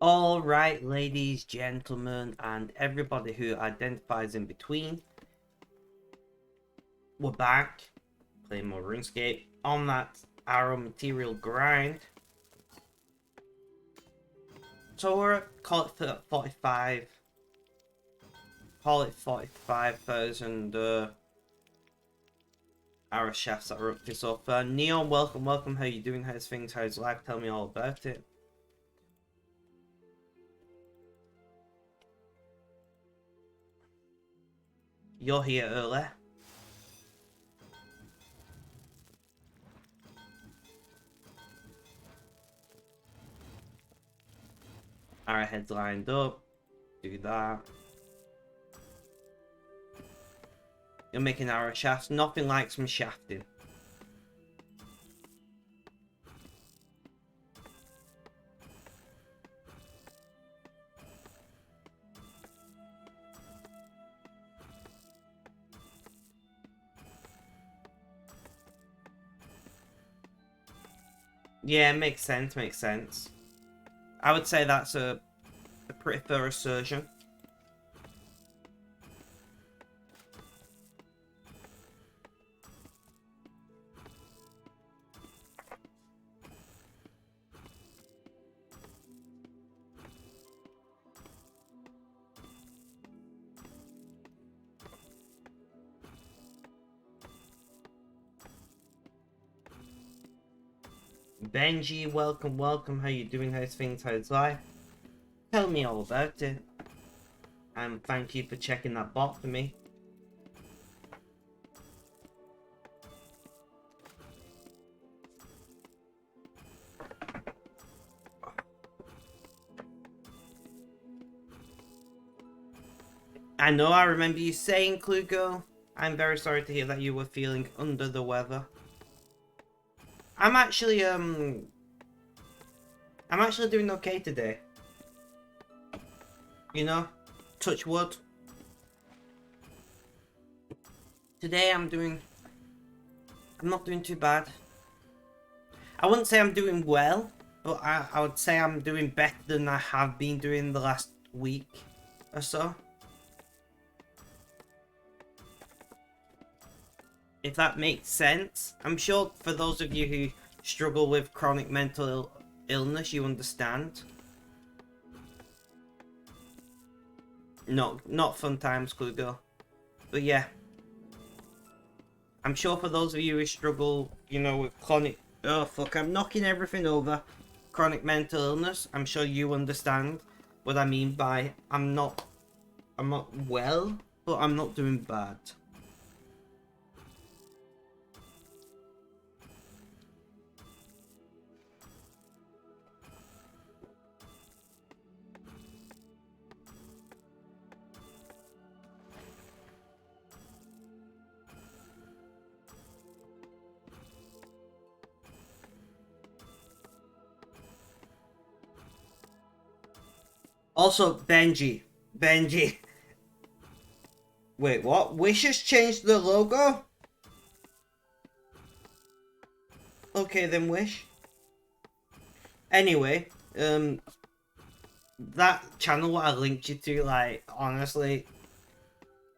Alright, ladies, gentlemen, and everybody who identifies in between. We're back, playing more Runescape, on that arrow material grind. So we're at, call it 45. Call it 45,000 arrow shafts that are up to so far. Neon, welcome, how you doing, how's things, how's life, tell me all about it. You're here early. Arrowheads lined up. Do that. You're making arrow shafts. Nothing like some shafting. Yeah, makes sense. I would say that's a pretty fair assertion. Benji, welcome, how you doing, how's things, how's life? Tell me all about it. And thank you for checking that bot for me. I know, I remember you saying, Klugo. I'm very sorry to hear that you were feeling under the weather. I'm actually doing okay today. You know, touch wood. Today I'm not doing too bad. I wouldn't say I'm doing well, but I would say I'm doing better than I have been doing the last week or so. If that makes sense. I'm sure for those of you who struggle with chronic mental illness, you understand. Not fun times, Klugo. But yeah. I'm sure for those of you who struggle, you know, with chronic... Oh, fuck, I'm knocking everything over. Chronic mental illness. I'm sure you understand what I mean by I'm not well, but I'm not doing bad. Also, Benji. Wait, what? Wish has changed the logo? Okay, then Wish. Anyway, that channel what I linked you to, like, honestly,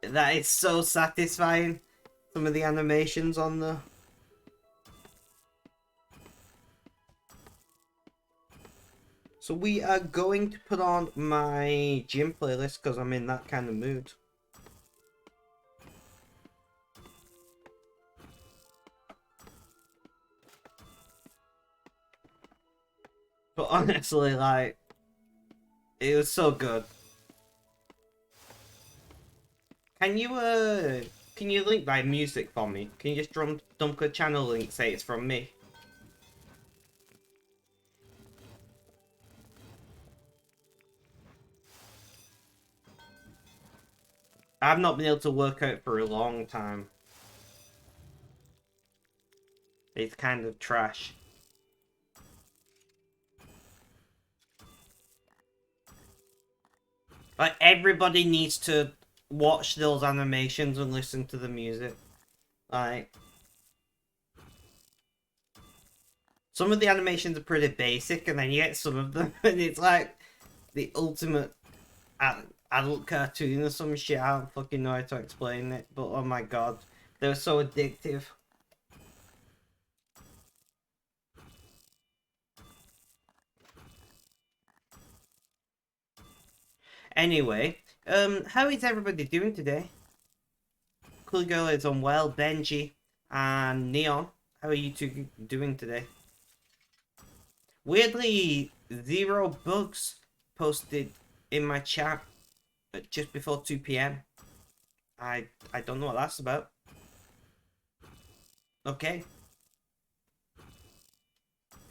that is so satisfying. Some of the animations on the... So we are going to put on my gym playlist because I'm in that kind of mood. But honestly, like, it was so good. Can you link my music for me? Can you just dump a channel link, say it's from me? I've not been able to work out for a long time. It's kind of trash. Like, everybody needs to watch those animations and listen to the music. Like, some of the animations are pretty basic, and then you get some of them, and it's like, the ultimate adult cartoon or some shit. I don't fucking know how to explain it, but oh my god, they're so addictive. Anyway, how is everybody doing today? Cool Girl is unwell, Benji and Neon. How are you two doing today? Weirdly, 0 bugs posted in my chat just before 2 p.m. I don't know what that's about. Okay.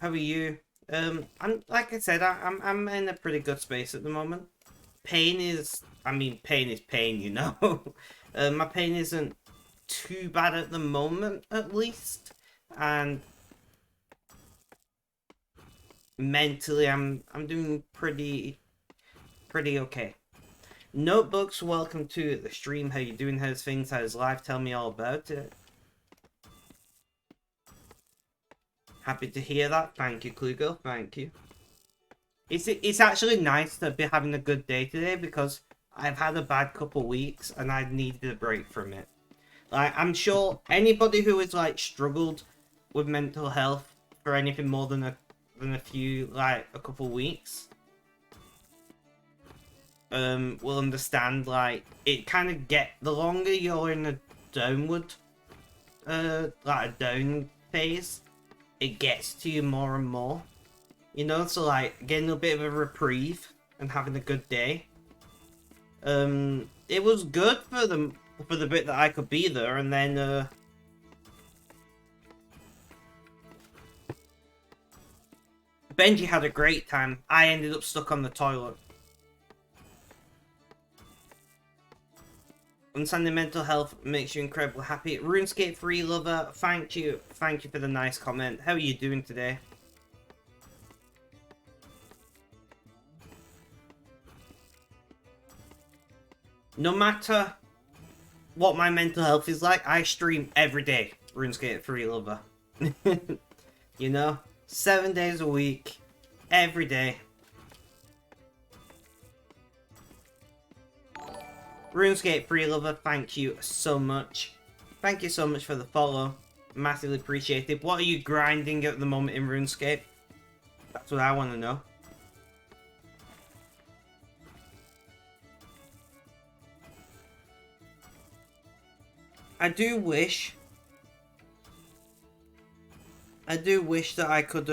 How are you? I'm like I said, I'm in a pretty good space at the moment. Pain is pain, you know. My pain isn't too bad at the moment, at least, and mentally, I'm doing pretty okay. Notebooks, welcome to the stream. How you doing? How's things? How's life? Tell me all about it. Happy to hear that. Thank you, Klugo. Thank you. It's actually nice to be having a good day today because I've had a bad couple weeks and I needed a break from it. Like, I'm sure anybody who has like struggled with mental health for anything more than a couple weeks will understand, like, it kind of the longer you're in a downward like a down phase, it gets to you more and more, you know. So like getting a bit of a reprieve and having a good day, it was good for the bit that I could be there, and then Benji had a great time. I ended up stuck on the toilet. Understanding mental health makes you incredibly happy. Runescape 3 lover, thank you for the nice comment. How are you doing today? No matter what my mental health is like, I stream every day. RuneScape 3 lover. You know, 7 days a week, every day. RuneScape 3 lover, thank you so much. Thank you so much for the follow. Massively appreciated. What are you grinding at the moment in RuneScape? That's what I want to know. I do wish that I could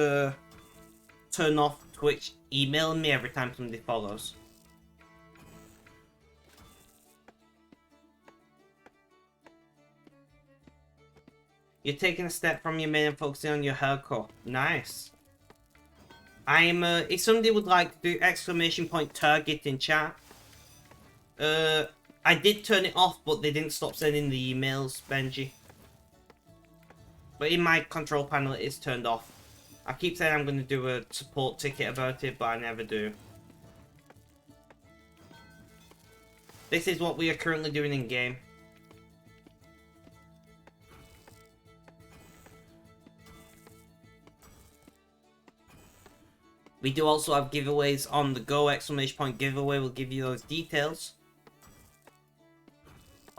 turn off Twitch emailing me every time somebody follows. You're taking a step from your main and focusing on your hardcore. Nice. I'm if somebody would like to do exclamation point target in chat. I did turn it off, but they didn't stop sending the emails, Benji. But in my control panel, it is turned off. I keep saying I'm going to do a support ticket about it, but I never do. This is what we are currently doing in game. We do also have giveaways on the go. Exclamation point giveaway will give you those details.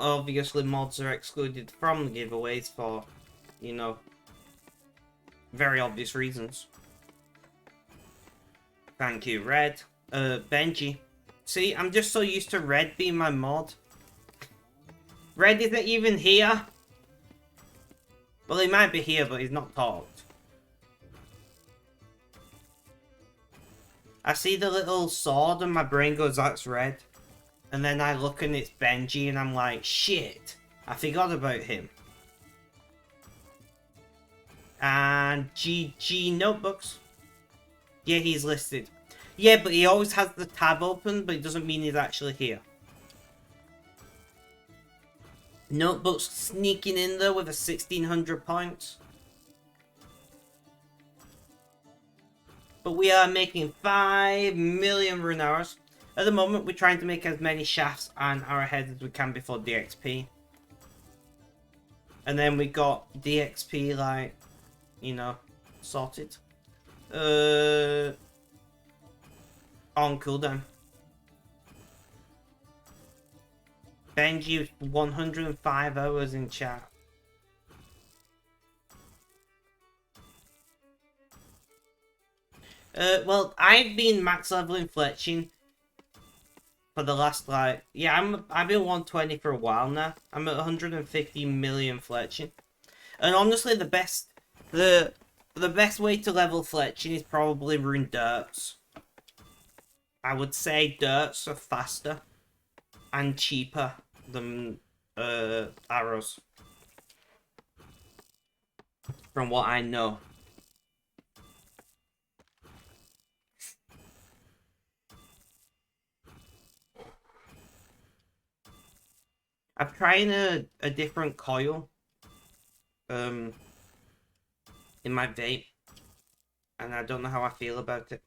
Obviously, mods are excluded from the giveaways for, you know, very obvious reasons. Thank you, Red. Benji. See, I'm just so used to Red being my mod. Red isn't even here. Well, he might be here, but he's not talked. I see the little sword and my brain goes, that's Red. And then I look and it's Benji and I'm like, shit, I forgot about him. And GG Notebooks. Yeah, he's listed. Yeah, but he always has the tab open, but it doesn't mean he's actually here. Notebooks sneaking in there with a 1600 points. But we are making 5 million rune hours. At the moment, we're trying to make as many shafts and arrowheads as we can before DXP. And then we got DXP, like, you know, sorted. On cooldown. Benji, 105 hours in chat. Well, I've been max leveling fletching for the last, like, yeah, I've been 120 for a while now. I'm at 150 million fletching. And honestly, the best way to level fletching is probably rune dirts. I would say dirts are faster and cheaper than arrows. From what I know. I'm trying a different coil in my vape, and I don't know how I feel about it.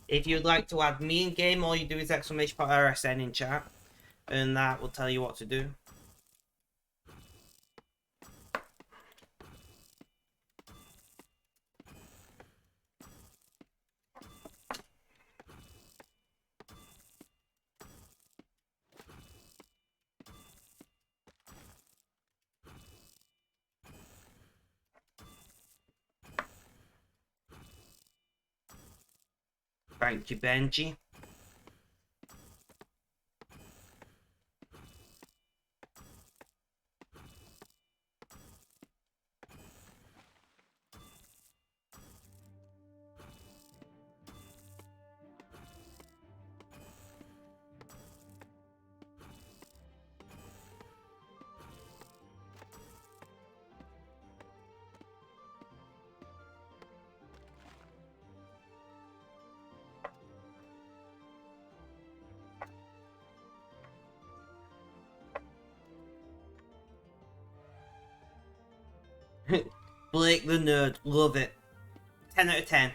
If you'd like to add me in game, all you do is !RSN in chat, and that will tell you what to do. Thank you, Benji. Blake the Nerd, love it. 10 out of 10.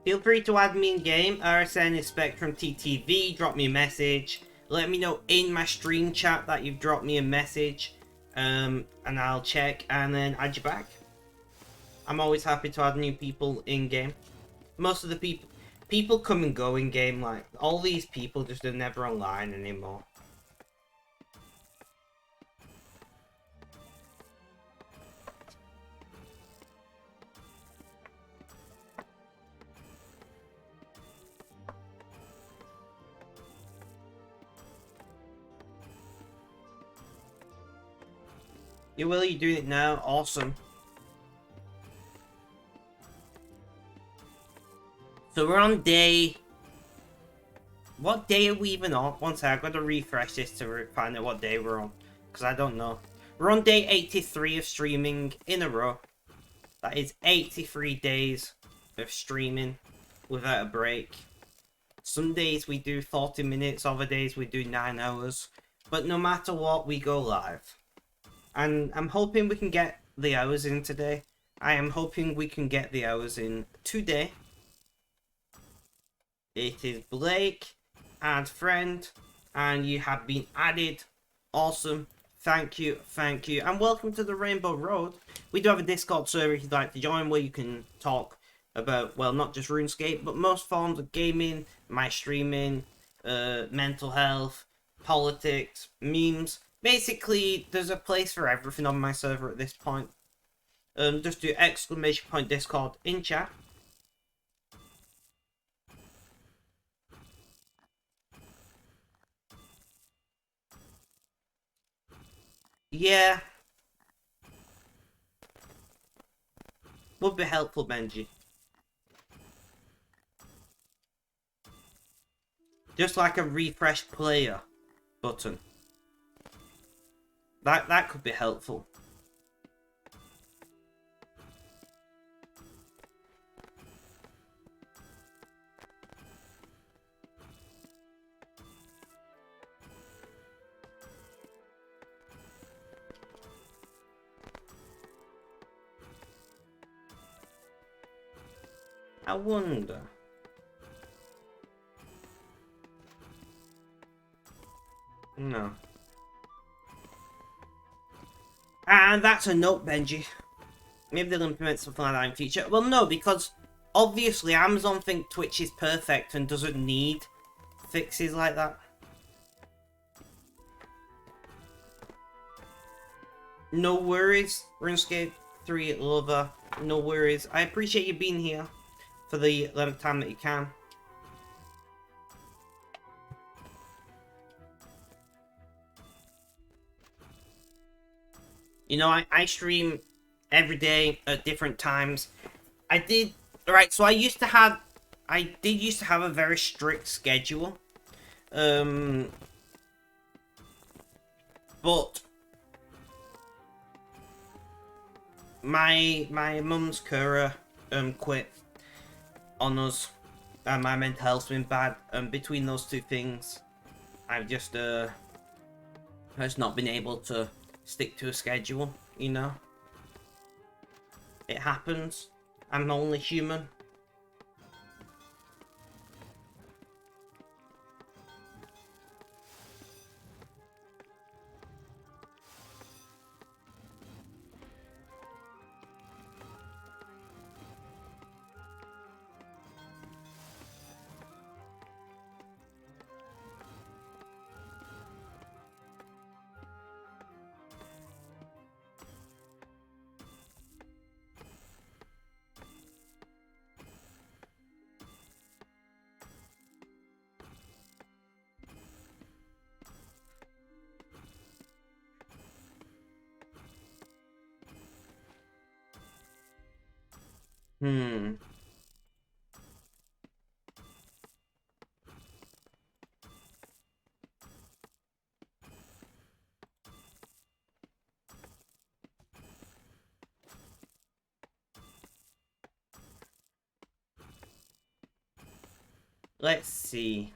Feel free to add me in game. RSN is Spectrum TTV. Drop me a message. Let me know in my stream chat that you've dropped me a message. And I'll check and then add you back. I'm always happy to add new people in game. Most of the people come and go in game. Like, all these people just are never online anymore. You will, you doing it now? Awesome. So we're on day... What day are we even on? One sec, I've got to refresh this to find out what day we're on. Because I don't know. We're on day 83 of streaming in a row. That is 83 days of streaming without a break. Some days we do 40 minutes, other days we do 9 hours. But no matter what, we go live. And I'm hoping we can get the hours in today. I am hoping we can get the hours in today. It is Blake, add friend, and you have been added. Awesome. Thank you, and welcome to the Rainbow Road. We do have a Discord server if you'd like to join, where you can talk about, well, not just RuneScape, but most forms of gaming, my streaming, mental health, politics, memes. Basically, there's a place for everything on my server at this point. Just do !Discord in chat. Yeah. Would be helpful, Benji. Just like a refresh player button. That could be helpful. I wonder. No. And that's a note, Benji. Maybe they'll implement something like that in future. Well, no, because obviously Amazon think Twitch is perfect and doesn't need fixes like that. No worries, RuneScape 3 lover. No worries. I appreciate you being here for the length time that you can. You know, I stream every day at different times. I did, right, so I did used to have a very strict schedule. But my mum's carer quit on us, and my mental health's been bad. Between those two things, I've just not been able to stick to a schedule. You know, it happens. I'm only human. Let's see.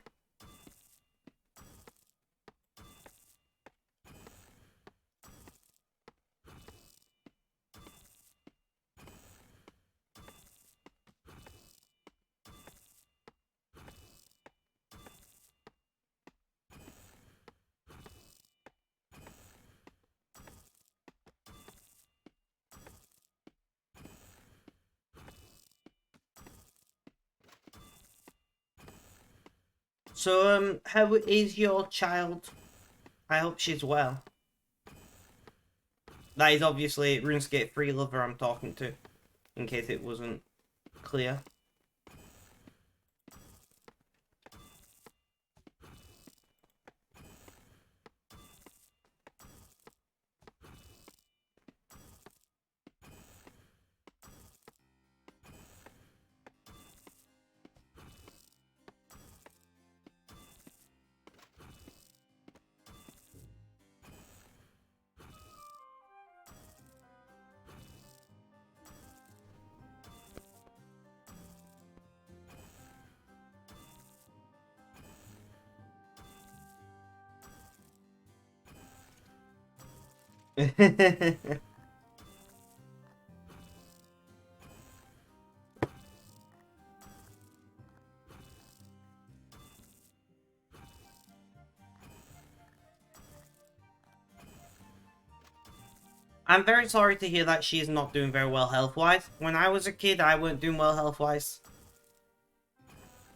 So, how is your child? I hope she's well. That is obviously RuneScape 3 lover I'm talking to, in case it wasn't clear. I'm very sorry to hear that she is not doing very well health-wise. When I was a kid, I weren't doing well health-wise.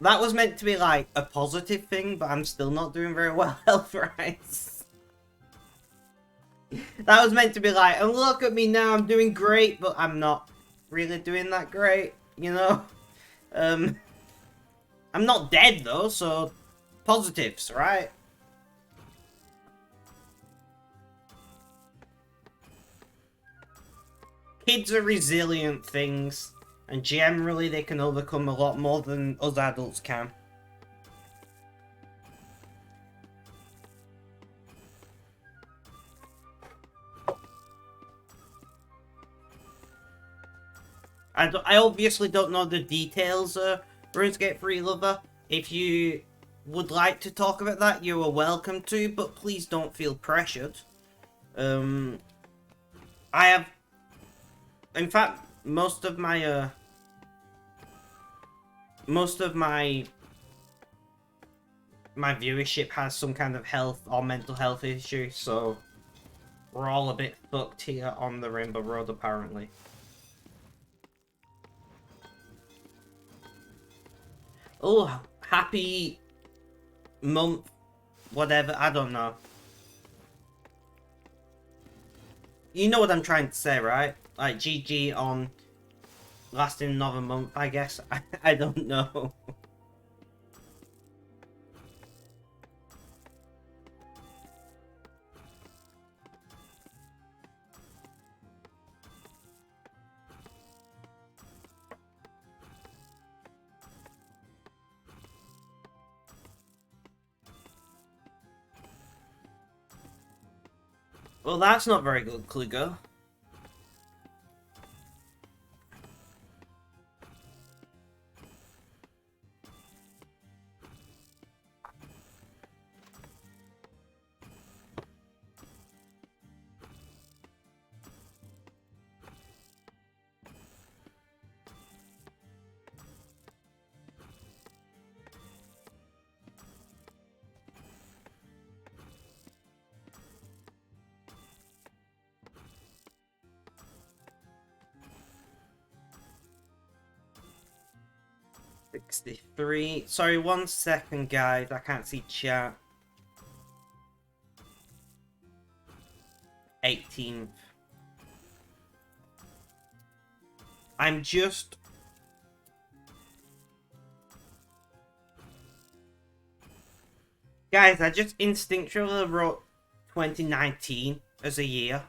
That was meant to be like a positive thing, but I'm still not doing very well health-wise. That was meant to be like, and look at me now, I'm doing great, but I'm not really doing that great, you know? I'm not dead though, so positives, right? Kids are resilient things, and generally they can overcome a lot more than us adults can. I obviously don't know the details, RuneScape 3 lover. If you would like to talk about that, you are welcome to, but please don't feel pressured. I have... In fact, most of my, most of my viewership has some kind of health or mental health issue, so we're all a bit fucked here on the Rainbow Road, apparently. Oh, happy month, whatever, I don't know. You know what I'm trying to say, right? Like, GG on lasting another month, I guess. I don't know. Well, that's not very good, Kluger. $63. Sorry, 1 second, guys. I can't see chat. 18th. I'm just... Guys, I just instinctually wrote 2019 as a year.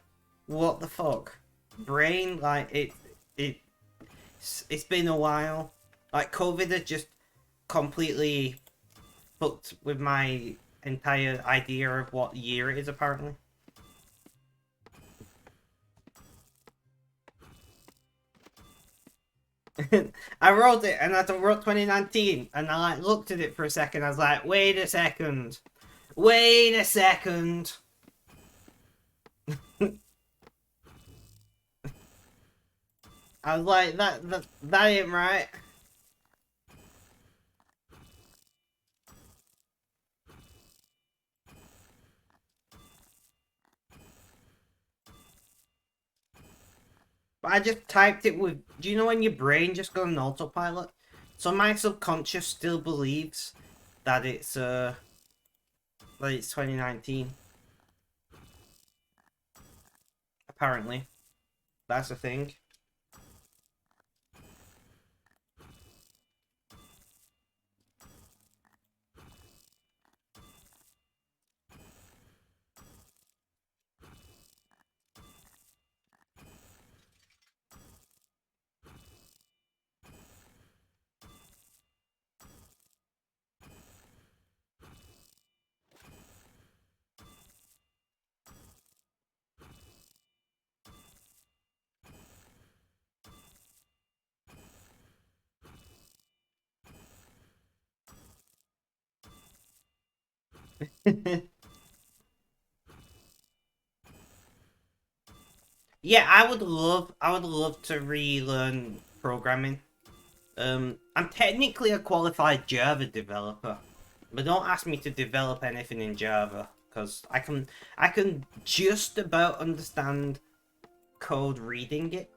What the fuck? Brain, like, it's been a while. Like, COVID has just completely fucked with my entire idea of what year it is, apparently. I wrote it and I wrote 2019 and I like looked at it for a second. I was like, wait a second. Wait a second. I was like, that ain't right. But I just typed it with, do you know when your brain just goes on autopilot? So my subconscious still believes that it's 2019. Apparently. That's a thing. Yeah, I would love to relearn programming. I'm technically a qualified Java developer, but don't ask me to develop anything in Java because I can just about understand code reading it.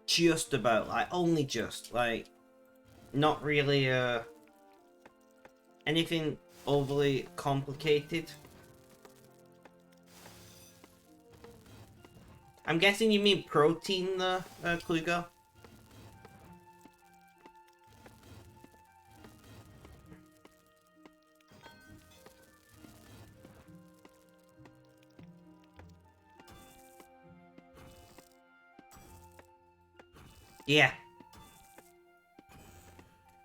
Just about, like only just, like not really anything overly complicated. I'm guessing you mean protein, Kluger? Yeah.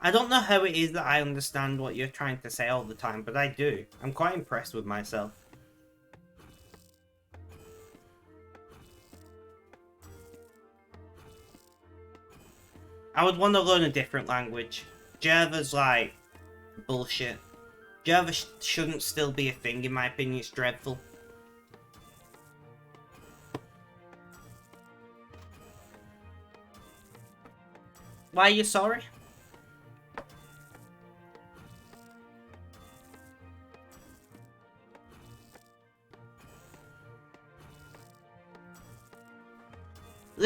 I don't know how it is that I understand what you're trying to say all the time, but I do. I'm quite impressed with myself. I would want to learn a different language. Java's like bullshit. Java shouldn't still be a thing, in my opinion. It's dreadful. Why are you sorry?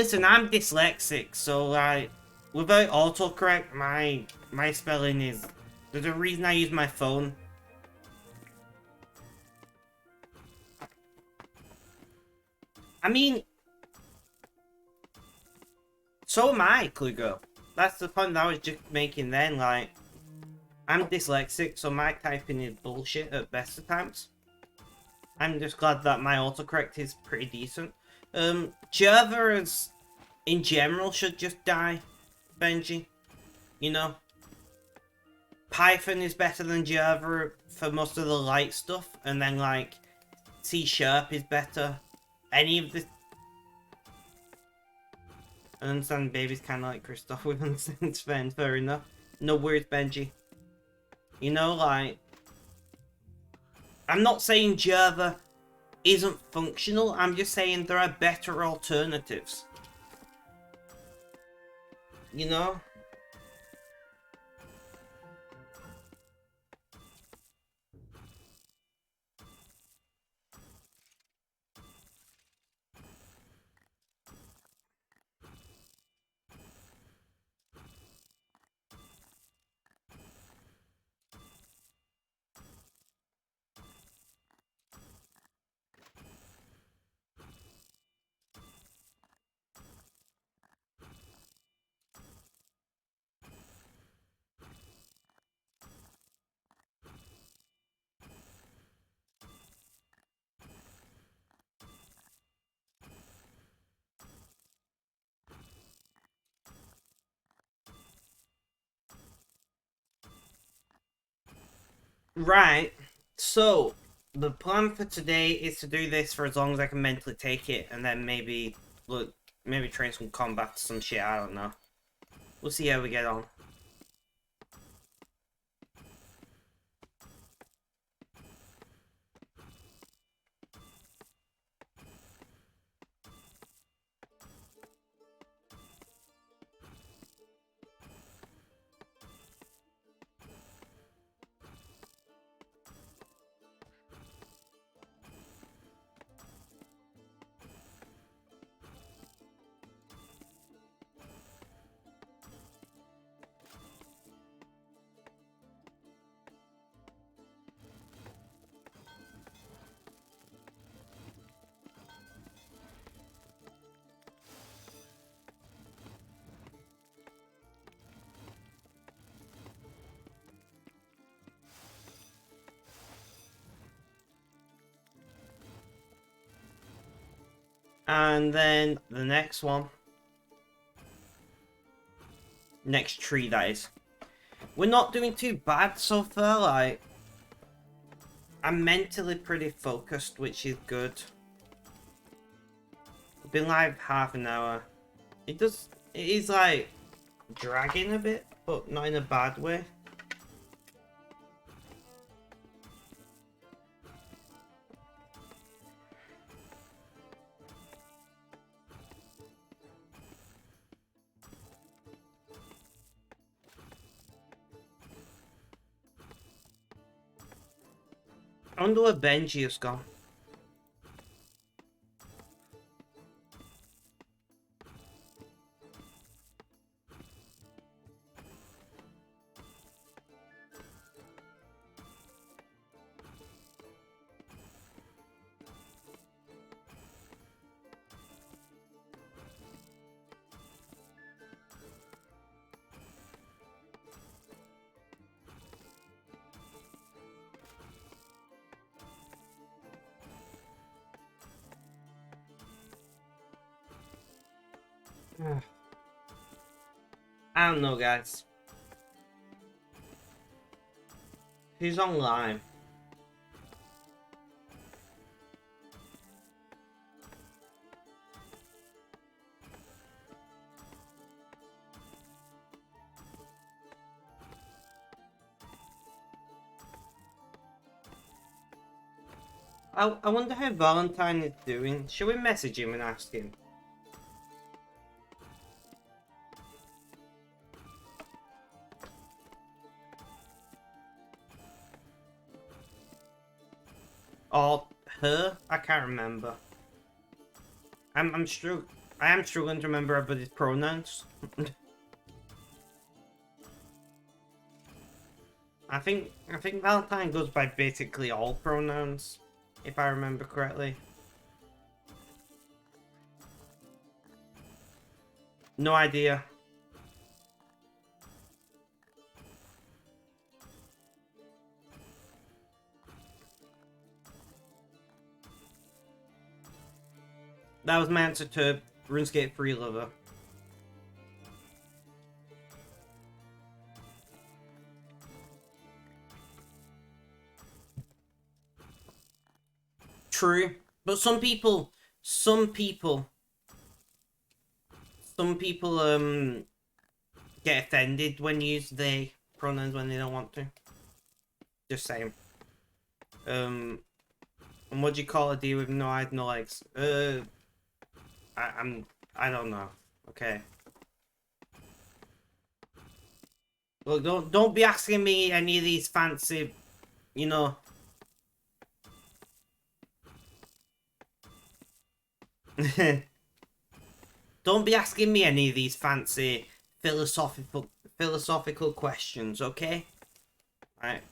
Listen, I'm dyslexic, so like, without autocorrect, my spelling is. There's a reason I use my phone. I mean, so am I, Klugo. That's the point that I was just making then. Like, I'm dyslexic, so my typing is bullshit at best of times. I'm just glad that my autocorrect is pretty decent. Java is, in general, should just die, Benji. You know? Python is better than Java for most of the light stuff, and then, like, C# is better. Any of the... I understand baby's kind of like Christoph with understand Sven, fair enough. No worries, Benji. You know, like... I'm not saying Java isn't functional, I'm just saying there are better alternatives. You know? Right, so the plan for today is to do this for as long as I can mentally take it, and then maybe, look, maybe train some combat or some shit, I don't know. We'll see how we get on. And then the next one. Next tree, that is. We're not doing too bad so far, like... I'm mentally pretty focused, which is good. I've been live half an hour. It is like dragging a bit, but not in a bad way. I wonder where Benji has gone. I don't know, guys. Who's online? I wonder how Valentine is doing. Should we message him and ask him? Or her? I can't remember. I'm sure. I am struggling to remember everybody's pronouns. I think Valentine goes by basically all pronouns, if I remember correctly. No idea. That was my answer to RuneScape 3 Lover. True. But some people get offended when you use they pronouns when they don't want to. Just saying. And what do you call a deer with no eyes, no legs? I don't know. Okay. Look, don't be asking me any of these fancy, you know. Don't be asking me any of these fancy philosophical questions, okay? Right.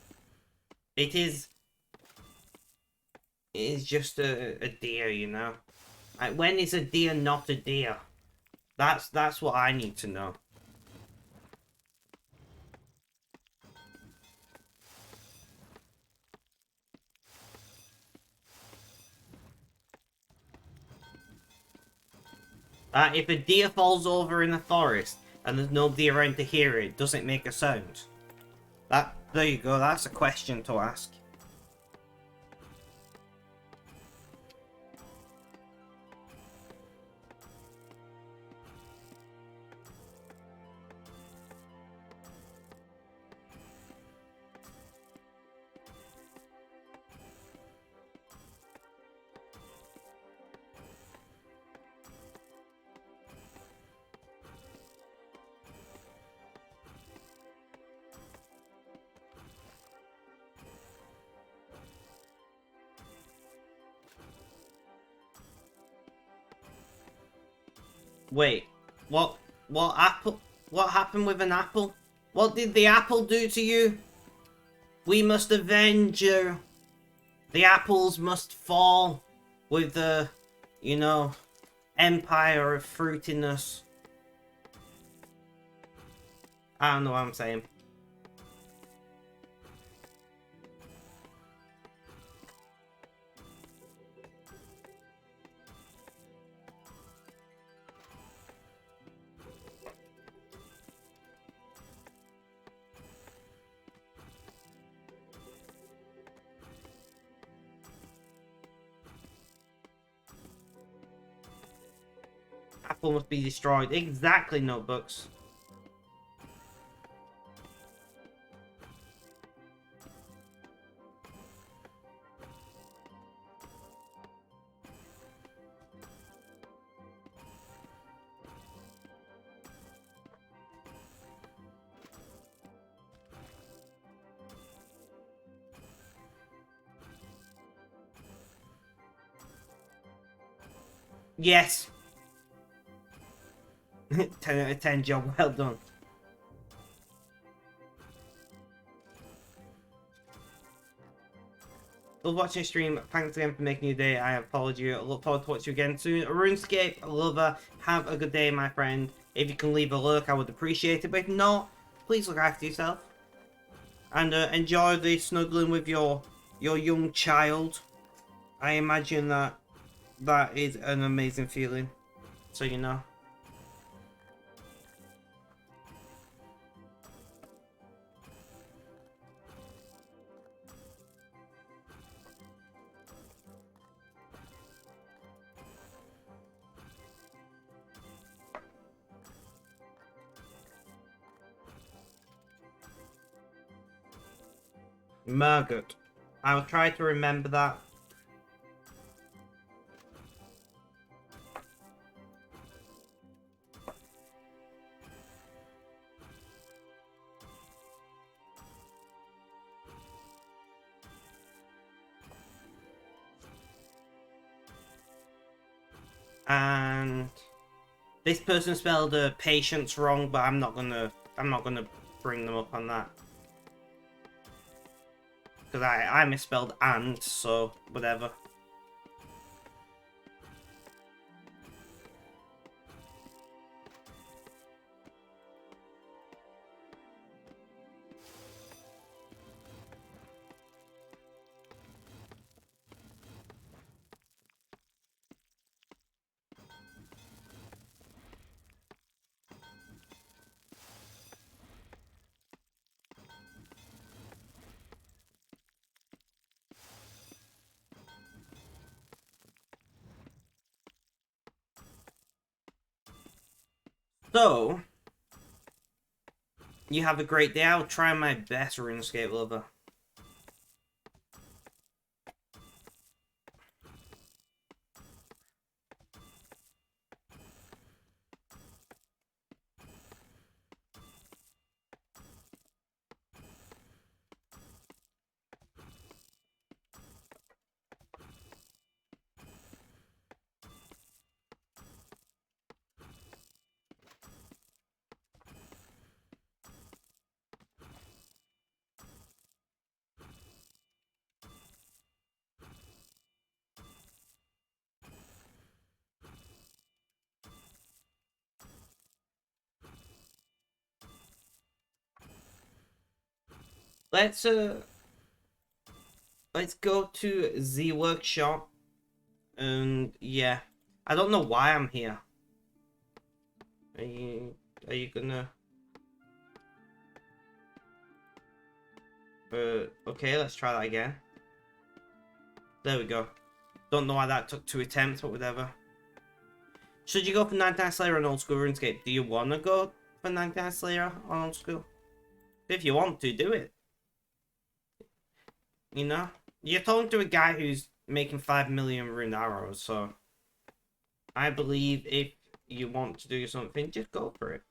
It is just a deer, you know. Like, when is a deer not a deer? That's what I need to know. If a deer falls over in a forest and there's nobody around to hear it, does it make a sound? There you go, that's a question to ask. Wait, what apple? What happened with an apple? What did the apple do to you? We must avenge you. The apples must fall with the, you know, empire of fruitiness. I don't know what I'm saying. Apple must be destroyed. Exactly, notebooks. Yes. 10 out of 10 job well done. Love watching your stream. Thanks again for making your day. I have followed you. I look forward to watching you again soon. RuneScape, lover. Have a good day, my friend. If you can leave a lurk, I would appreciate it. But if not, please look after yourself. And enjoy the snuggling with your young child. I imagine that is an amazing feeling. So you know. Margaret. I'll try to remember that. And This person spelled patience wrong, but I'm not gonna bring them up on that. Because I misspelled and, so whatever. So, you have a great day. I'll try my best, RuneScape lover. Let's go to the workshop. And yeah, I don't know why I'm here. Are you gonna? Okay, let's try that again. There we go. Don't know why that took 2 attempts, but whatever. Should you go for 99 Slayer on Old School RuneScape? Do you want to go for 99 Slayer on Old School? If you want to, do it. You know? You're talking to a guy who's making 5 million rune arrows, so... I believe if you want to do something, just go for it.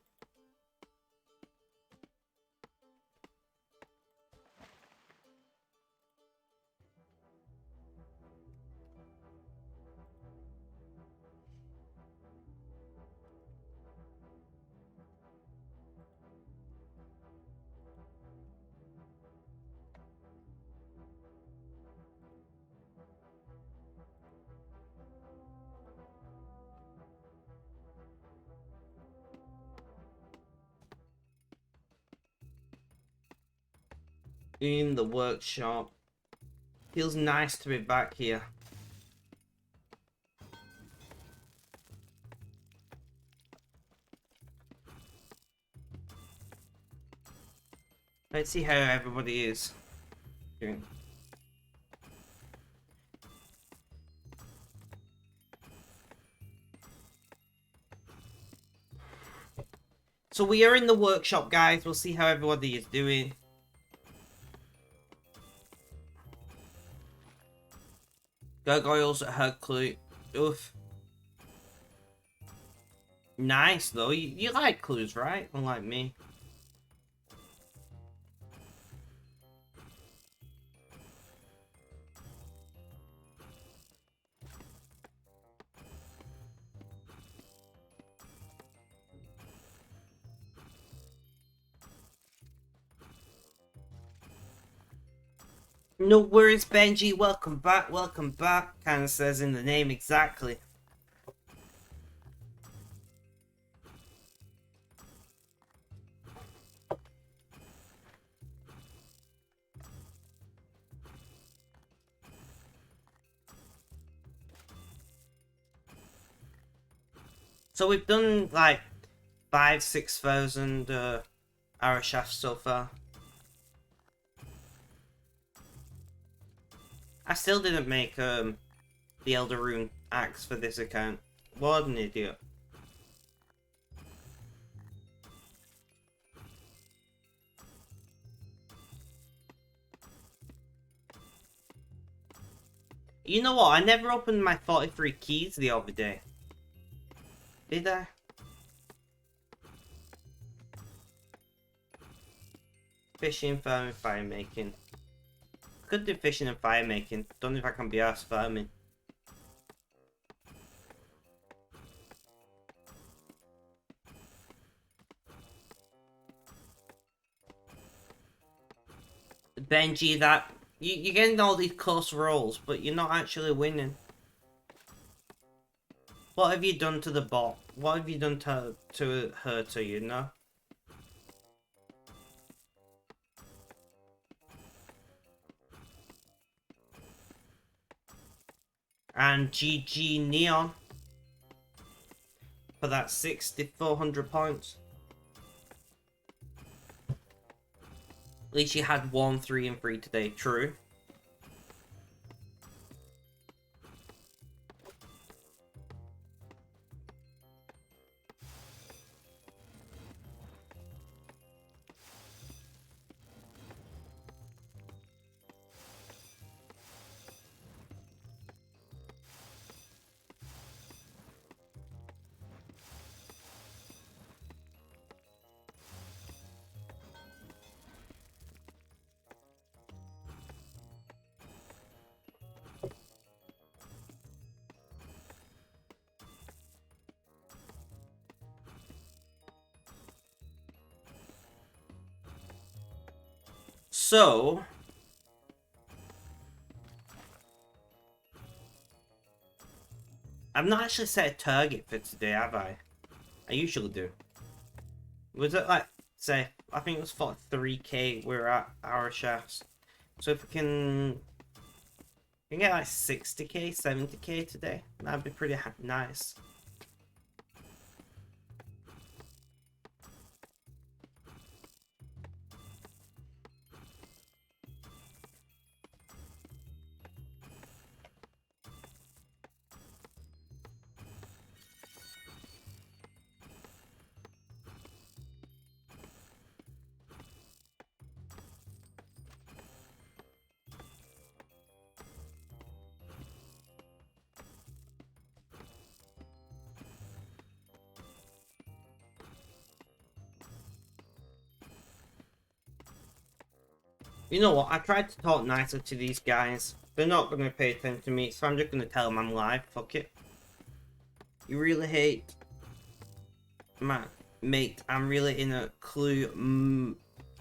In the workshop. Feels nice to be back here. Let's see how everybody is doing. So we are in the workshop, guys. We'll see how everybody is doing. Gargoyles at her clue. Oof. Nice, though. You like clues, right? Unlike me. No worries, Benji. Welcome back. Welcome back. Kind of says in the name exactly. So we've done like 5,000-6,000 arrow shafts so far. I still didn't make the Elder Rune axe for this account. What an idiot. You know what? I never opened my 43 keys the other day. Did I? Fishing, farming, fire making. Could do fishing and fire making. Don't know if I can be arsed farming. Benji, that you're getting all these close rolls, but you're not actually winning. What have you done to the bot? What have you done to her, to you know? And GG Neon for that 6,400 points. At least you had 1, 3, and 3 today. True. So, I've not actually set a target for today, have I? I usually do. Was it like, say, I think it was for 3k we're at our shafts. So if we can get like 60k, 70k today, that'd be pretty nice. You know what? I tried to talk nicer to these guys. They're not going to pay attention to me, so I'm just going to tell them I'm live. Fuck it. You really hate... Mate, I'm really in a clue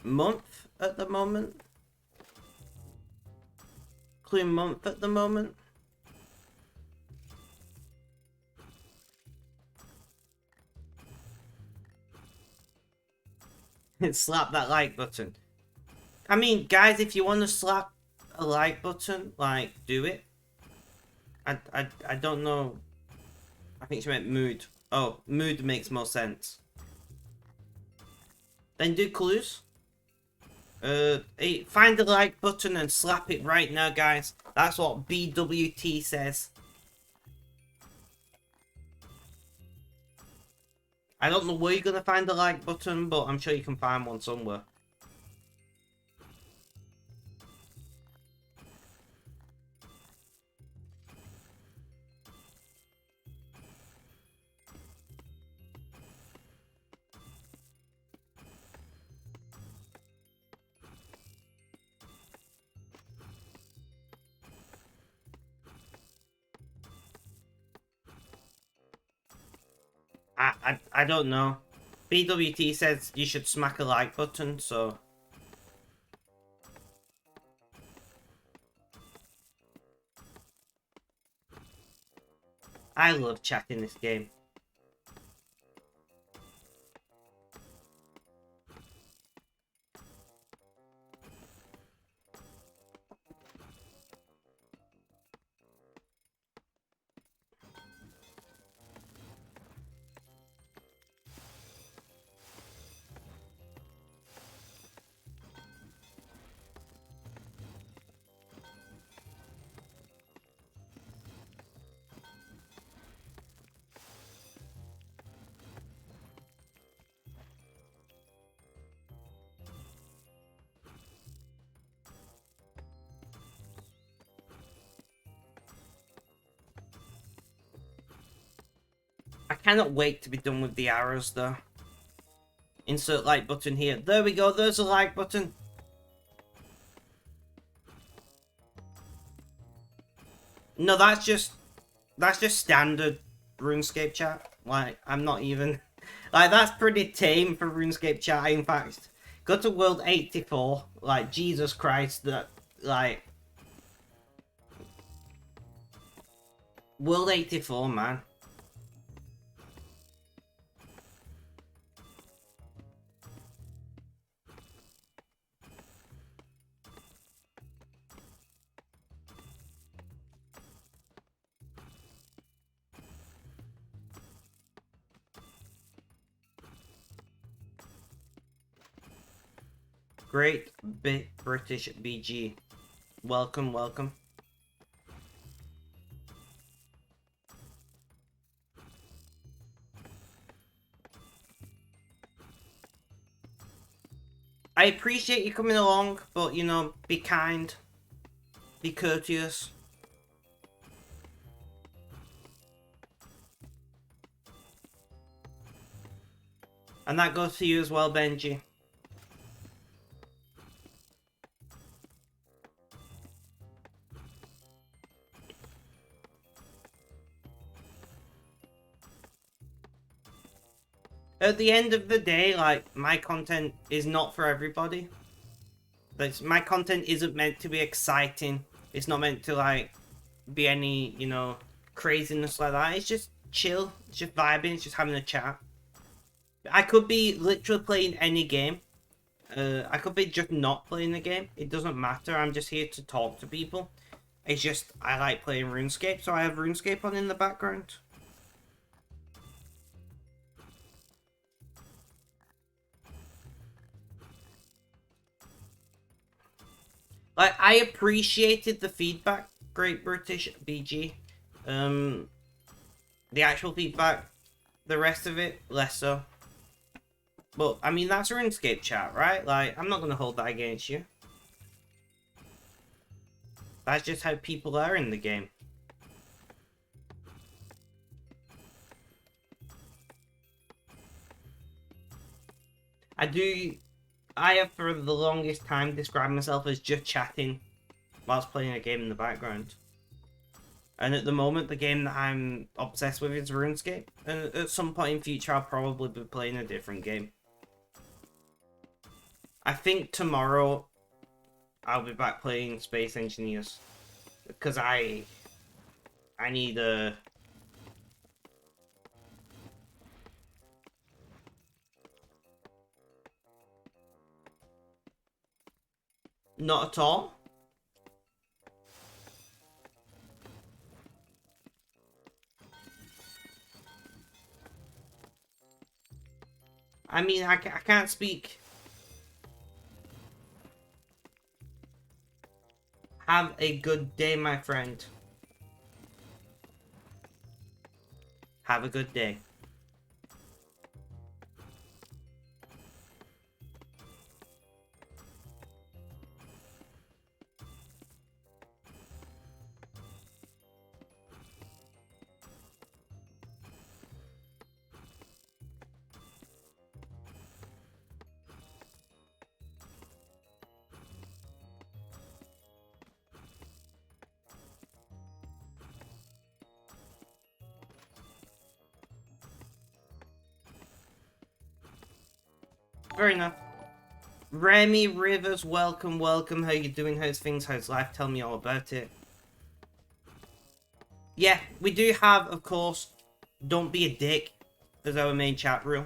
month at the moment. Clue month at the moment. Slap that like button. I mean, guys, if you want to slap a like button, like, do it. I don't know. I think she meant mood. Oh, mood makes more sense. Then do clues. Find the like button and slap it right now, guys. That's what BWT says. I don't know where you're gonna find the like button, but I'm sure you can find one somewhere. I don't know. BWT says you should smack a like button, so... I love chatting this game. I cannot wait to be done with the arrows, though. Insert like button here. There we go, there's a like button. No, that's just standard RuneScape chat. Like, I'm not even... Like, that's pretty tame for RuneScape chat. In fact, Go to World 84. Like, Jesus Christ, that, like... World 84, man. Great Big British BG. Welcome, welcome. I appreciate you coming along, but, you know, be kind. Be courteous. And that goes for you as well, Benji. At the end of the day, like, my content is not for everybody. My content isn't meant to be exciting. It's not meant to, like, be any, you know, craziness like that. It's just chill. It's just vibing. It's just having a chat. I could be literally playing any game. I could be just not playing the game. It doesn't matter. I'm just here to talk to people. It's just, I like playing Runescape, so I have Runescape on in the background. Like, I appreciated the feedback, Great British BG. The actual feedback, the rest of it, less so. But, I mean, that's RuneScape chat, right? Like, I'm not going to hold that against you. That's just how people are in the game. I have for the longest time described myself as just chatting whilst playing a game in the background. And at the moment, the game that I'm obsessed with is RuneScape. And at some point in future, I'll probably be playing a different game. I think tomorrow, I'll be back playing Space Engineers. Because I need a... Not at all. I mean, I can't speak. Have a good day, my friend. Have a good day. Fair enough. Remy Rivers, welcome, welcome. How you doing? How's things? How's life? Tell me all about it. Yeah, we do have, of course, don't be a dick as our main chat rule.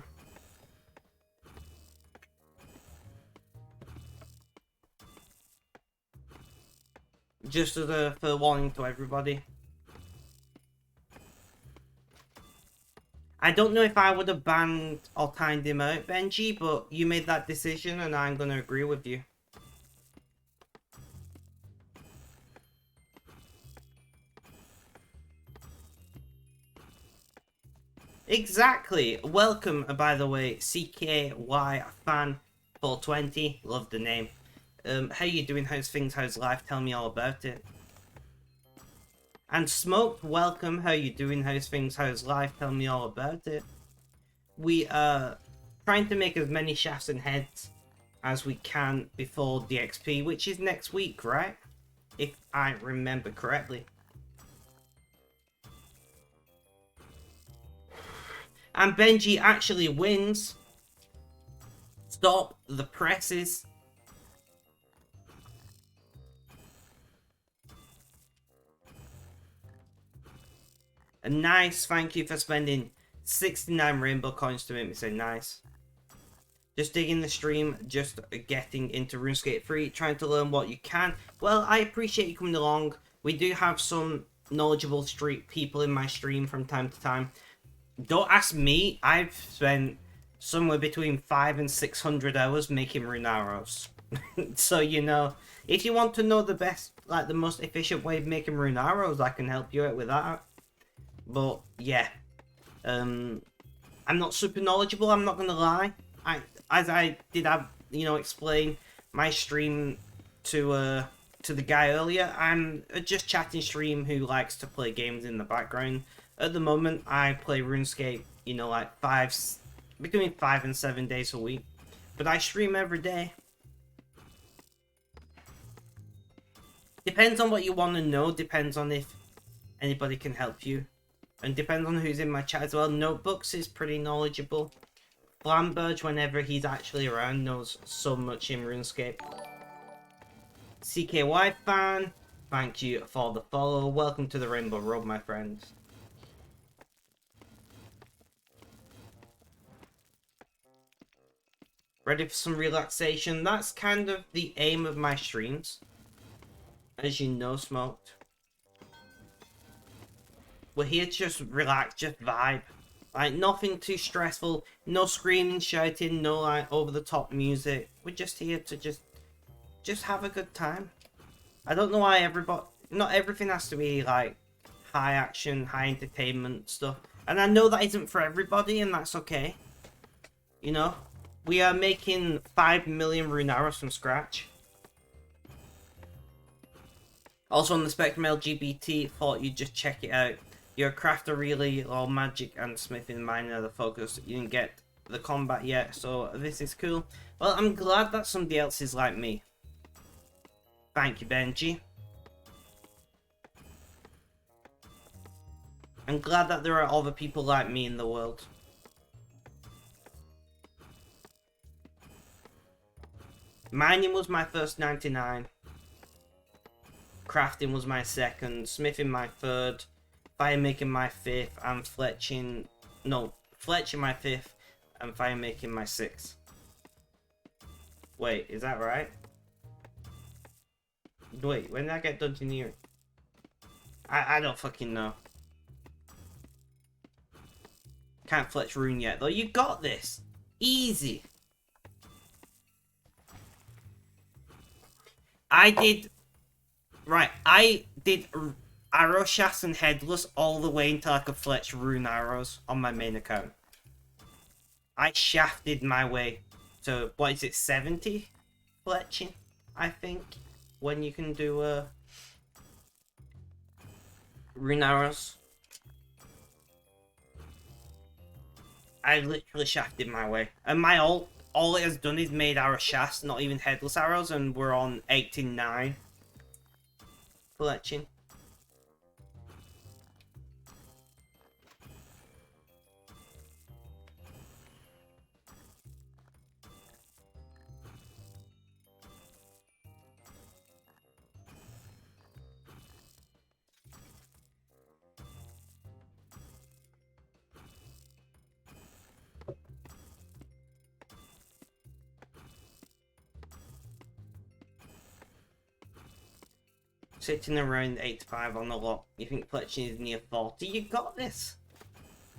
Just as a fair warning to everybody. I don't know if I would have banned or timed him out, Benji, but you made that decision and I'm going to agree with you. Exactly. Welcome, by the way, CKY Fan 420. Love the name. How you doing? How's things? How's life? Tell me all about it. And Smoked, welcome. How you doing? How's things? How's life? Tell me all about it. We are trying to make as many shafts and heads as we can before DXP, which is next week, right? If I remember correctly. And Benji actually wins. Stop the presses. A nice thank you for spending 69 rainbow coins to make me say nice. Just digging the stream, just getting into RuneScape 3, trying to learn what you can. Well, I appreciate you coming along. We do have some knowledgeable street people in my stream from time to time. Don't ask me, I've spent somewhere between 500 and 600 hours making rune arrows. So, you know, if you want to know the best, like the most efficient way of making rune arrows, I can help you out with that. But, yeah. I'm not super knowledgeable, I'm not gonna lie. As I did have, you know, explain my stream to the guy earlier, I'm a just chatting stream who likes to play games in the background. At the moment, I play RuneScape, you know, like between 5 and 7 days a week. But I stream every day. Depends on what you want to know, depends on if anybody can help you. And depends on who's in my chat as well. Notebooks is pretty knowledgeable. Flamberge, whenever he's actually around, knows so much in RuneScape. CKY fan, thank you for the follow. Welcome to the Rainbow Road, my friends. Ready for some relaxation? That's kind of the aim of my streams. As you know, Smoked. We're here to just relax, just vibe. Like, nothing too stressful, no screaming, shouting, no, like, over-the-top music. We're just here to just have a good time. I don't know why not everything has to be, like, high action, high entertainment stuff. And I know that isn't for everybody, and that's okay. You know? We are making 5 million rune arrows from scratch. Also on the Spectrum LGBT, thought you'd just check it out. Your crafter really, all magic and smithing mining are the focus. You didn't get the combat yet, so this is cool. Well, I'm glad that somebody else is like me. Thank you, Benji. I'm glad that there are other people like me in the world. Mining was my first 99. Crafting was my second. Smithing my third. Fire making my fifth, and fletching my fifth, and fire making my sixth. Wait, is that right? Wait, when did I get dungeoneering? I don't fucking know. Can't fletch rune yet though. You got this. Easy. I did arrow shafts and headless all the way until I could fletch rune arrows on my main account. I shafted my way to, what is it, 70 fletching, I think, when you can do rune arrows. I literally shafted my way. And my ult, all it has done is made arrow shafts, not even headless arrows, and we're on 89 fletching. Sitting around 85 on the lot. You think fletching is near 40? You got this.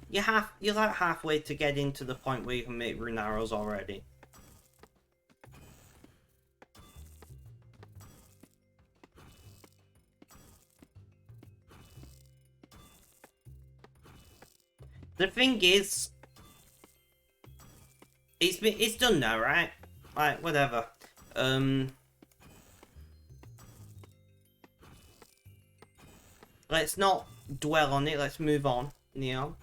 You're like halfway to get into the point where you can make rune arrows already. The thing is, it's done now, right? Like, whatever. Let's not dwell on it, let's move on, Neon.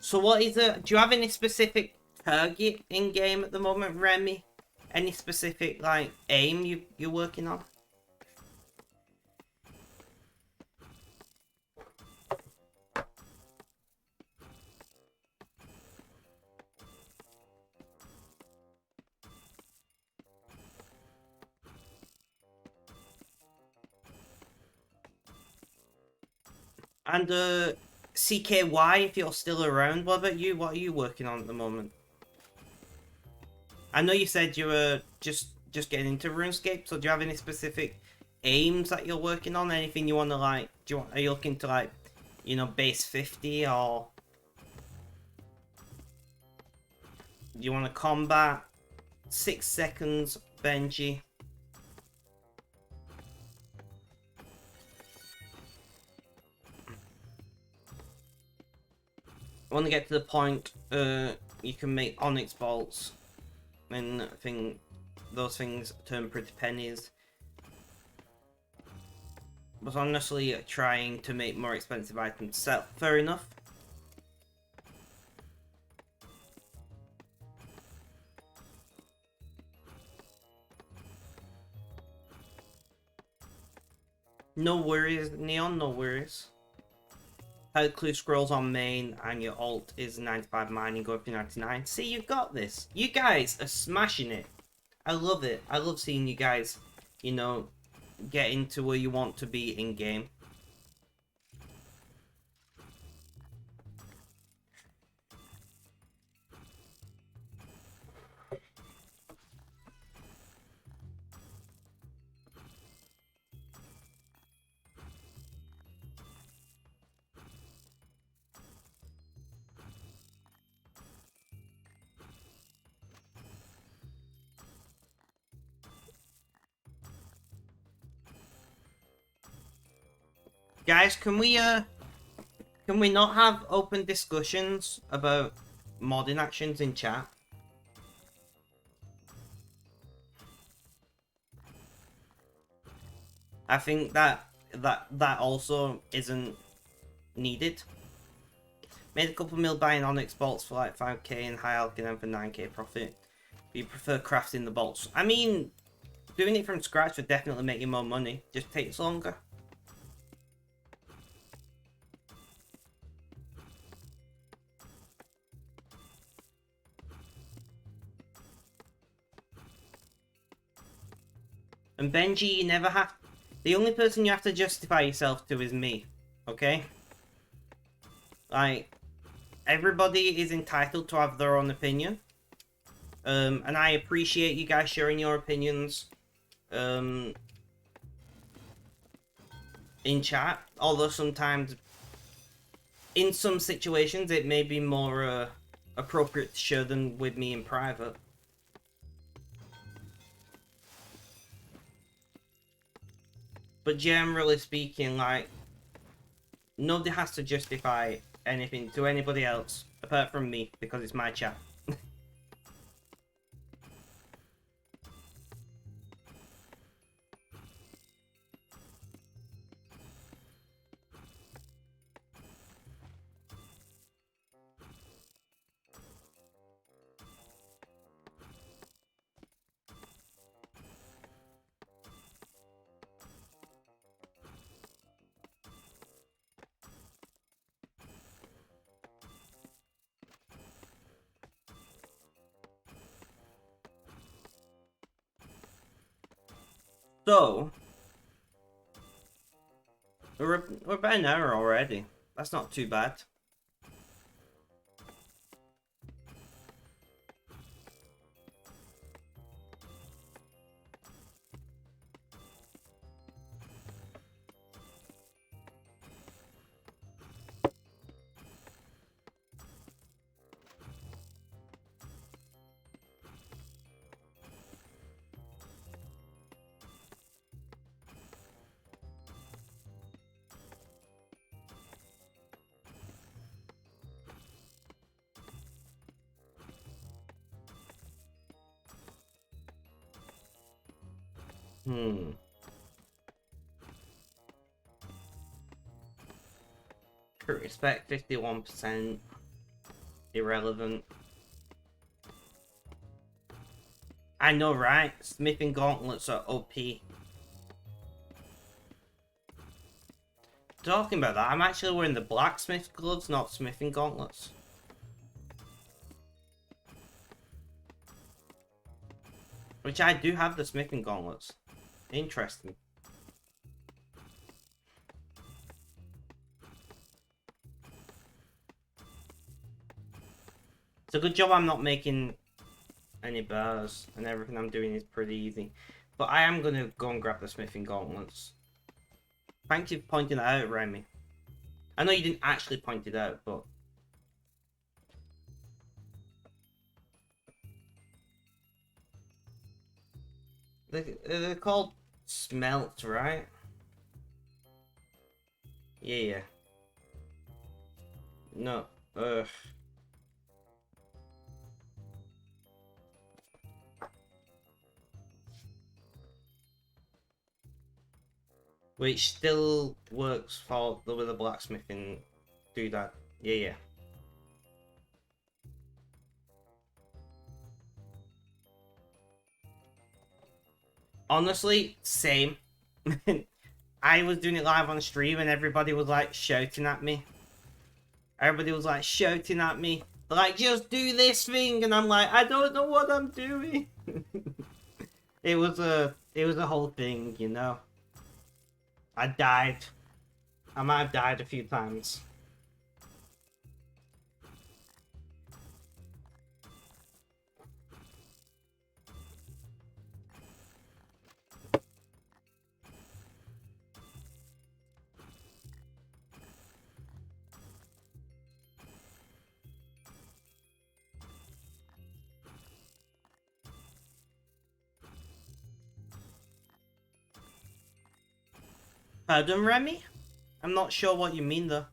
So what is it? Do you have any specific target in game at the moment, Remy? Any specific like aim you're working on? And CKY, if you're still around, what about you? What are you working on at the moment? I know you said you were just getting into RuneScape, so do you have any specific aims that you're working on? Anything you want to like? Are you looking to like, you know, base 50 or do you want to combat 6 seconds, Benji? I want to get to the point you can make onyx bolts, and I think those things turn pretty pennies. But honestly, trying to make more expensive items sell. Fair enough. No worries, Neon, no worries. How clue scrolls on main and your alt is 95 mining, go up to 99. See, you got this. You guys are smashing it. I love it. I love seeing you guys, you know, get into where you want to be in game. Guys, can we not have open discussions about modding actions in chat? I think that also isn't needed. Made a couple mil buying onyx bolts for like 5k and high alchemy for 9k profit. But you prefer crafting the bolts. I mean, doing it from scratch would definitely make you more money. Just takes longer. And Benji, you never have... The only person you have to justify yourself to is me. Okay? Like, everybody is entitled to have their own opinion. And I appreciate you guys sharing your opinions in chat. Although sometimes, in some situations, it may be more appropriate to share them with me in private. But generally speaking, like, nobody has to justify anything to anybody else apart from me because it's my chat. So, we're about an hour already. That's not too bad. Respect 51%. irrelevant. I know, right? Smithing gauntlets are OP. Talking about that, I'm actually wearing the blacksmith gloves, not smithing gauntlets. Which I do have the smithing gauntlets. Interesting. It's a good job I'm not making any bars, and everything I'm doing is pretty easy. But I am gonna go and grab the smithing gauntlets. Thank you for pointing that out, Remy. I know you didn't actually point it out, but... They're called smelt, right? Yeah. No, ugh. Which still works for with the blacksmithing doodad. Yeah. Honestly, same. I was doing it live on stream and everybody was like shouting at me. Everybody was like shouting at me. They're like, just do this thing, and I'm like, I don't know what I'm doing. It was a whole thing, you know. I died. I might have died a few times. Pardon, Remy? I'm not sure what you mean, though.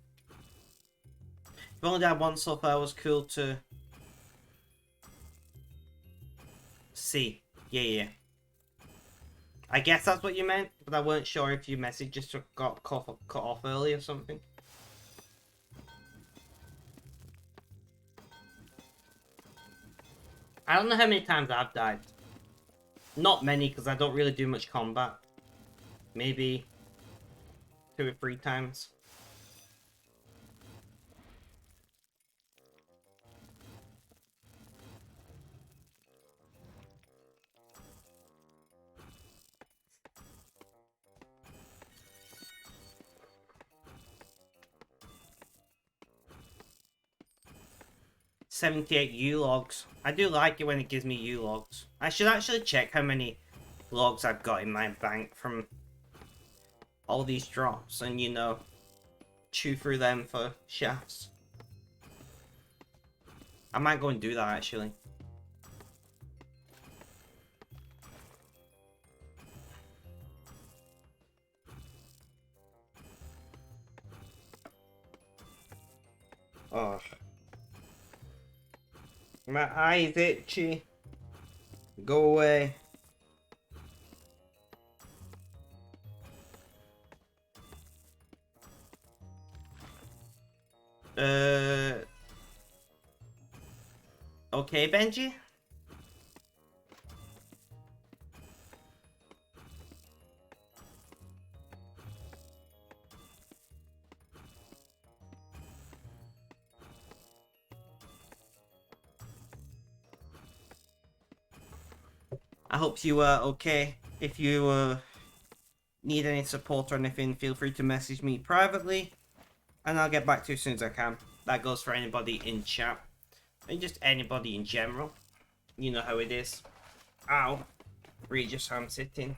If only had one so far, was cool to see. Yeah. I guess that's what you meant, but I weren't sure if your message just got cut off early or something. I don't know how many times I've died. Not many, because I don't really do much combat. Maybe 2 or 3 times. $78 U-logs. I do like it when it gives me U-logs. I should actually check how many logs I've got in my bank from all these drops and, you know, chew through them for shafts. I might go and do that, actually. Oh. My eye's itchy. Go away. Okay, Benji? I hope you are okay. If you need any support or anything, feel free to message me privately, and I'll get back to you as soon as I can. That goes for anybody in chat, and just anybody in general. You know how it is. Ow. Regis, I'm sitting.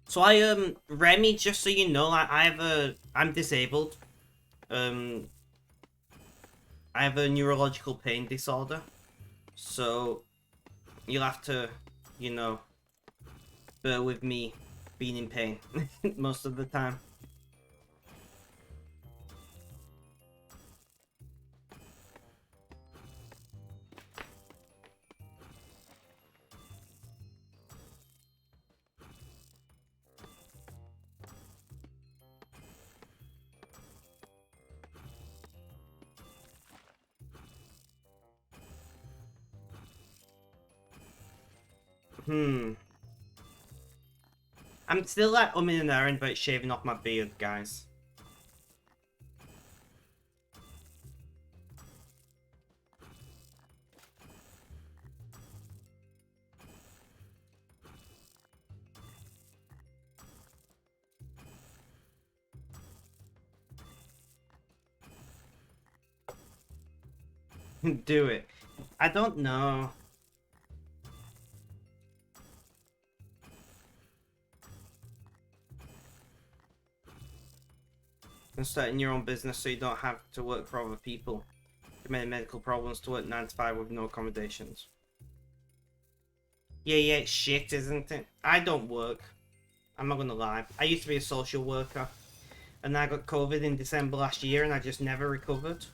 So Remy, just so you know, I'm disabled. I have a neurological pain disorder. So, you'll have to, you know, bear with me being in pain most of the time. I'm still like umming and ahhing about shaving off my beard, guys. Do it. I don't know. And starting your own business so you don't have to work for other people. Too many medical problems to work 9 to 5 with no accommodations. Yeah, it's shit, isn't it? I don't work. I'm not gonna lie. I used to be a social worker. And I got COVID in December last year and I just never recovered.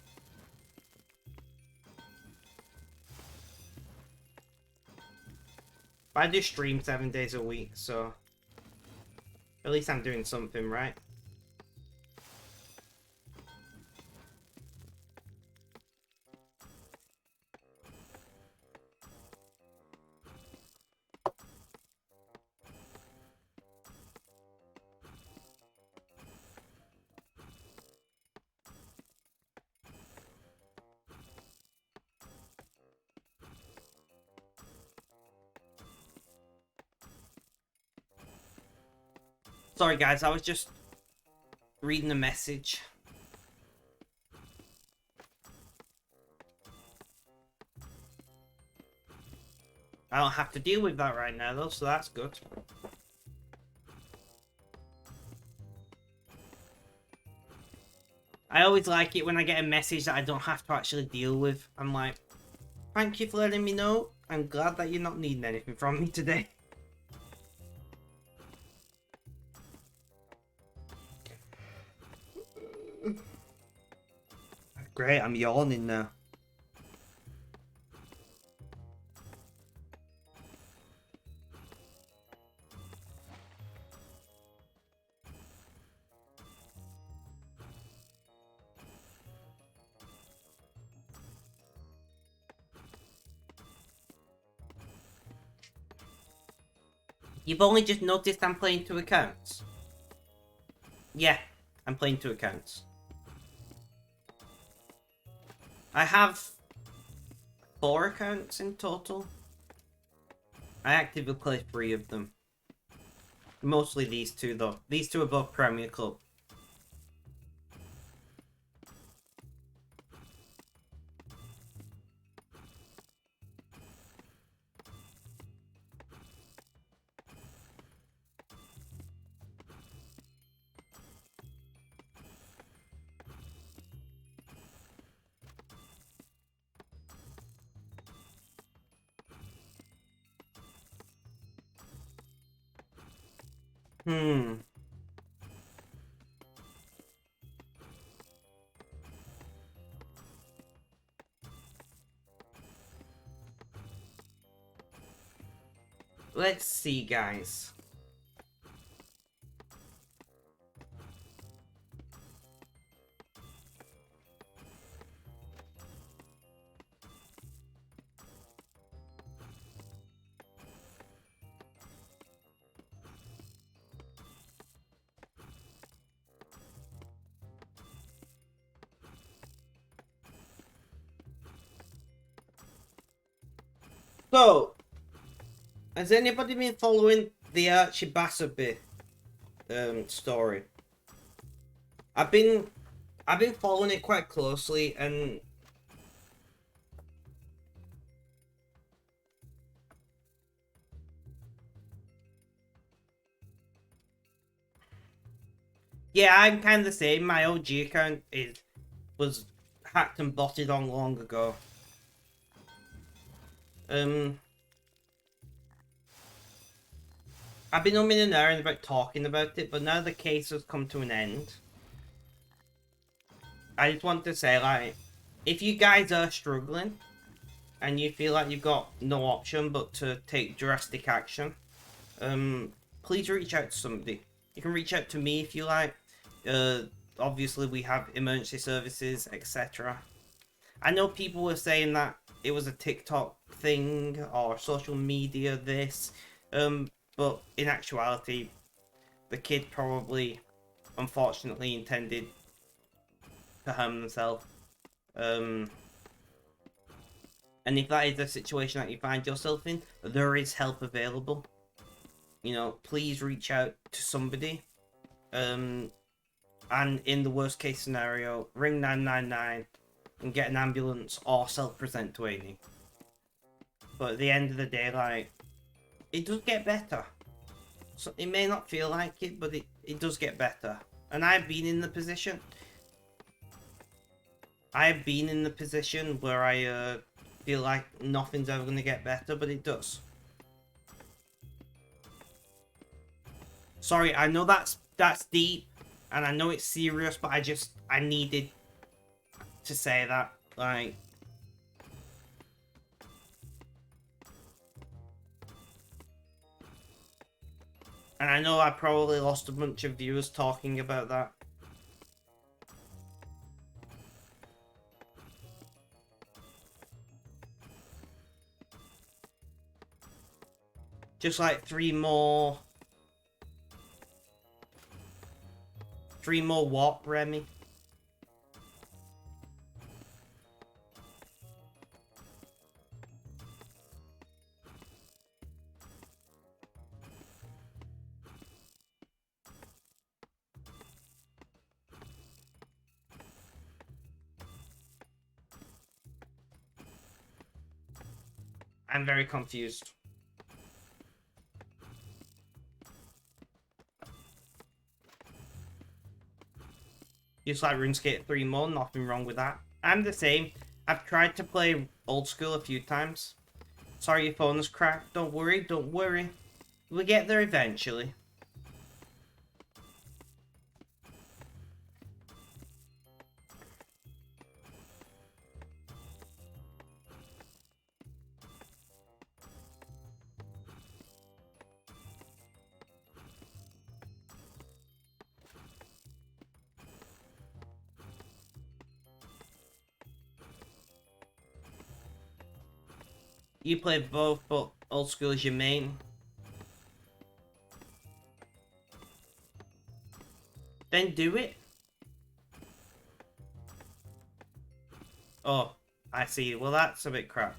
But I do stream 7 days a week, so at least I'm doing something, right? Sorry guys, I was just reading a message. I don't have to deal with that right now though, so that's good. I always like it when I get a message that I don't have to actually deal with. I'm like, thank you for letting me know. I'm glad that you're not needing anything from me today. Great, I'm yawning now. You've only just noticed I'm playing 2 accounts? Yeah, I'm playing 2 accounts. I have 4 accounts in total. I actively play 3 of them. Mostly these 2 though. These 2 are both Premier Club. Let's see, guys. So, has anybody been following the Archibassaby story? I've been following it quite closely, and yeah, I'm kind of the same. My OG account was hacked and botted on long ago. I've been umming and ahhing about talking about it, but now the case has come to an end. I just want to say, like, if you guys are struggling and you feel like you've got no option but to take drastic action, please reach out to somebody. You can reach out to me if you like. Obviously we have emergency services, etc. I know people were saying that it was a TikTok thing or social media this, but in actuality, the kid probably, unfortunately, intended to harm themselves. And if that is the situation that you find yourself in, there is help available. You know, please reach out to somebody. And in the worst case scenario, ring 999 and get an ambulance or self-present to A&E. But at the end of the day, like, it does get better. So it may not feel like it, but it does get better. And I've been in the position. I've been in the position where I feel like nothing's ever going to get better, but it does. Sorry, I know that's deep, and I know it's serious, but I needed to say that, like... And I know I probably lost a bunch of viewers talking about that. Just like 3 more... 3 more what, Remy? I'm very confused. Just like RuneScape 3 more, nothing wrong with that. I'm the same. I've tried to play old school a few times. Sorry your phone is cracked. Don't worry, don't worry. We'll get there eventually. You play both, but old school is your main. Then do it. Oh, I see. Well, that's a bit crap.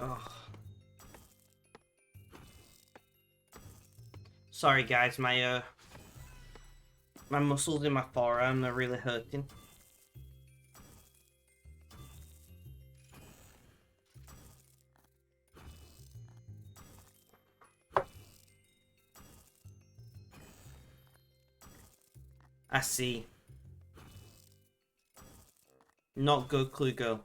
Oh. Sorry guys, my muscles in my forearm are really hurting. I see. Not good, Clue Girl.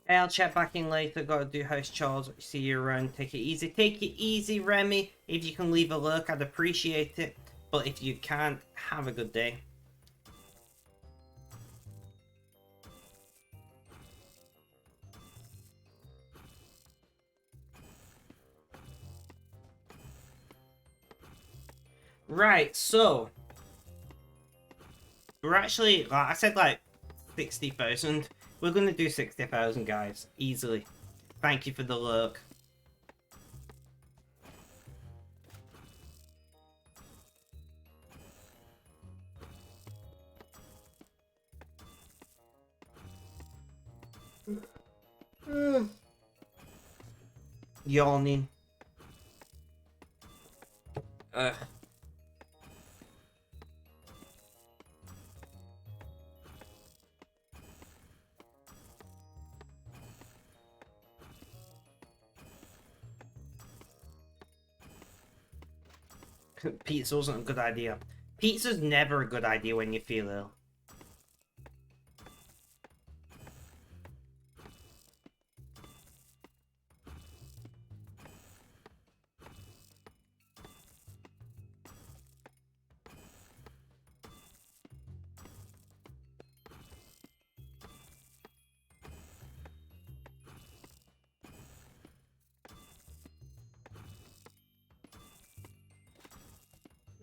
Hey, I'll check back in later. Gotta do house chores. See you around. Take it easy. Take it easy, Remy. If you can leave a lurk, I'd appreciate it. But if you can't, have a good day. Right, so we're actually, like I said, like 60,000. We're gonna do 60,000, guys, easily. Thank you for the lurk. Yawning. Ugh. Pizza wasn't a good idea. Pizza's never a good idea when you feel ill.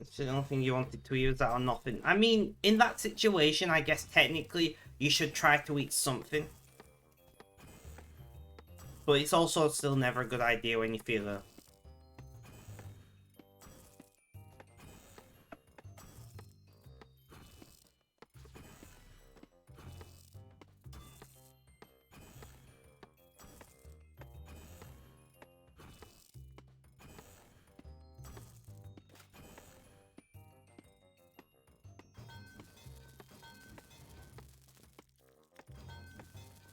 It's the only thing you wanted to eat was that or nothing. I mean, in that situation, I guess technically you should try to eat something. But it's also still never a good idea when you feel ill.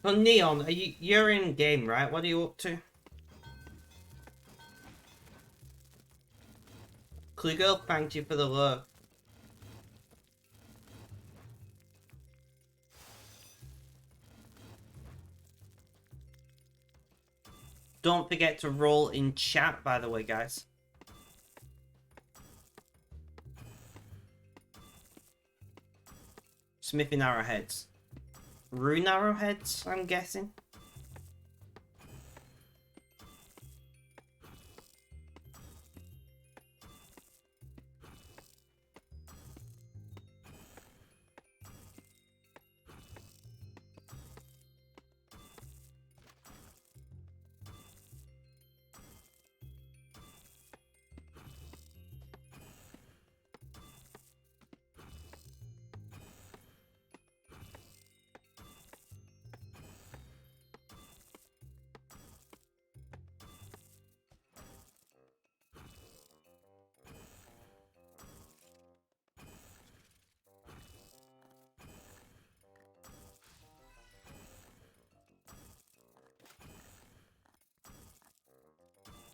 But Neon, you're in game, right? What are you up to? Clue thank you for the love. Don't forget to roll in chat, by the way, guys. Smithing arrowheads. Rune arrowheads, I'm guessing.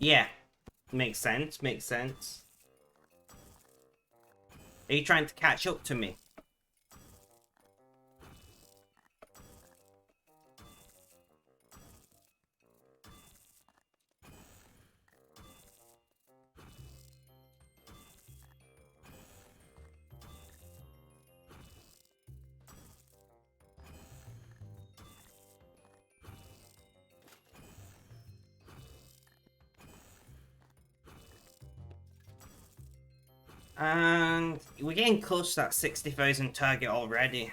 Yeah, makes sense, makes sense. Are you trying to catch up to me? And we're getting close to that 60,000 target already.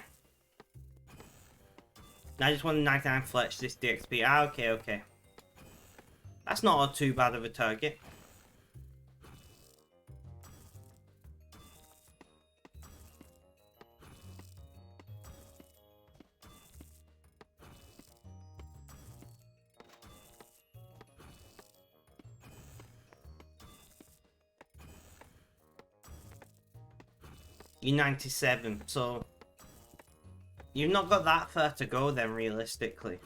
I just want 99 fletch this DXP. Ah, okay, okay. That's not too bad of a target. You're 97, so you've not got that far to go then, realistically.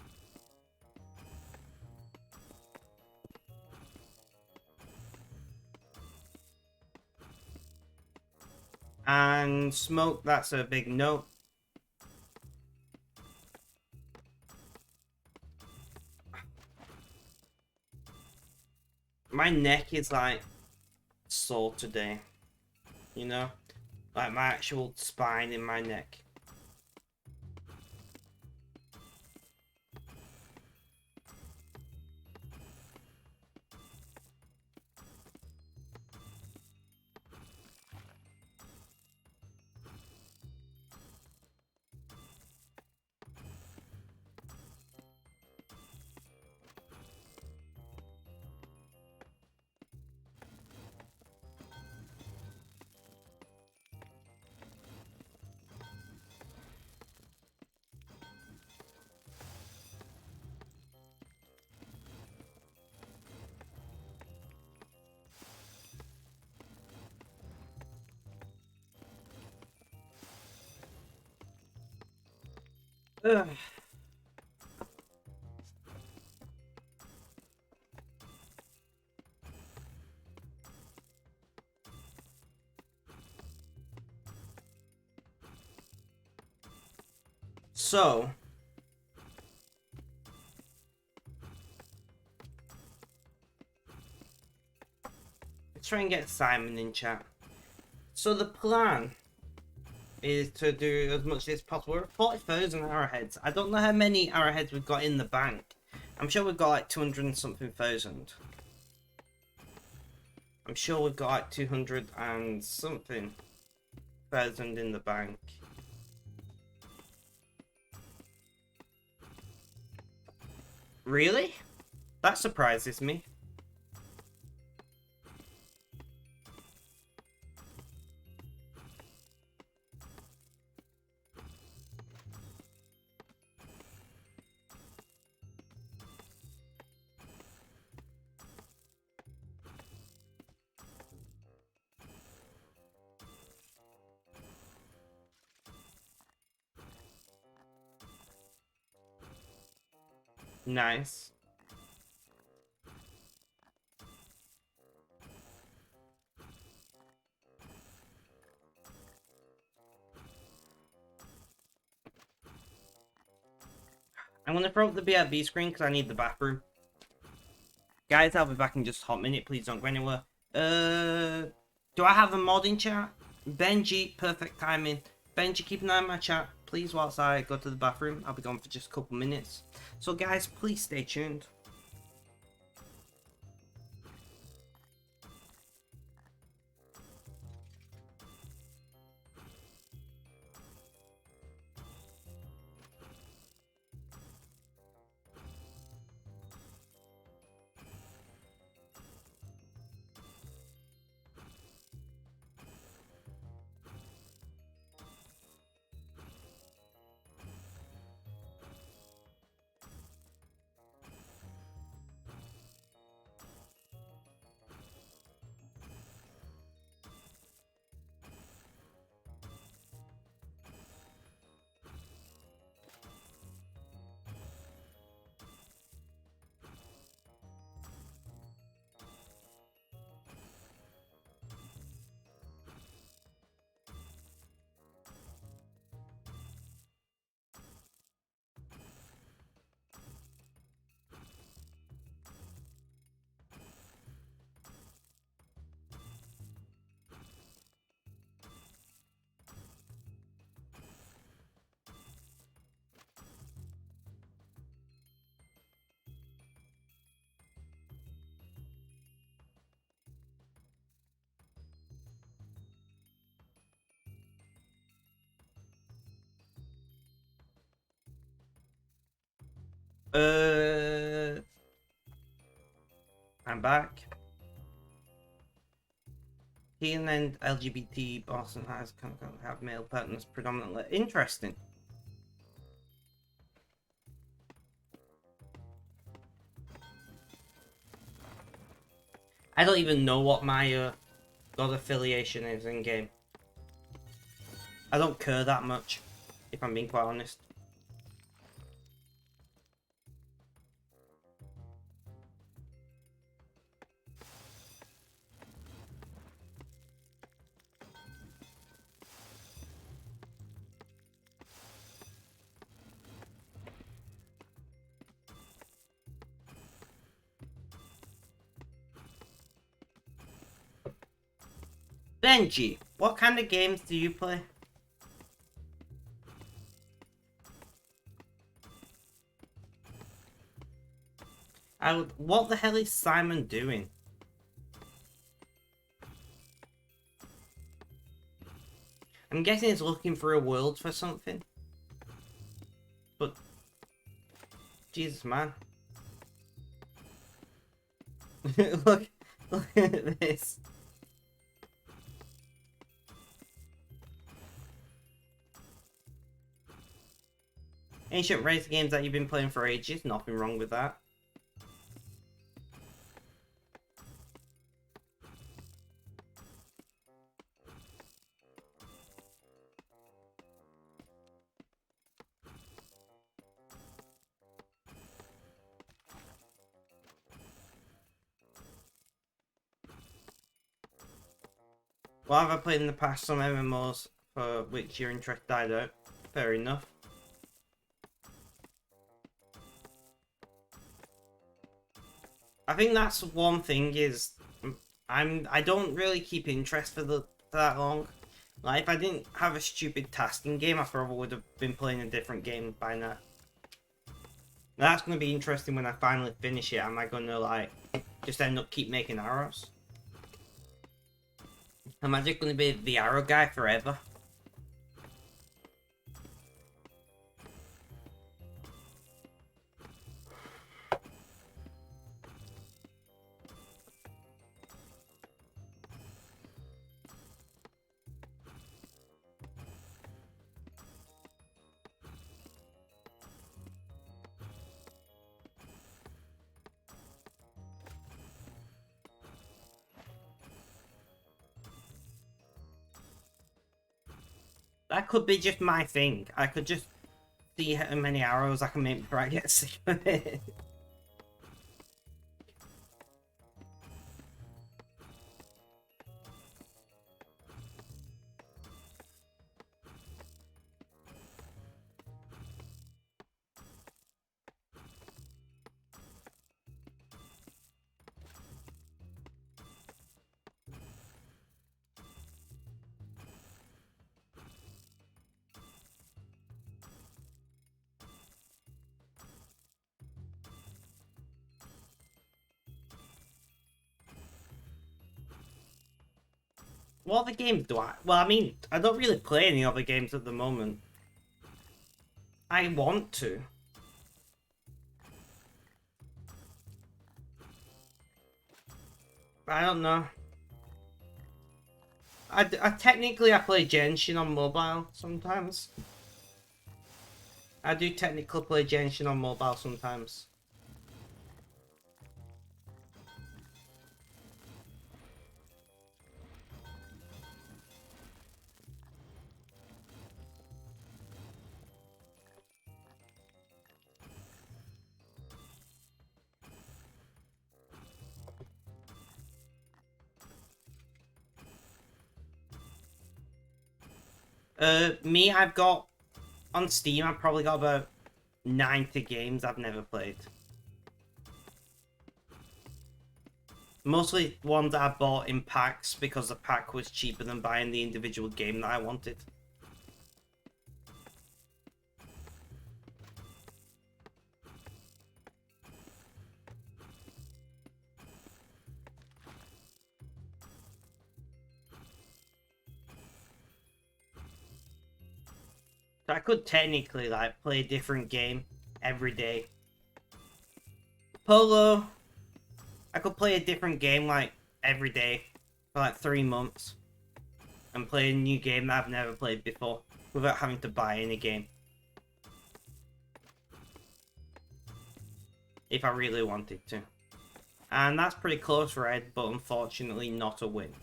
And smoke, that's a big no. My neck is like sore today, you know? Like my actual spine in my neck. Ugh. So, let's try and get Simon in chat. So the plan is to do as much as possible. We're at 40,000 arrowheads. I don't know how many arrowheads we've got in the bank. I'm sure we've got like 200 and something thousand. I'm sure we've got like 200 and something thousand in the bank. Really? That surprises me. Nice. I'm gonna throw up the BRB screen because I need the bathroom. Guys, I'll be back in just a hot minute. Please don't go anywhere. Do I have a mod in chat? Benji, perfect timing. Benji, keep an eye on my chat, please, whilst I go to the bathroom. I'll be gone for just a couple minutes. So, guys, please stay tuned. I'm back. Teen and LGBT Boston has have male partners predominantly. Interesting. I don't even know what my god affiliation is in game. I don't care that much, if I'm being quite honest. Benji, what kind of games do you play? What the hell is Simon doing? I'm guessing he's looking for a world for something. But, Jesus, man. look at this. Ancient race games that you've been playing for ages, nothing wrong with that. What have I played in the past? Some MMOs for which your interest died out. Fair enough. I think that's one thing is I don't really keep interest for that long. Like if I didn't have a stupid tasking game, I probably would have been playing a different game by now. That's gonna be interesting when I finally finish it. Am I gonna like just end up keep making arrows? Am I just gonna be the arrow guy forever? That could be just my thing. I could just see how many arrows I can make before I get sick of it. What other games do I... Well, I mean, I don't really play any other games at the moment. I want to. I don't know. I technically I play Genshin on mobile sometimes. I do technically play Genshin on mobile sometimes. I've got on Steam. I've probably got about 90 games I've never played. Mostly ones that I bought in packs because the pack was cheaper than buying the individual game that I wanted. So I could technically like play a different game every day. Polo. I could play a different game like every day for like 3 months and play a new game that I've never played before without having to buy any game. If I really wanted to. And that's pretty close, Red, but unfortunately not a win.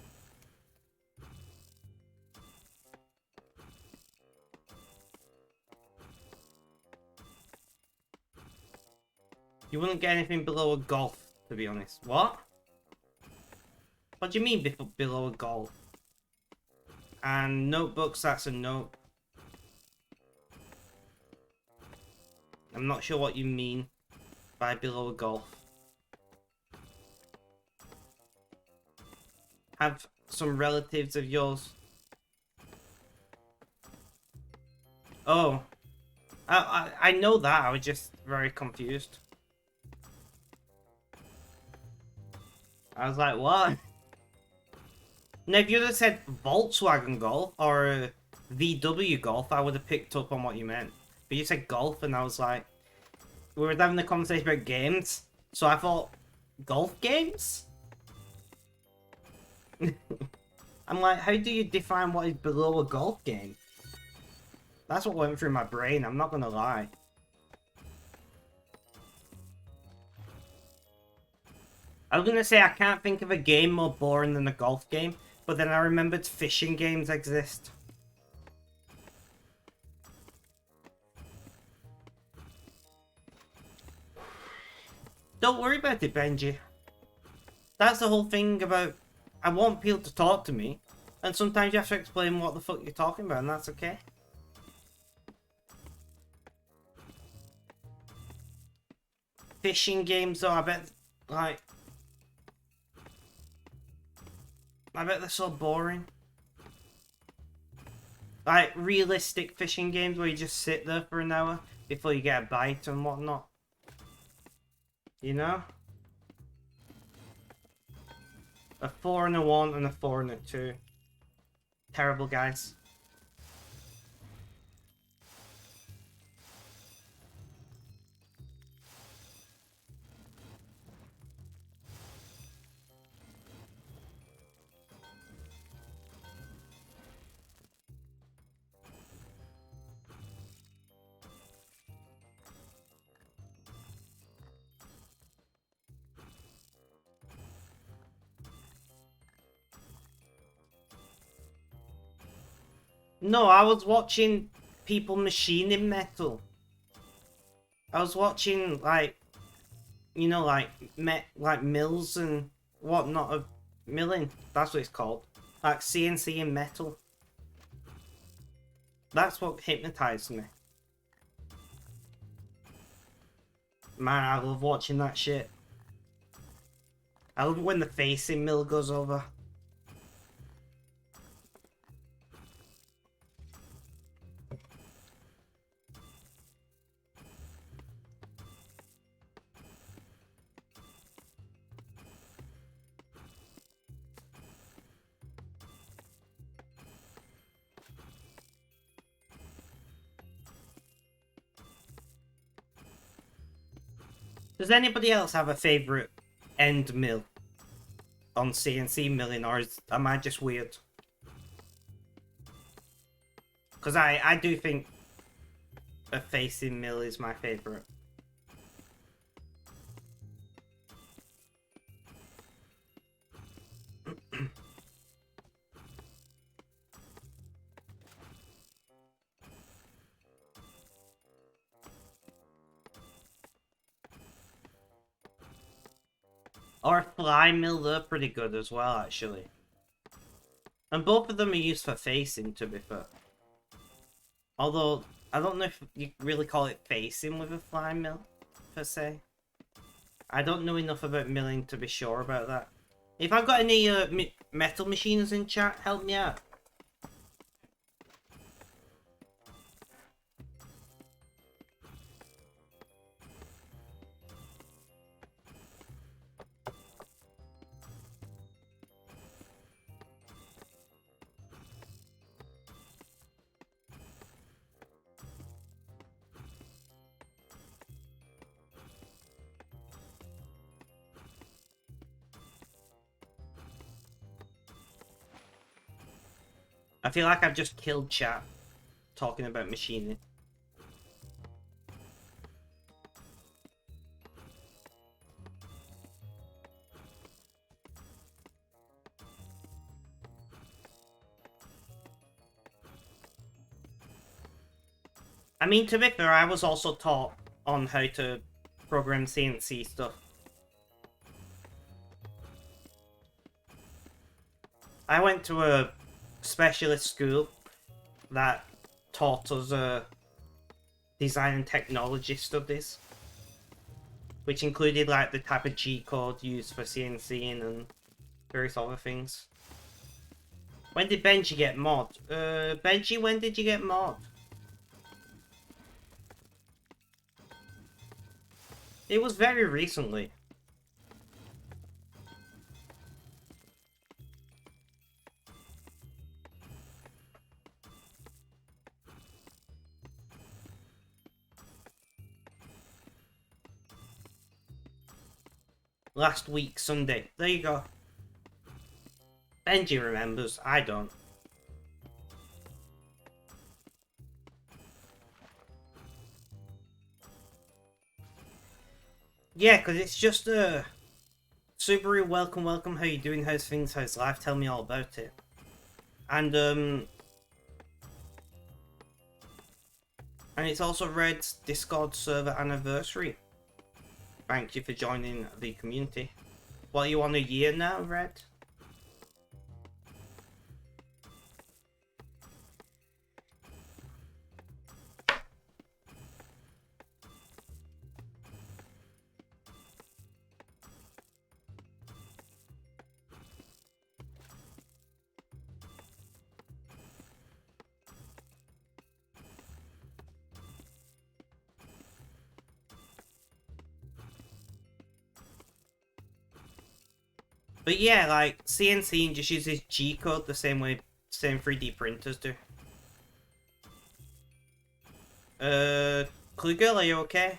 You wouldn't get anything below a golf, to be honest. What? What do you mean below a golf? And notebooks, that's a note. I'm not sure what you mean by below a golf. Have some relatives of yours. Oh. I know that, I was just very confused. I was like, what? Now, if you'd have said Volkswagen Golf or VW Golf, I would have picked up on what you meant. But you said golf, and I was like, we were having a conversation about games, so I thought, golf games? I'm like, how do you define what is below a golf game? That's what went through my brain, I'm not gonna lie. I was gonna say I can't think of a game more boring than a golf game, but then I remembered fishing games exist. Don't worry about it, Benji. That's the whole thing about... I want people to talk to me. And sometimes you have to explain what the fuck you're talking about, and that's okay. Fishing games though, I bet, like... I bet they're so boring. Like, realistic fishing games where you just sit there for an hour before you get a bite and whatnot. You know? A 4 and a 1 and a 4 and a 2. Terrible, guys. No, I was watching people machining metal. I was watching, like, you know, like mills and whatnot of milling. That's what it's called. Like CNC and metal. That's what hypnotized me. Man, I love watching that shit. I love when the facing mill goes over. Does anybody else have a favourite end mill on CNC milling, or am I just weird? Because I do think a facing mill is my favourite. Or a fly mill, they're pretty good as well, actually. And both of them are used for facing, to be fair. Although, I don't know if you really call it facing with a fly mill, per se. I don't know enough about milling to be sure about that. If I've got any metal machiners in chat, help me out. I feel like I've just killed chat talking about machining. I mean, to be fair, I was also taught on how to program CNC stuff. I went to a specialist school that taught us design and technology studies, which included like the type of G code used for CNCing and various other things. When did Benji get mod? Benji, when did you get mod? It was very recently. Last week, Sunday. There you go. Benji remembers, I don't. Yeah, because it's just Subaru, welcome, how you doing, how's things, how's life, tell me all about it. And it's also Red's Discord server anniversary. Thank you for joining the community. What, are you on a year now, Red? But yeah, like CNC just uses G code the same way same 3D printers do. Clue Girl, are you okay?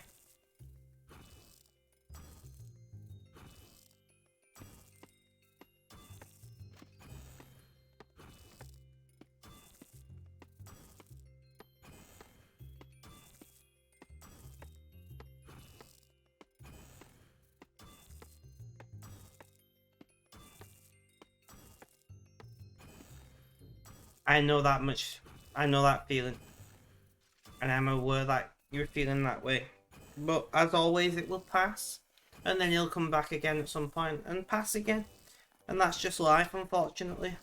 I know that much. I know that feeling. And I'm aware that you're feeling that way. But as always, it will pass. And then he'll come back again at some point and pass again. And that's just life, unfortunately.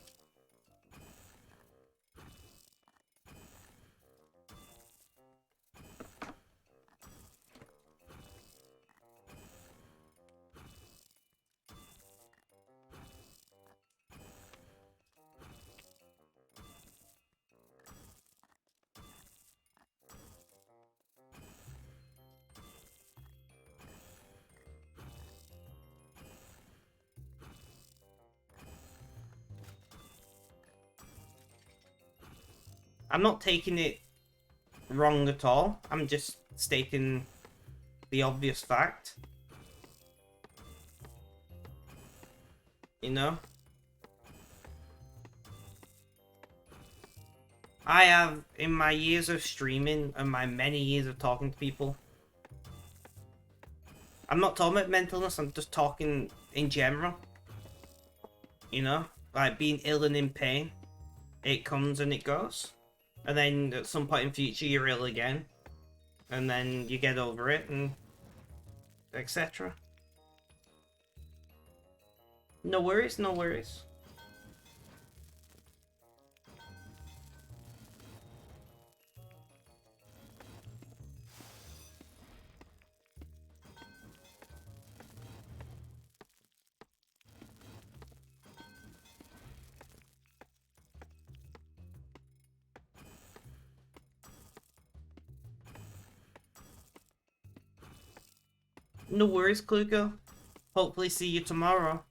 I'm not taking it wrong at all. I'm just stating the obvious fact. You know? I have, in my years of streaming and my many years of talking to people, I'm not talking about mental illness, I'm just talking in general. You know? Like being ill and in pain. It comes and it goes. And then at some point in future you're ill again. And then you get over it and etc. No worries, no worries. No worries, Kluko. Hopefully see you tomorrow.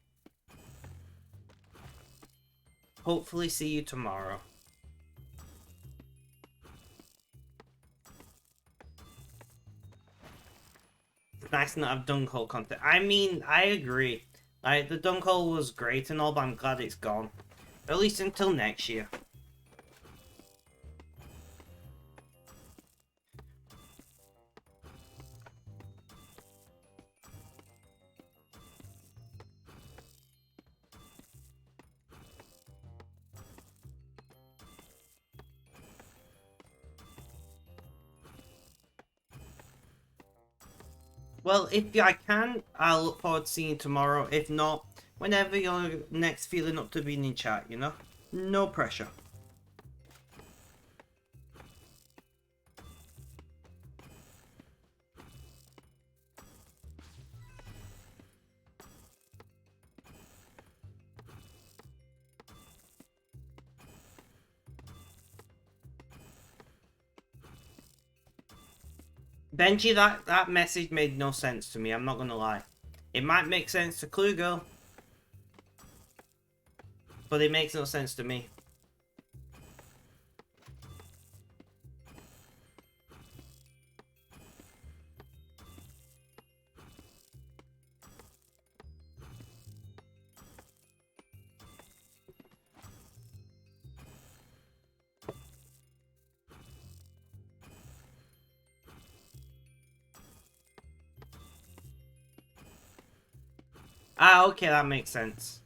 Hopefully see you tomorrow. It's nice to not have Dunkhole content. I mean, I agree. Like, the Dunkhole was great and all, but I'm glad it's gone. At least until next year. Well, if I can, I'll look forward to seeing you tomorrow. If not, whenever you're next feeling up to being in chat, you know? No pressure. Benji, that message made no sense to me, I'm not gonna lie. It might make sense to Clue Girl, but it makes no sense to me. Ah, okay, that makes sense.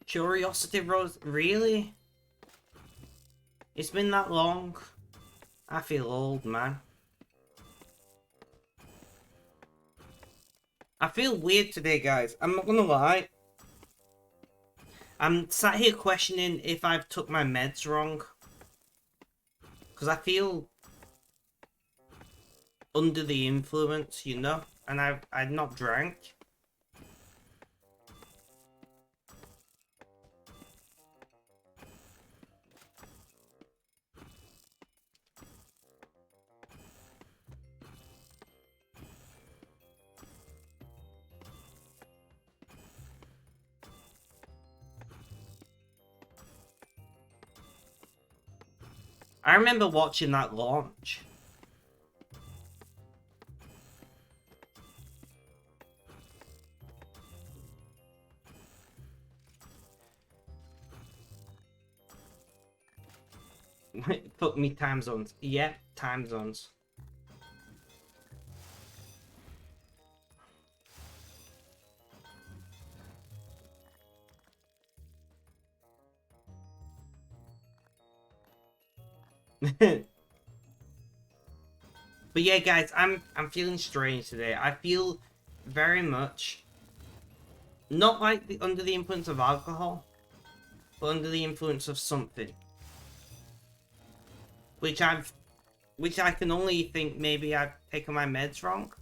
Curiosity Rose, really? It's been that long? I feel old, man. I feel weird today, guys. I'm not gonna lie. I'm sat here questioning if I've took my meds wrong. Because I feel under the influence, you know? And I've not drank. I remember watching that launch. Fuck me, time zones. Yeah, time zones. But yeah, guys, I'm feeling strange today. I feel very much not like under the influence of alcohol, but under the influence of something, which I can only think maybe I've taken my meds wrong.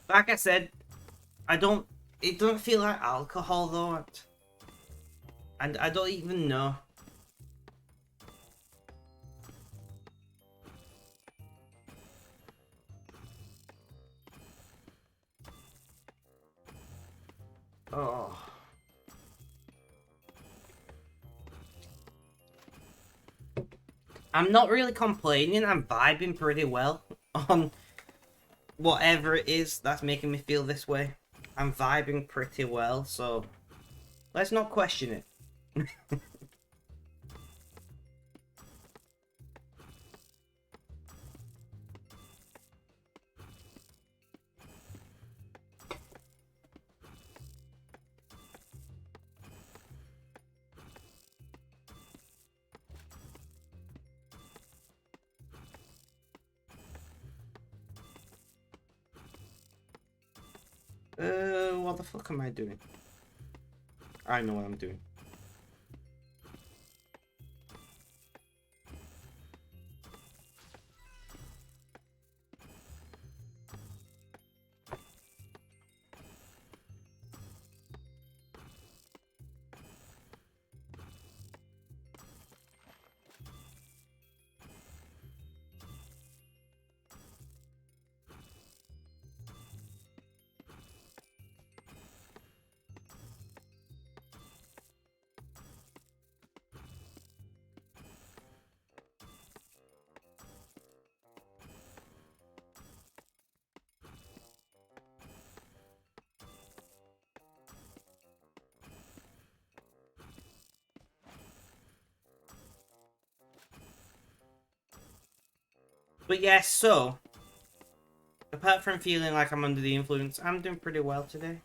Like I said, I don't. It don't feel like alcohol though, and I don't even know. Oh. I'm not really complaining. I'm vibing pretty well on whatever it is that's making me feel this way. I'm vibing pretty well, so let's not question it. What the fuck am I doing? I know what I'm doing. But yes, so apart from feeling like I'm under the influence, I'm doing pretty well today.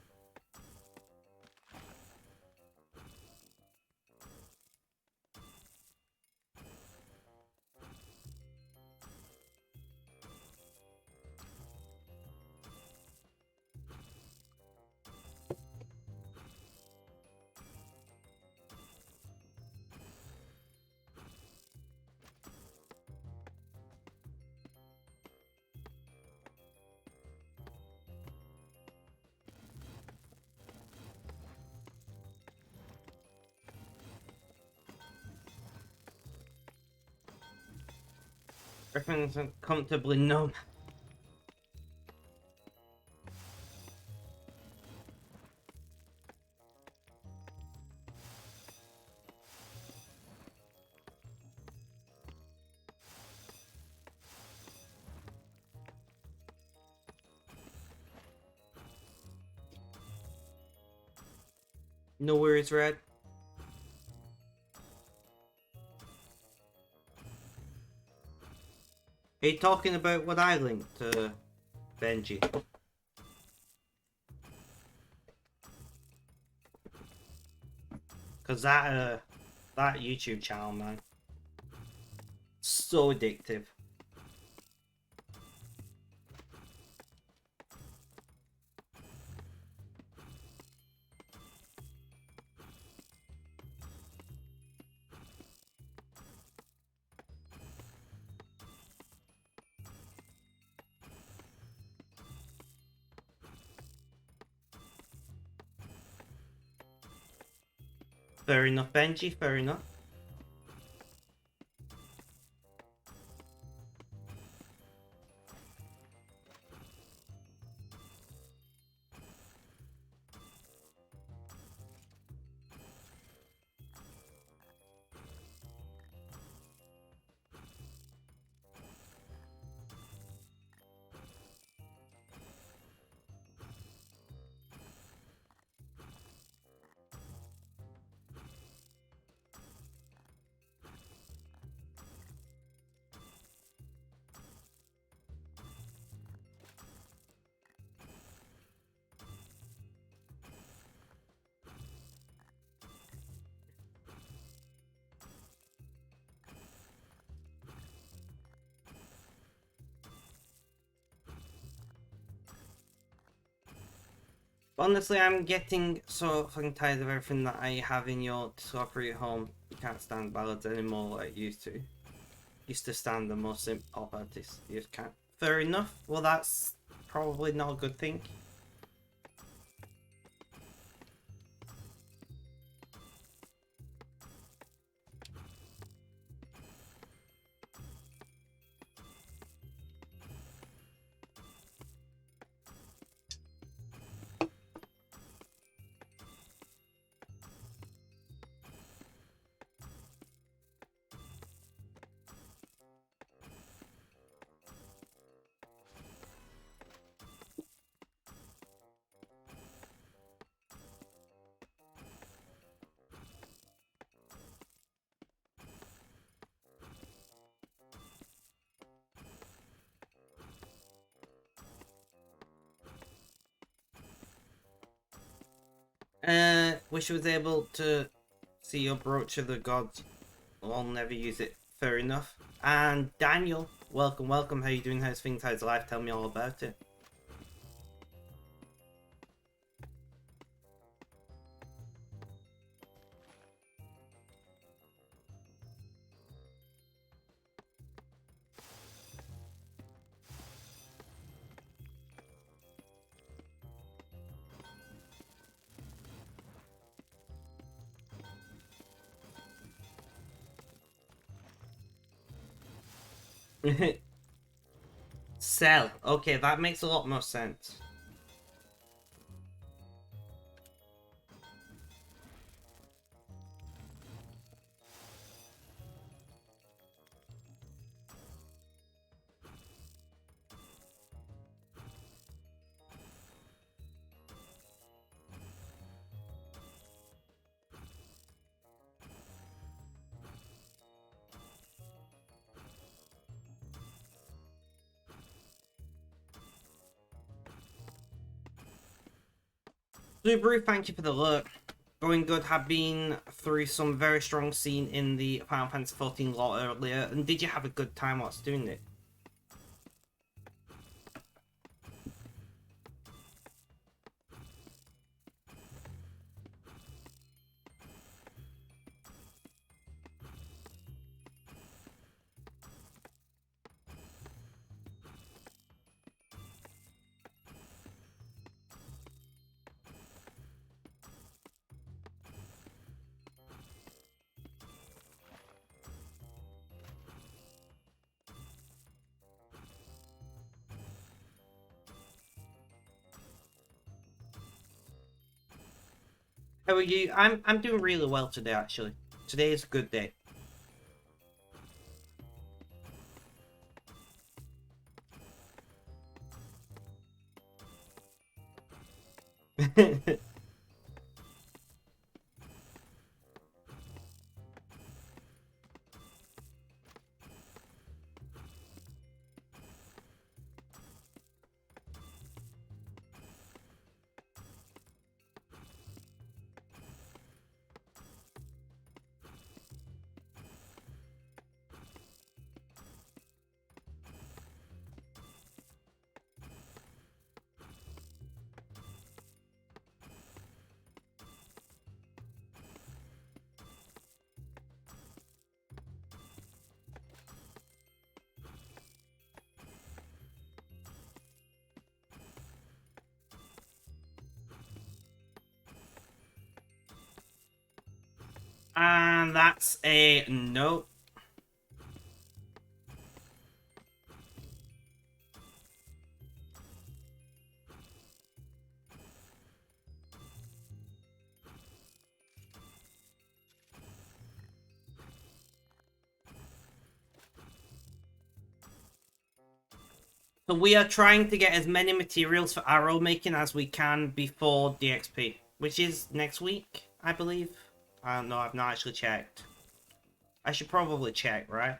Everything's comfortably numb. No worries, Red. Are you talking about what I linked to Benji? Cause that YouTube channel, man, so addictive. Fair enough, Benji, fair enough. Honestly, I'm getting so fucking tired of everything that I have in your discovery at home. You can't stand ballads anymore like you used to. Used to stand the most simple pop artists. You just can't. Fair enough. Well, that's probably not a good thing. Wish I was able to see your brooch of the gods. I'll never use it. Fair enough. And Daniel, welcome, welcome. How you doing? How's things? How's life? Tell me all about it. Sell. Okay, that makes a lot more sense. Subaru, thank you for the look. Going good. Have been through some very strong scene in the Final Fantasy 14 lot earlier. And did you have a good time whilst doing it? How are you? I'm doing really well today, actually. Today is a good day. And that's a no. So we are trying to get as many materials for arrow making as we can before DXP, which is next week, I believe. I don't know, I've not actually checked. I should probably check, right?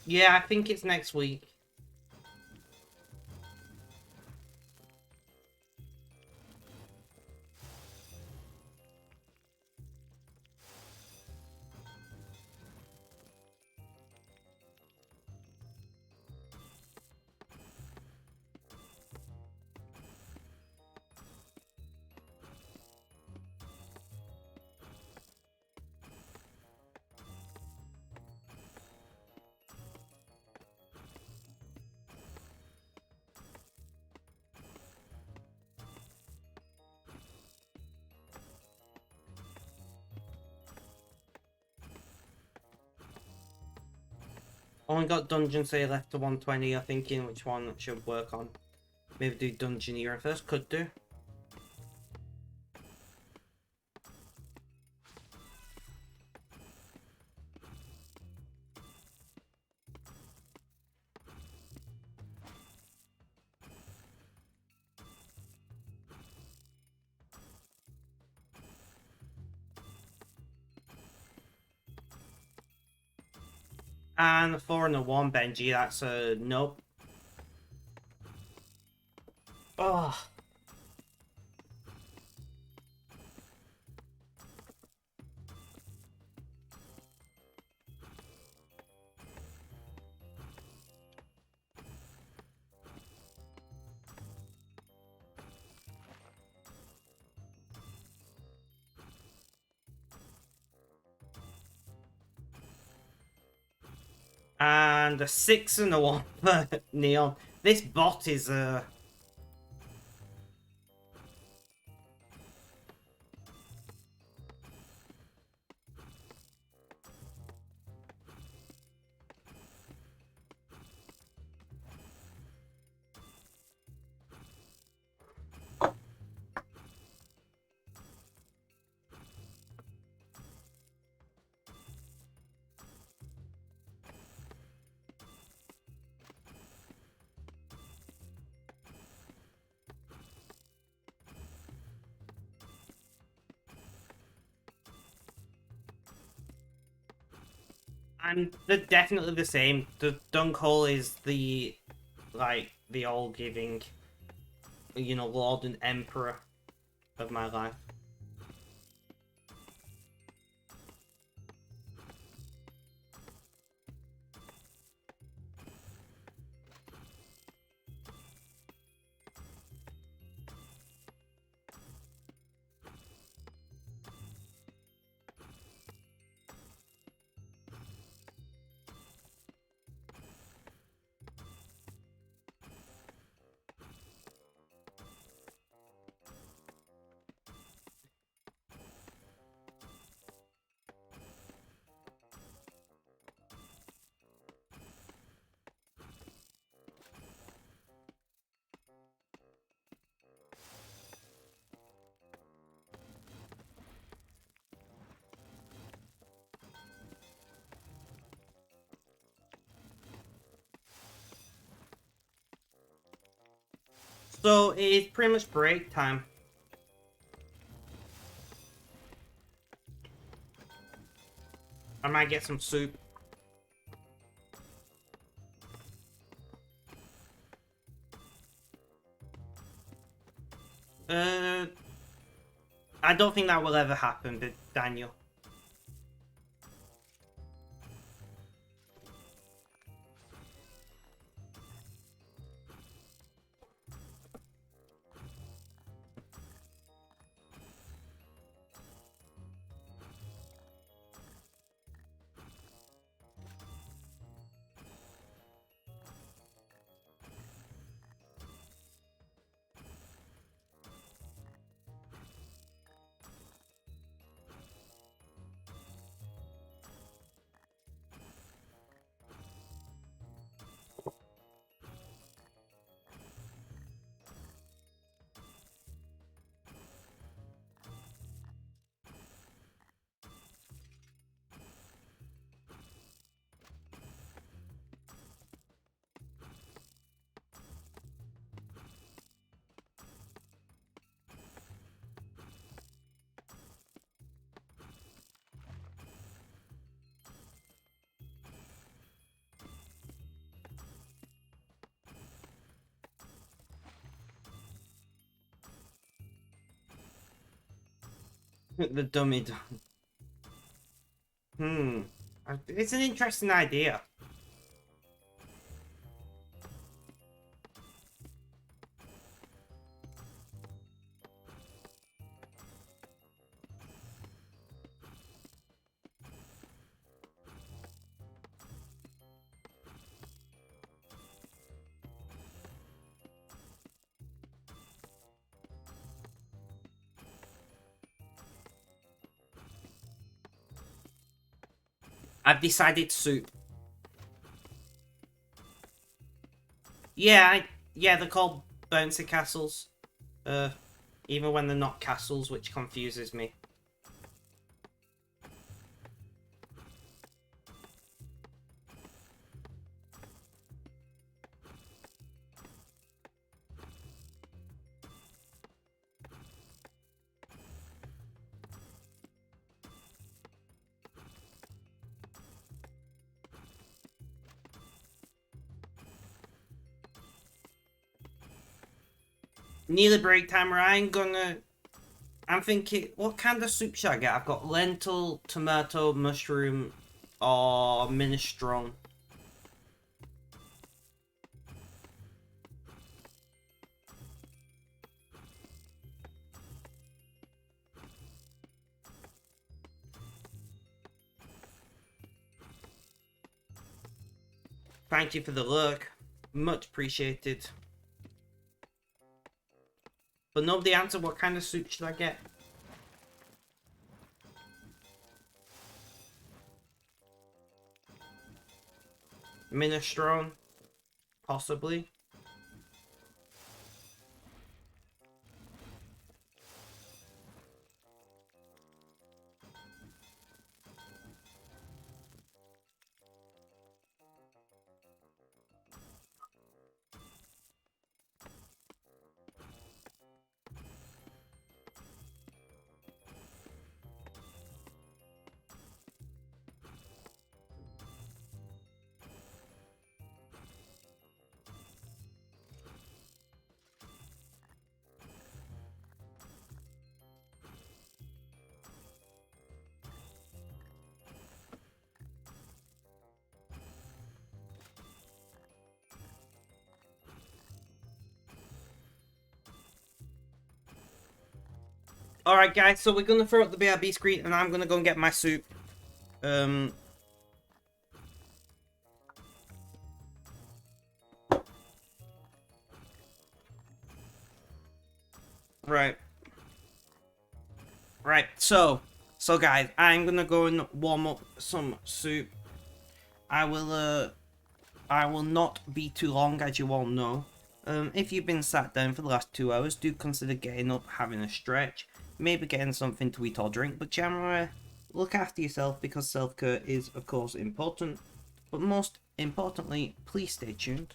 Yeah, I think it's next week. Only got Dungeon Say left to 120, I'm thinking which one should work on. Maybe do Dungeoneer first, could do. And the 4 and the 1, Benji, that's a nope. Oh. And the 6 and the 1 for Neon. This bot is and they're definitely the same. The dunk hole is the like the all giving, you know, Lord and Emperor of my life. So it's pretty much break time. I might get some soup. I don't think that will ever happen, but Daniel. The dummy dog. It's an interesting idea. I've decided soup. Yeah, yeah, they're called bouncy castles. Even when they're not castles, which confuses me. Nearly break time, I'm thinking, what kind of soup should I get? I've got lentil, tomato, mushroom, or minestrone. Thank you for the look. Much appreciated. But nobody answered what kind of soup should I get? Minestrone? Possibly. Alright guys, so we're gonna throw up the BRB screen and I'm gonna go and get my soup. Right. Right, so guys, I'm gonna go and warm up some soup. I will not be too long, as you all know. If you've been sat down for the last 2 hours, do consider getting up, having a stretch, maybe getting something to eat or drink, but generally, look after yourself because self-care is, of course, important. But most importantly, please stay tuned.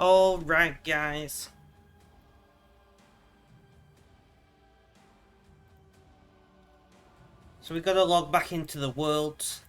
Alright, guys. So we gotta log back into the worlds.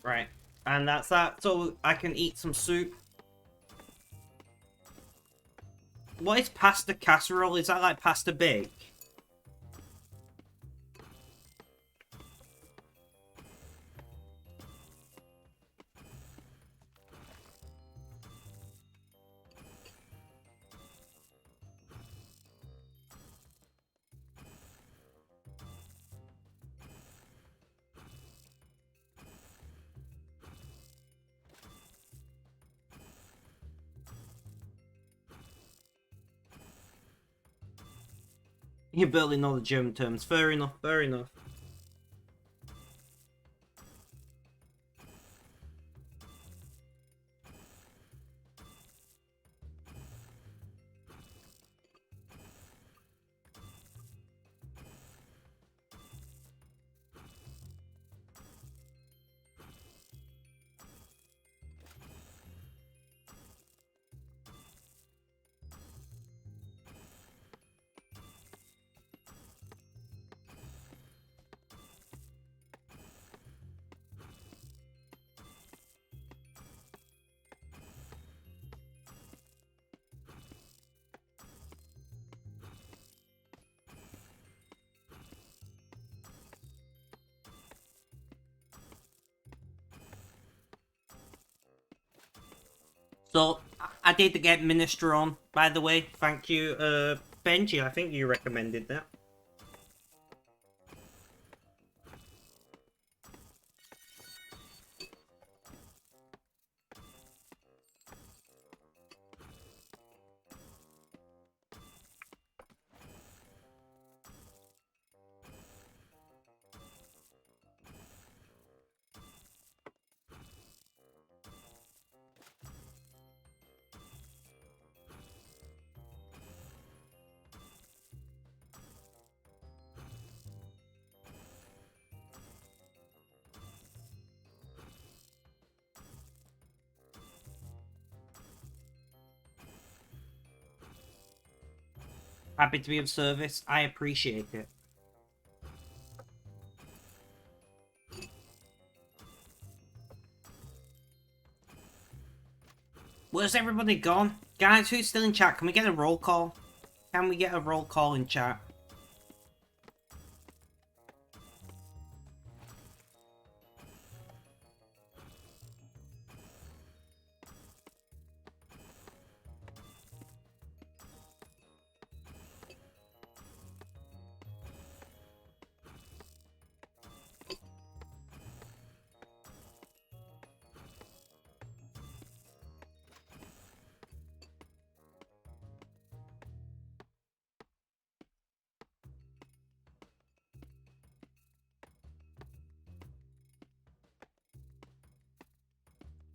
Right. And that's that. So I can eat some soup. What is pasta casserole? Is that like pasta bake? You barely know the German terms. Fair enough, fair enough. So, I did get minestrone, by the way. Thank you, Benji. I think you recommended that. Happy to be of service. I appreciate it. Where's everybody gone? Guys, who's still in chat? Can we get a roll call? Can we get a roll call in chat?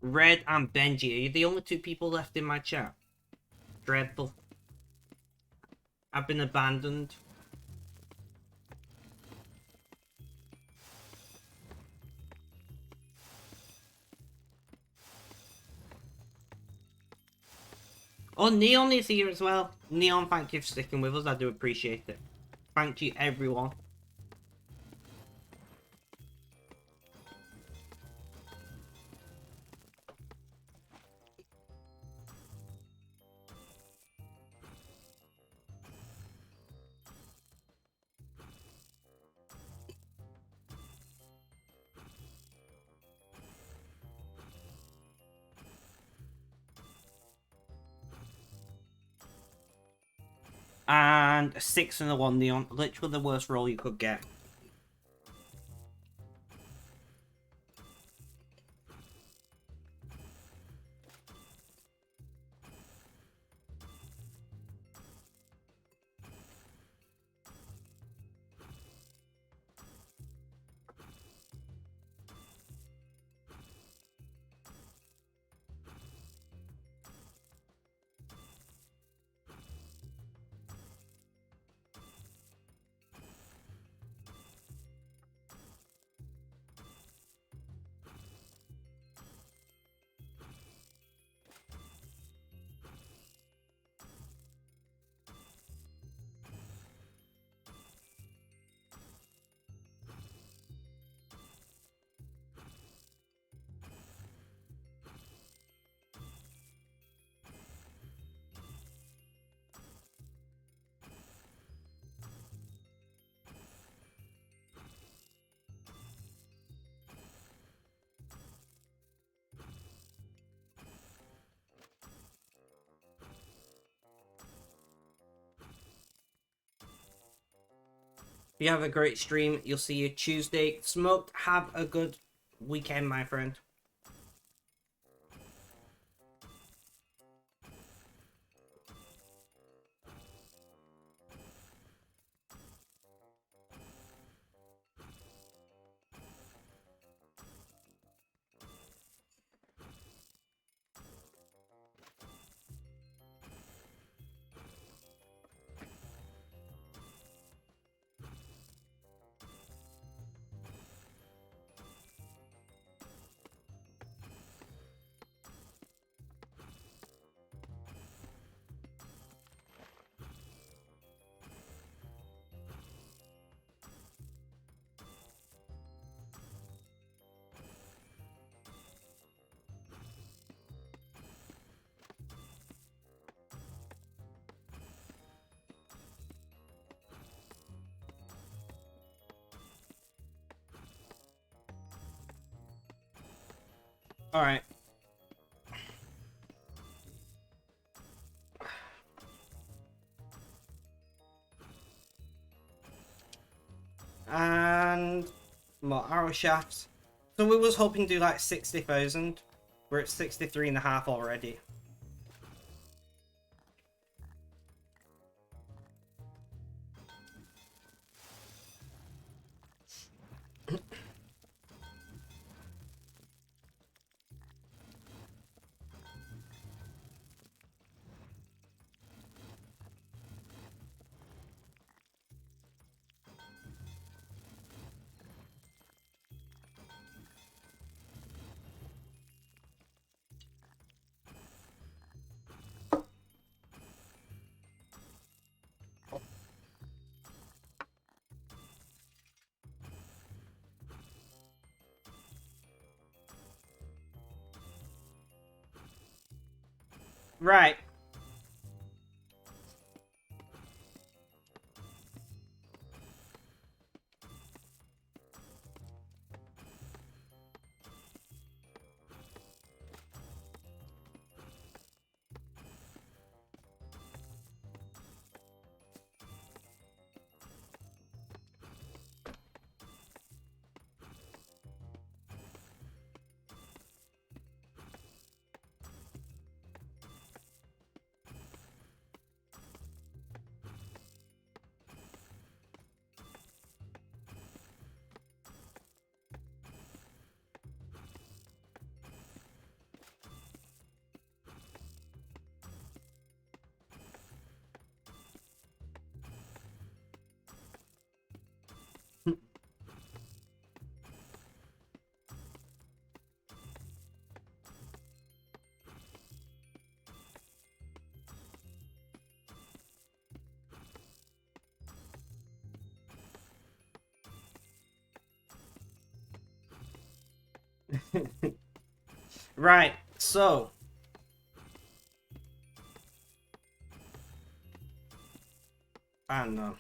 Red and Benji, are you the only two people left in my chat? Dreadful. I've been abandoned. Oh, Neon is here as well. Neon, thank you for sticking with us. I do appreciate it. Thank you, everyone. And a 6 and a 1 neon. Literally the worst roll you could get. You have a great stream. You'll see you Tuesday. Smoked, have a good weekend, my friend. Alright. And more arrow shafts. So we was hoping to do like 60,000. We're at 63.5 already. Right. Right. So. I don't know.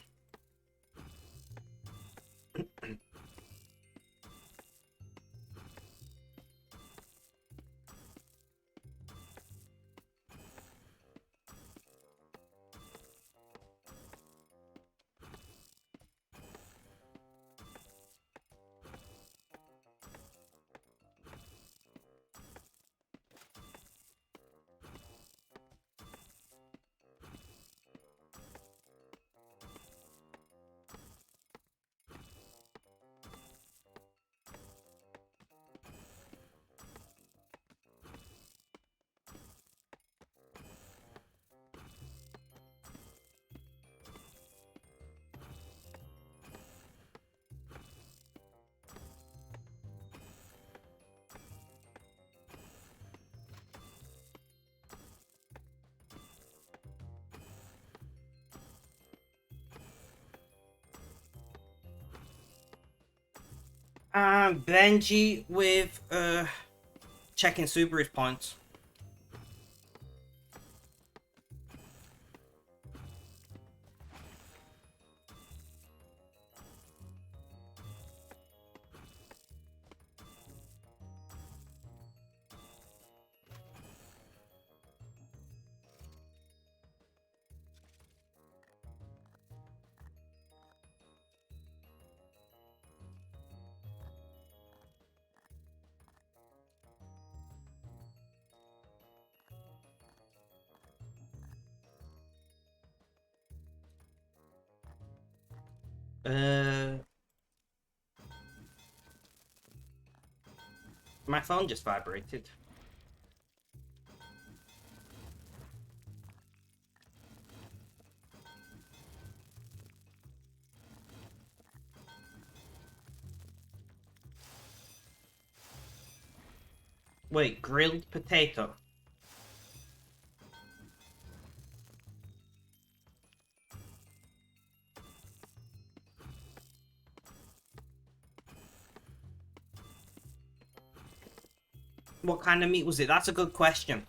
Benji with checking Subaru's points. My phone just vibrated. Wait, grilled potato. What kind of meat was it? That's a good question.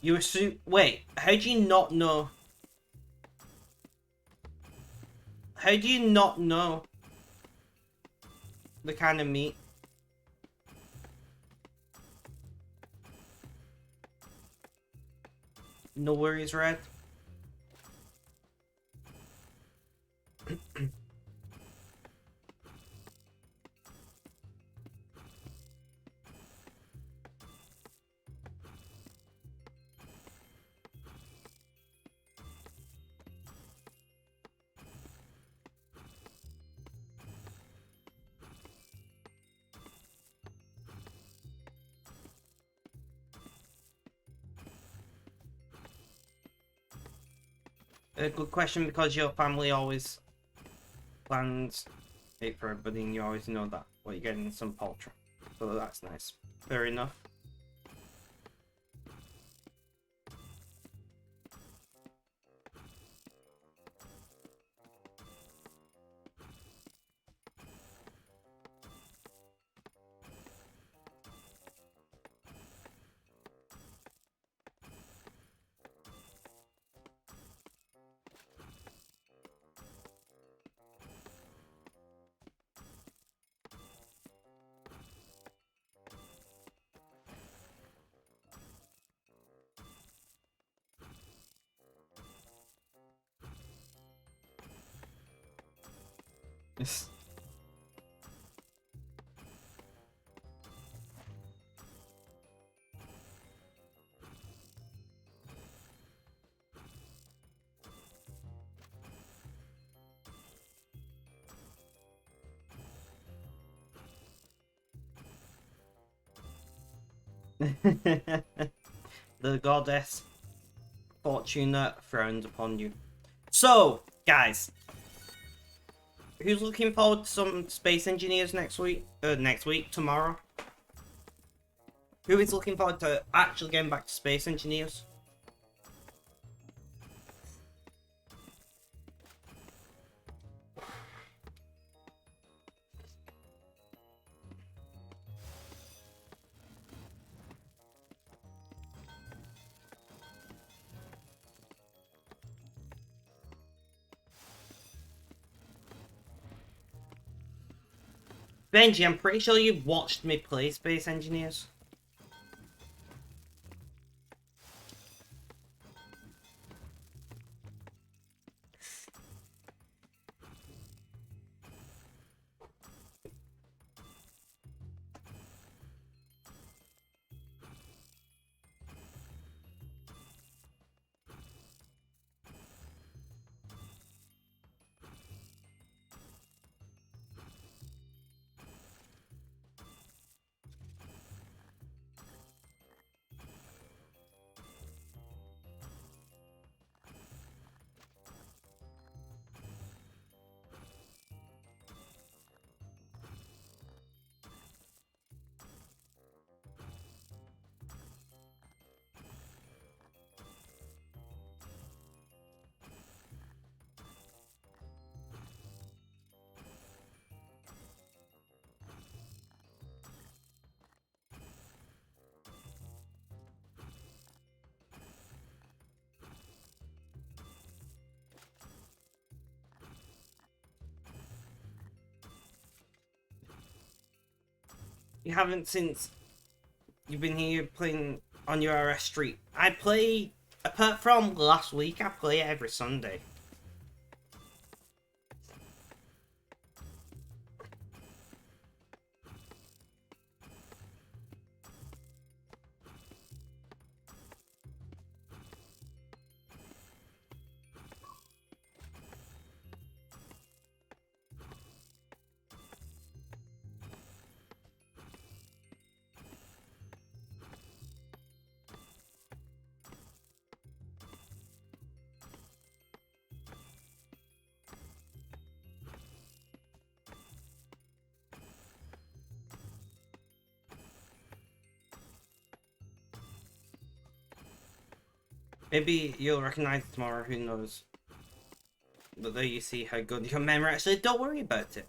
You assume. Wait, how do you not know? How do you not know the kind of meat? No worries, Red. A good question, because your family always plans it for everybody and you always know that what you're getting, some poultry. So that's nice. Fair enough. The goddess Fortuna frowns upon you. So, guys, who's looking forward to some space engineers next week? Tomorrow. Who is looking forward to actually getting back to space engineers? Benji, I'm pretty sure you've watched me play Space Engineers. You haven't since you've been here playing on your RS Street. I play, apart from last week, I play every Sunday. Maybe you'll recognize it tomorrow, who knows. But there you see how good your memory actually. Don't worry about it.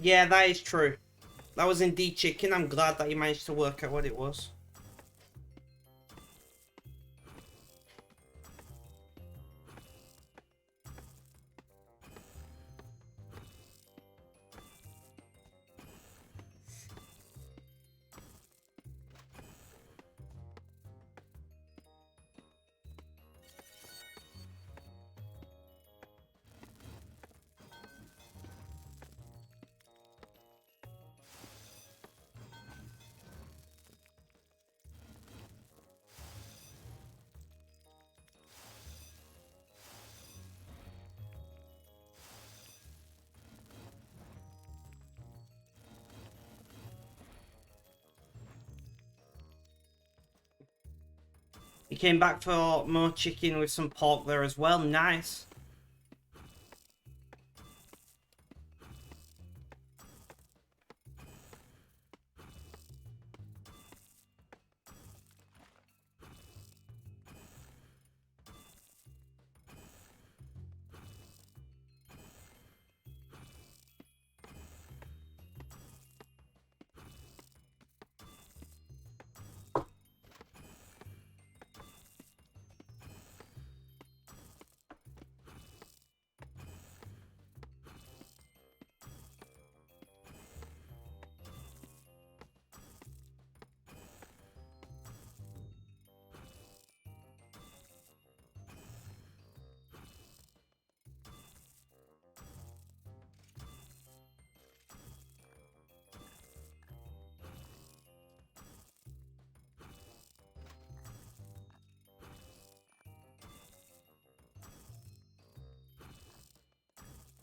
Yeah, that is true. That was indeed chicken. I'm glad that you managed to work out what it was. You came back for more chicken with some pork there as well. Nice.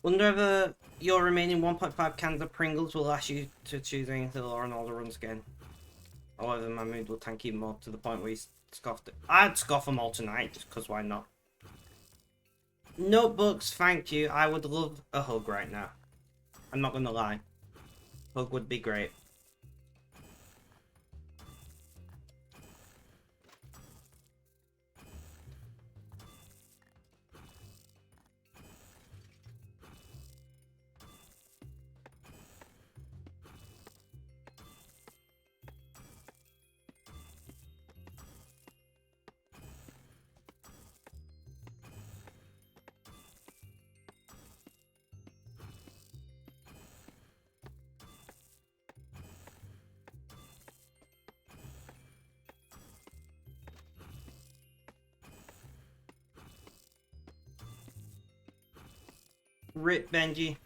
Wonder if your remaining 1.5 cans of Pringles will ask you to choose anything or an order runs again. Or whether my mood will tank even more to the point where you scoffed it. I'd scoff them all tonight, just because why not? Notebooks, thank you. I would love a hug right now. I'm not gonna lie. Hug would be great. Rip Benji.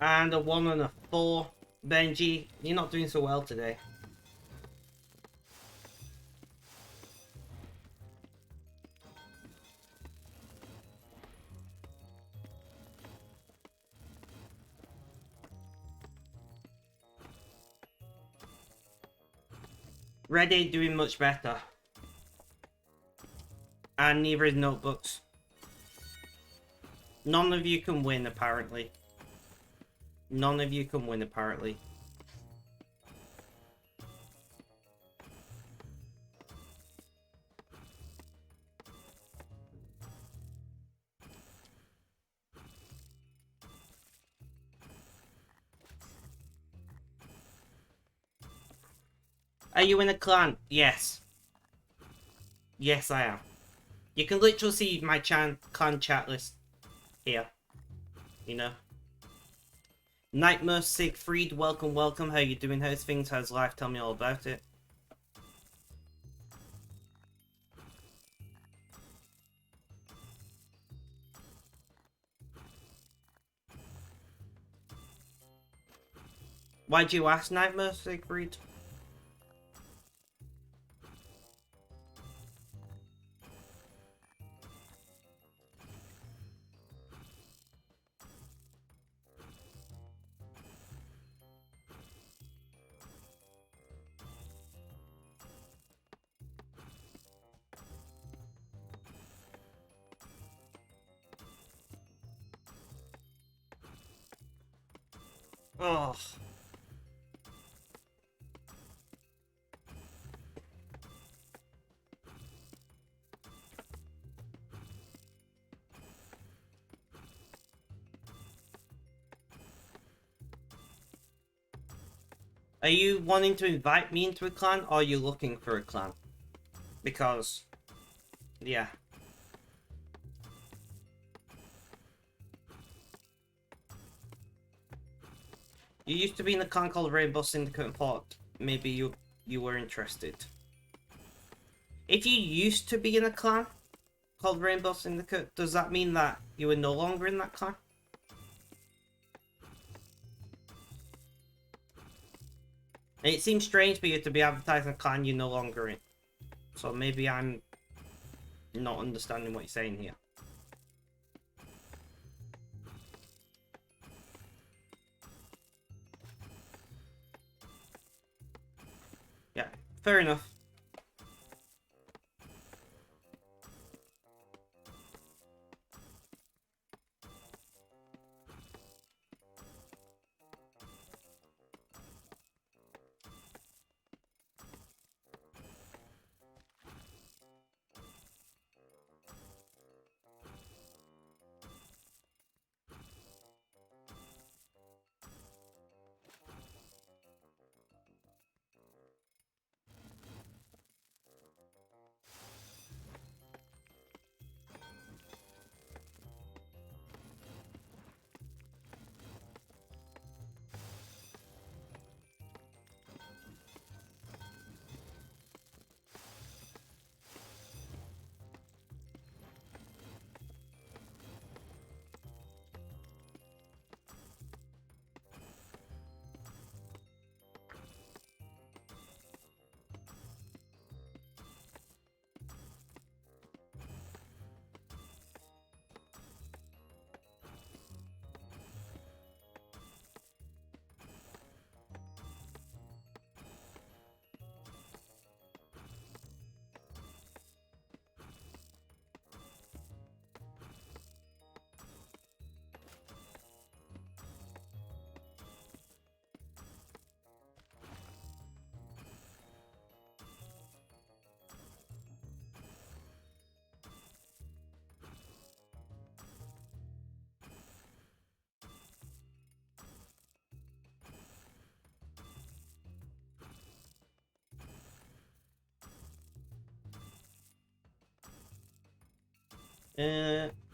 And a 1 and a 4. Benji, you're not doing so well today. Red ain't doing much better. And neither is Notebooks. None of you can win, apparently. None of you can win, apparently. Are you in a clan? Yes. Yes, I am. You can literally see my clan chat list here. You know. Nightmare Siegfried, welcome, welcome. How you doing? How's things? How's life? Tell me all about it. Why'd you ask, Nightmare Siegfried? Oh. Are you wanting to invite me into a clan, or are you looking for a clan? Because, yeah. You used to be in a clan called Rainbow Syndicate and thought maybe you were interested. If you used to be in a clan called Rainbow Syndicate, does that mean that you were no longer in that clan? And it seems strange for you to be advertising a clan you're no longer in. So maybe I'm not understanding what you're saying here. Yeah, fair enough.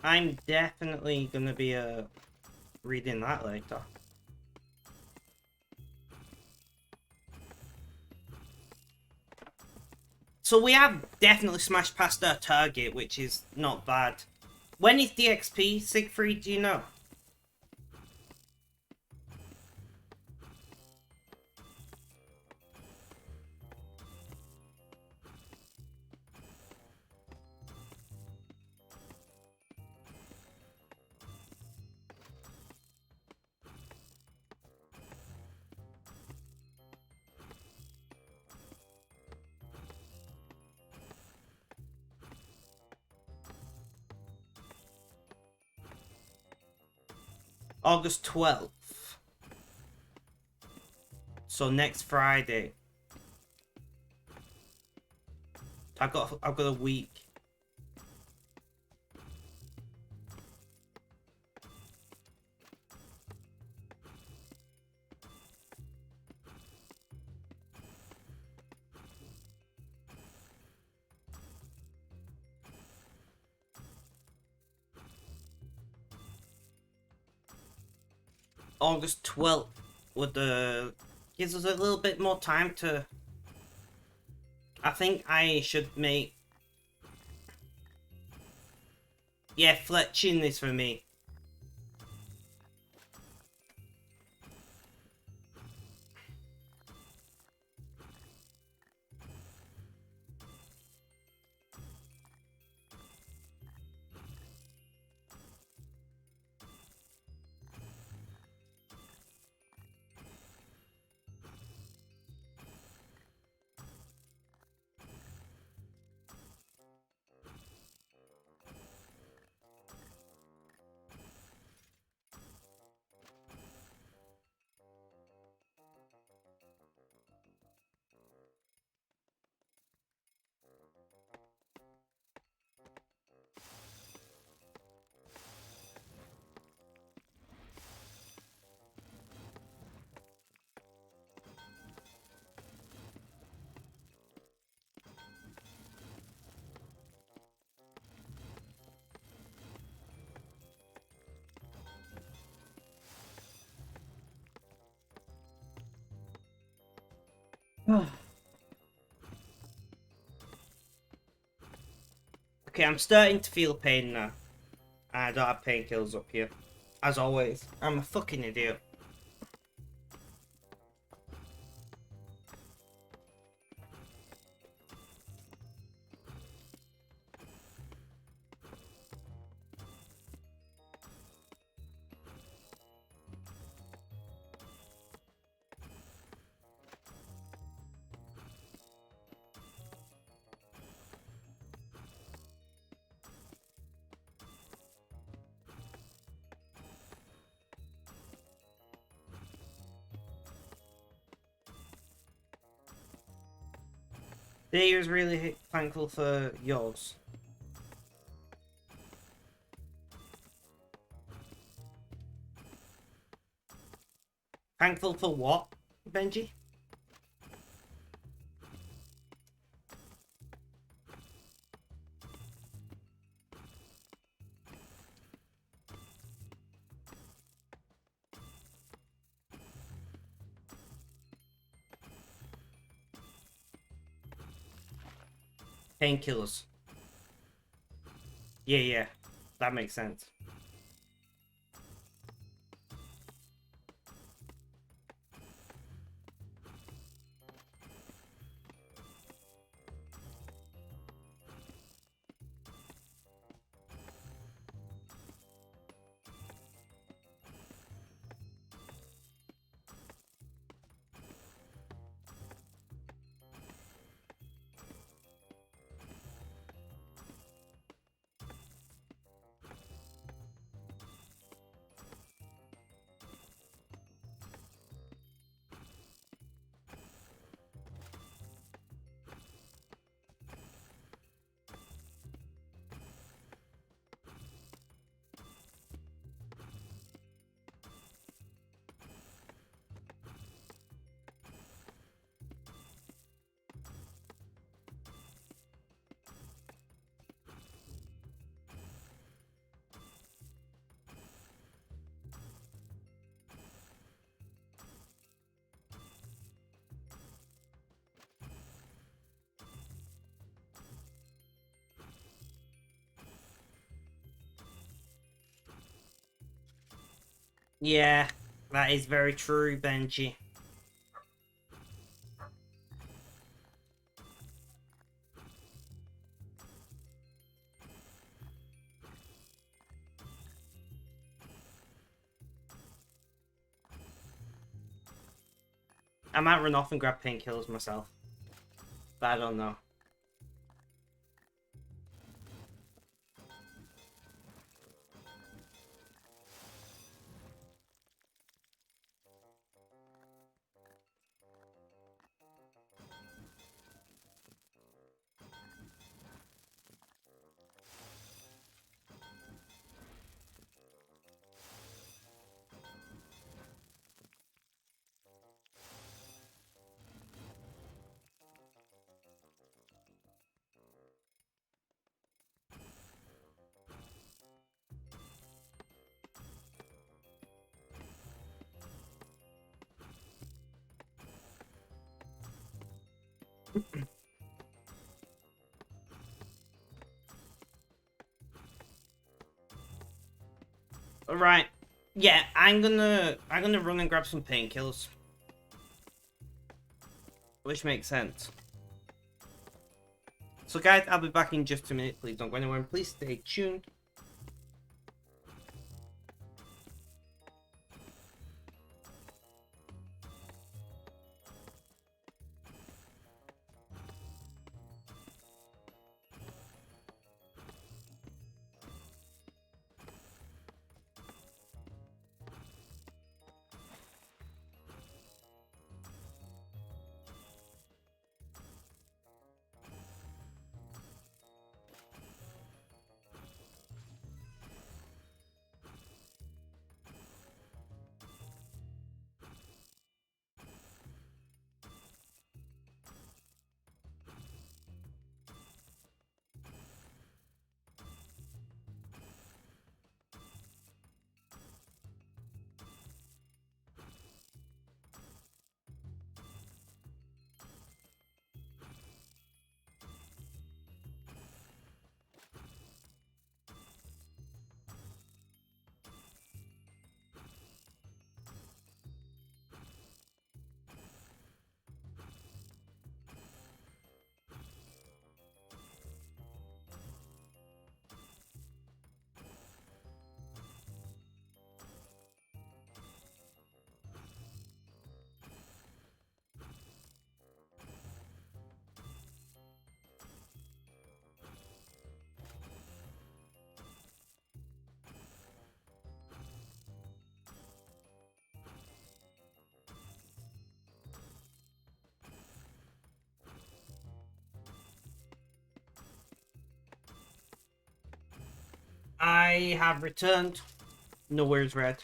I'm definitely gonna be reading that later. So we have definitely smashed past our target, which is not bad. When is DXP, Siegfried, do you know? August 12th. So next Friday. I've got a week. August 12th would gives us a little bit more time to. I think I should make. Yeah, fletching this for me. Okay, I'm starting to feel pain now. I don't have painkillers up here. As always, I'm a fucking idiot. Today was really thankful for yours. Thankful for what, Benji? Painkillers. Yeah, that makes sense. Yeah, that is very true, Benji. I might run off and grab painkillers myself. But I don't know. Alright. Yeah, I'm gonna run and grab some painkillers. Which makes sense. So guys, I'll be back in just a minute. Please don't go anywhere and please stay tuned. I have returned. Nowhere's red.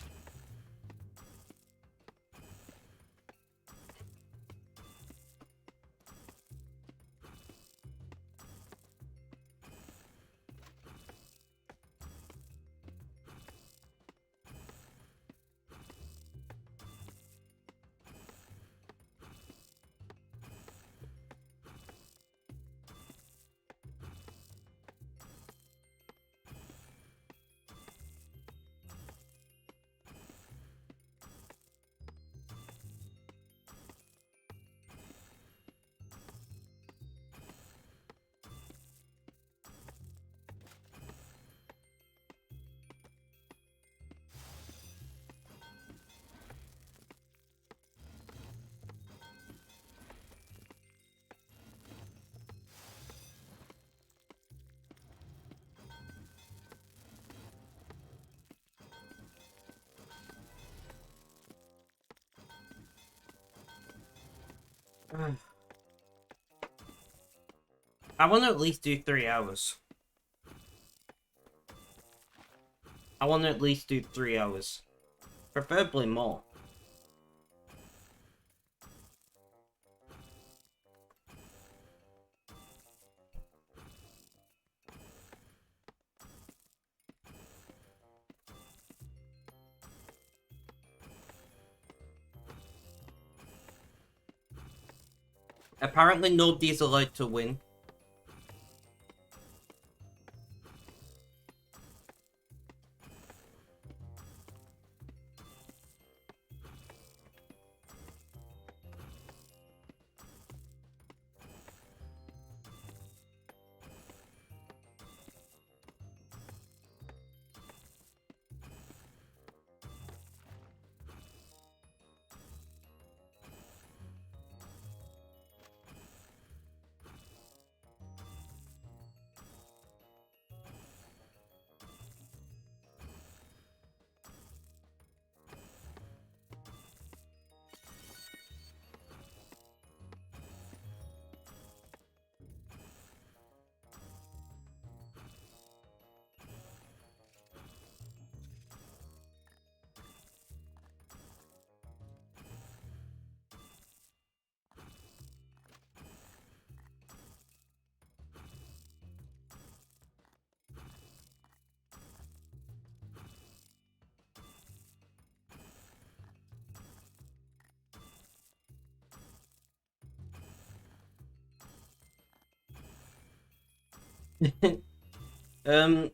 I want to at least do 3 hours. I want to at least do 3 hours. Preferably more. Apparently nobody's allowed to win. um,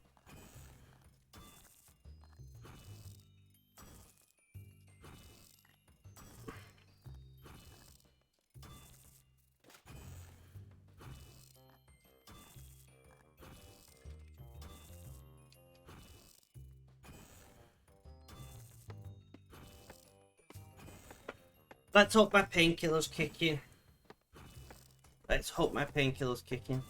let's hope my painkiller's kicking. Let's hope my painkiller's kicking.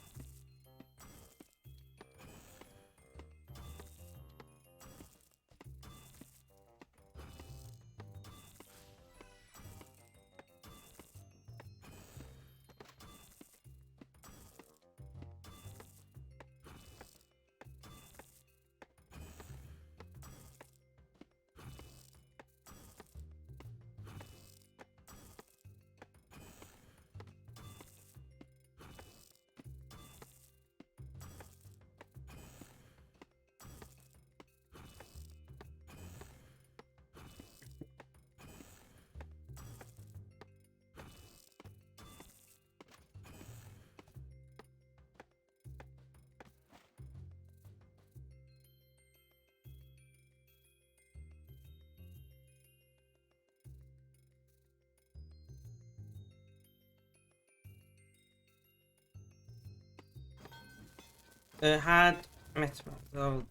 Had met the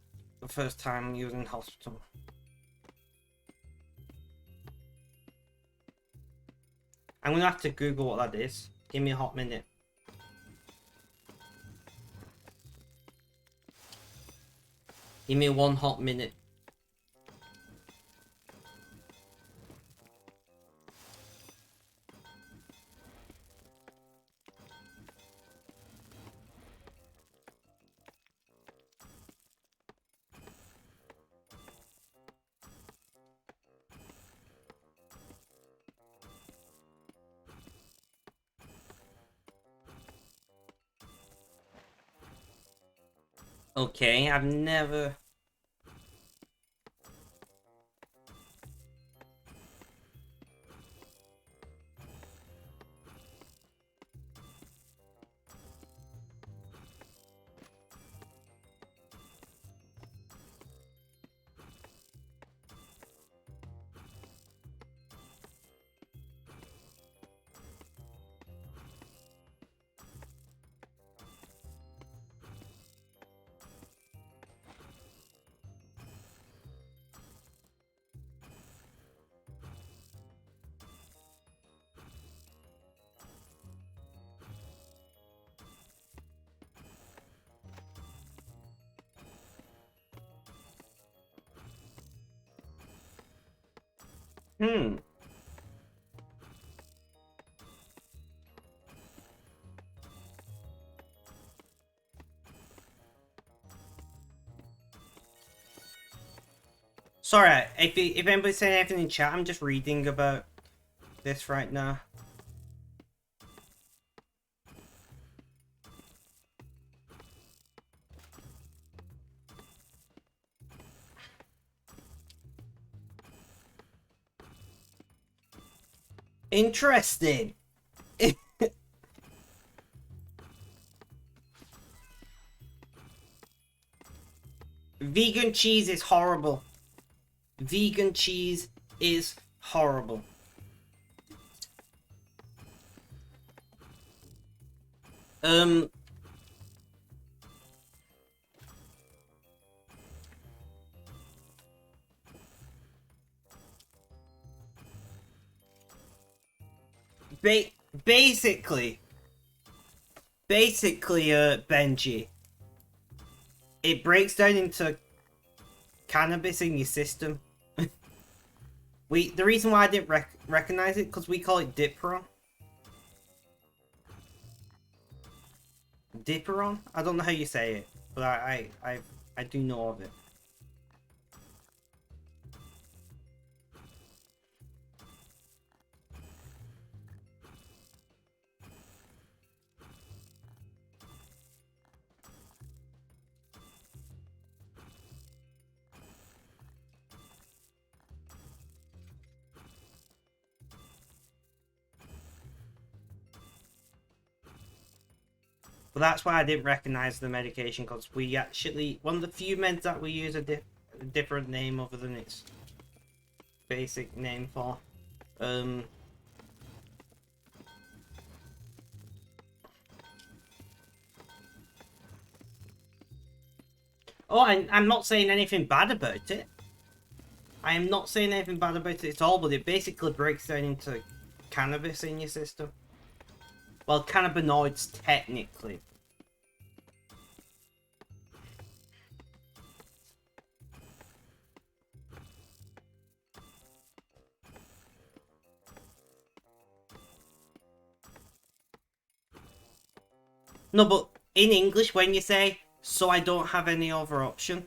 first time he was in hospital. I'm gonna have to Google what that is. Give me a hot minute. Give me one hot minute. Okay, I've never... Sorry, if anybody's saying anything in chat, I'm just reading about this right now. Interesting. Vegan cheese is horrible. Vegan cheese is horrible. Basically, Benji, it breaks down into cannabis in your system. The reason why I didn't recognize it, because we call it Dipperon. Dipperon? I don't know how you say it, but I do know of it. But that's why I didn't recognize the medication, because we actually, one of the few meds that we use a different name other than its basic name for. Oh, I'm not saying anything bad about it. I am not saying anything bad about it at all, but it basically breaks down into cannabis in your system. Well, cannabinoids, technically. No, but in English, when you say, so I don't have any other option,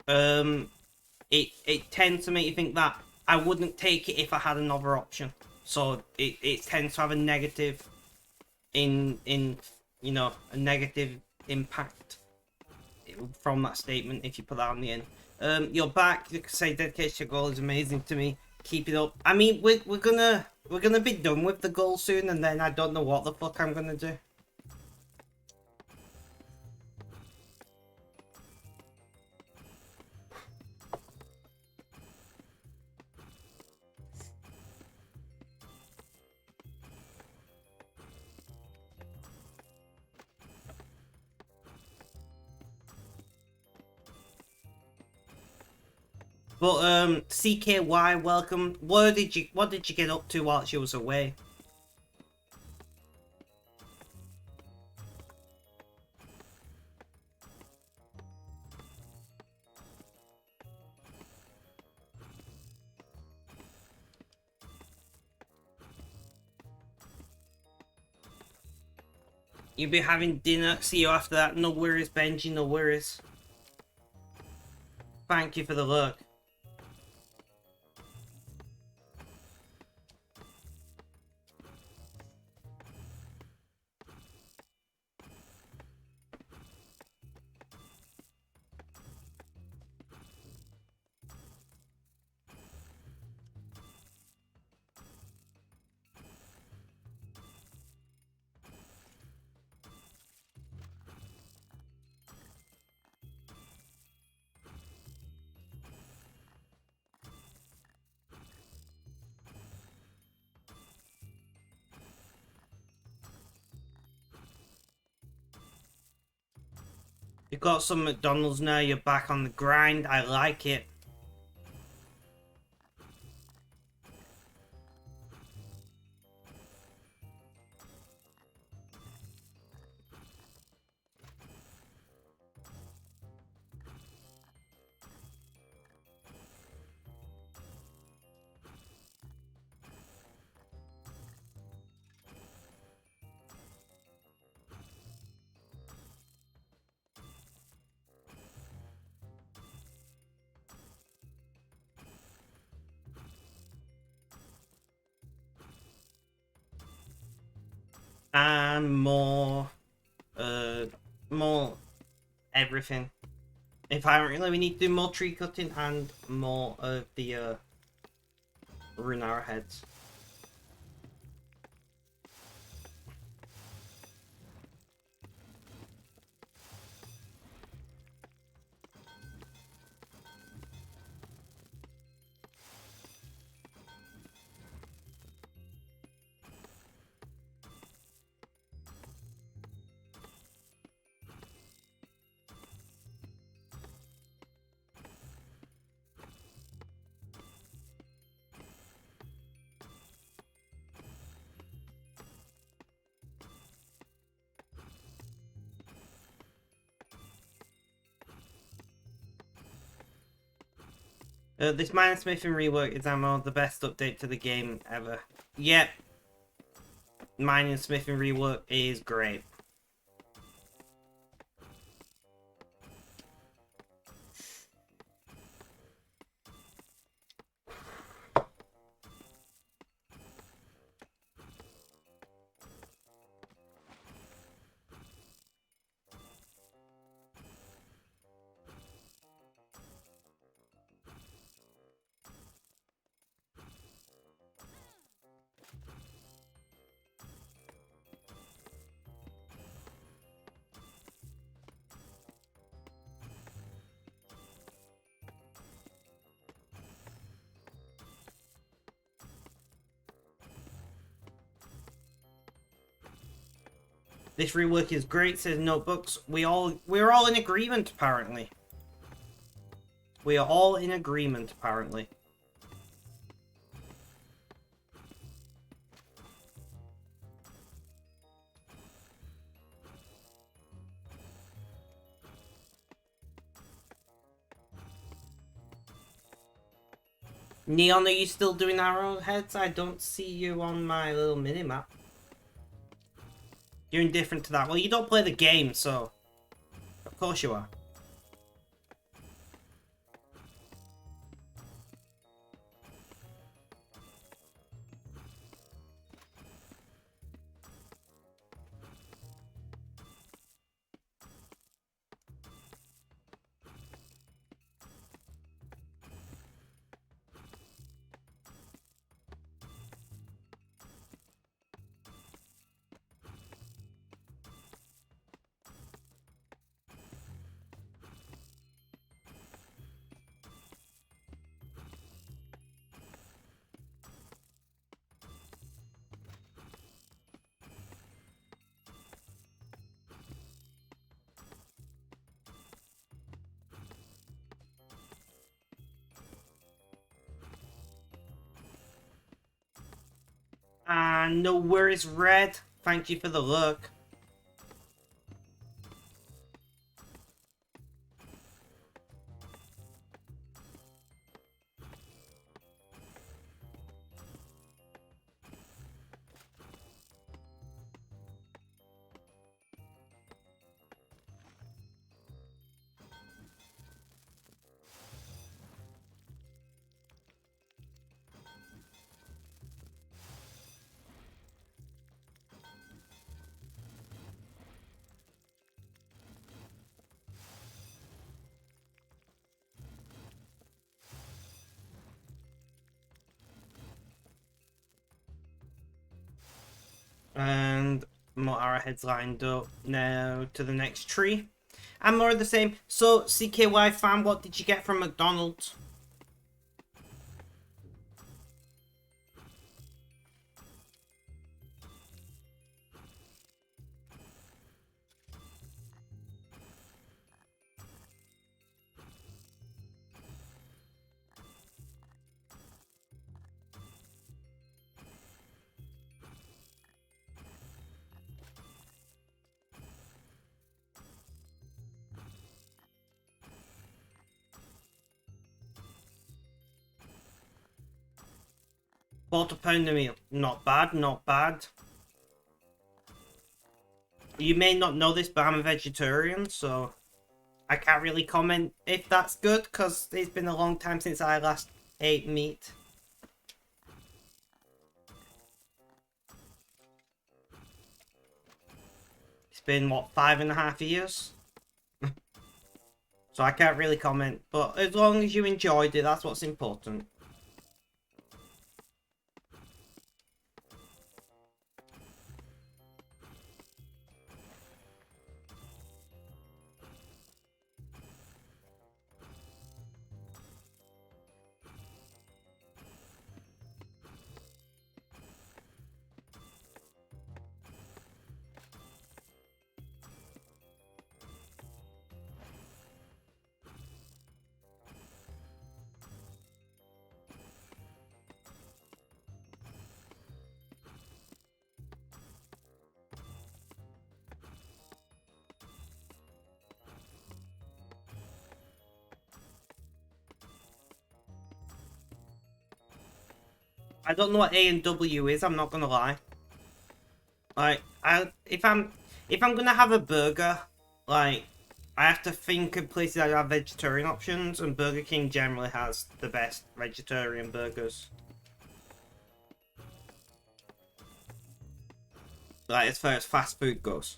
it tends to make you think that I wouldn't take it if I had another option. So it tends to have a negative you know, a negative impact from that statement if you put that on the end. You're back. You can say dedication to your goal is amazing to me. Keep it up. I mean, we're gonna be done with the goal soon, and then I don't know what the fuck I'm gonna do. But CKY, welcome. What did you get up to while she was away? You'll be having dinner. See you after that. No worries, Benji. No worries. Thank you for the look. You got some McDonald's now. You're back on the grind. I like it. And more everything. If I really, we need to do more tree cutting and more of the rune arrowheads. This Mine Smithing rework is ammo, the best update to the game ever. Yep. Mine Smithing rework is great. This rework is great, says Notebooks. We're all in agreement, apparently. We are all in agreement, apparently. Neon, are you still doing arrowheads? I don't see you on my little minimap. You're indifferent to that. Well, you don't play the game, so... Of course you are. No worries, Red. Thank you for the look. And more arrowheads lined up now to the next tree. And more of the same. So, CKY fan, what did you get from McDonald's? £1 meal. Not bad, not bad. You may not know this, but I'm a vegetarian, so I can't really comment if that's good, because it's been a long time since I last ate meat. It's been, what, 5.5 years? So I can't really comment, but as long as you enjoyed it, that's what's important. I don't know what A and W is, I'm not gonna lie. Like, if I'm gonna have a burger, like, I have to think of places that have vegetarian options, and Burger King generally has the best vegetarian burgers. Like, as far as fast food goes.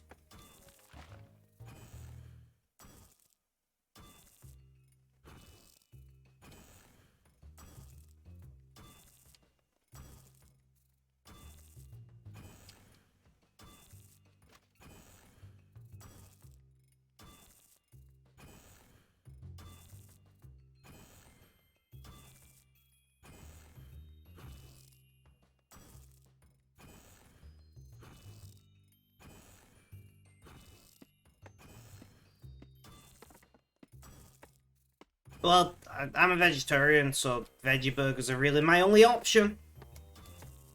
Well, I'm a vegetarian, so veggie burgers are really my only option.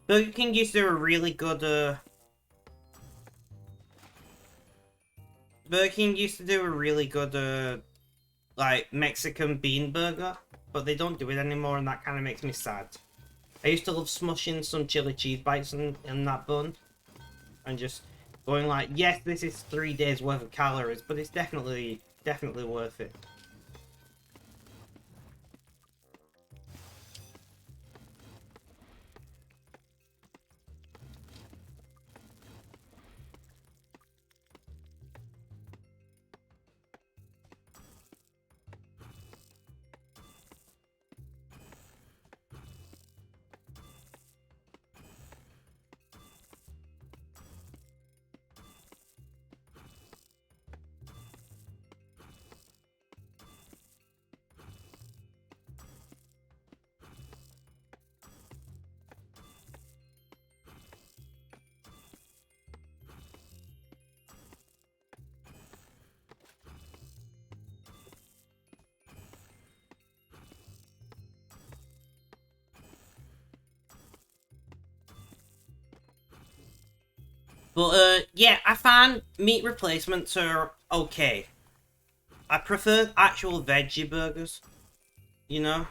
Burger King used to do a really good, Burger King used to do a really good, like, Mexican bean burger, but they don't do it anymore, and that kind of makes me sad. I used to love smushing some chili cheese bites in that bun, and just going like, yes, this is 3 days worth of calories, but it's definitely worth it. But yeah, I find meat replacements are okay. I prefer actual veggie burgers, you know?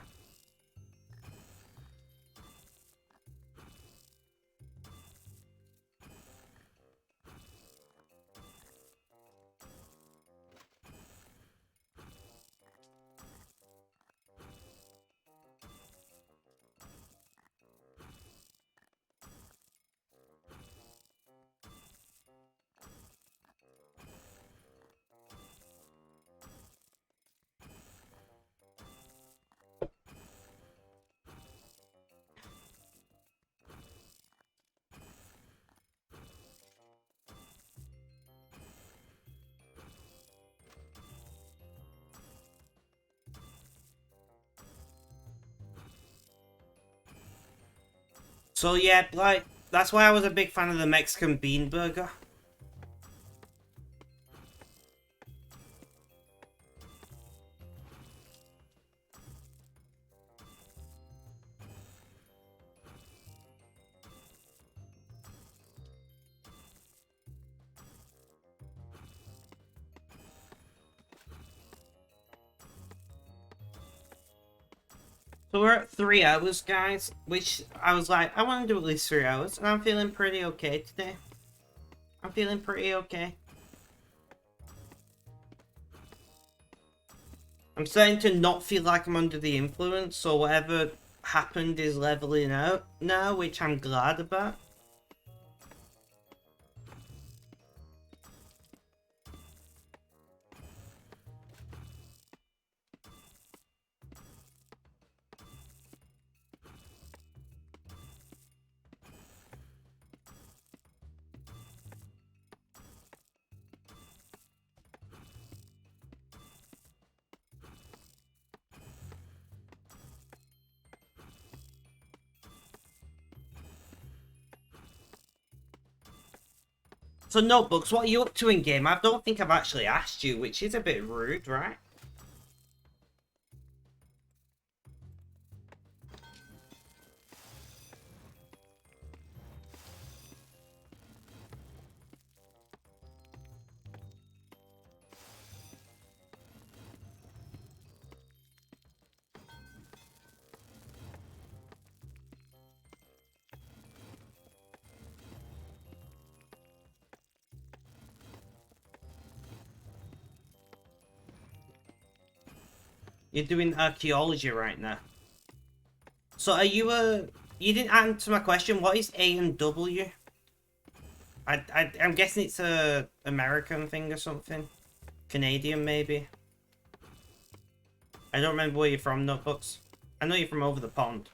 So yeah, like, that's why I was a big fan of the Mexican bean burger. So we're at 3 hours, guys, which I was like, I want to do at least 3 hours, and I'm feeling pretty okay today. I'm feeling pretty okay. I'm starting to not feel like I'm under the influence, so whatever happened is leveling out now, which I'm glad about. So Notebooks, what are you up to in game? I don't think I've actually asked you, which is a bit rude, right? You're doing archaeology right now. So are you you didn't answer my question. What is A and W? I'm guessing it's a American thing or something. Canadian, maybe. I don't remember where you're from, Notebooks. I know you're from over the pond.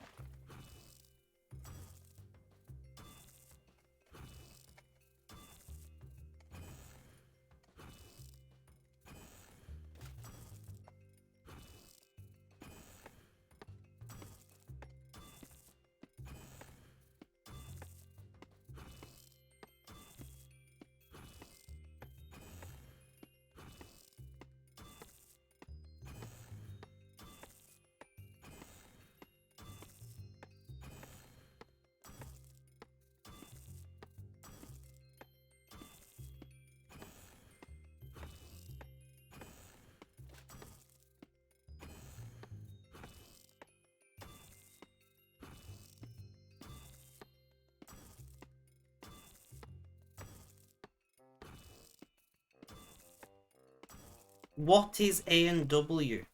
What is A and W?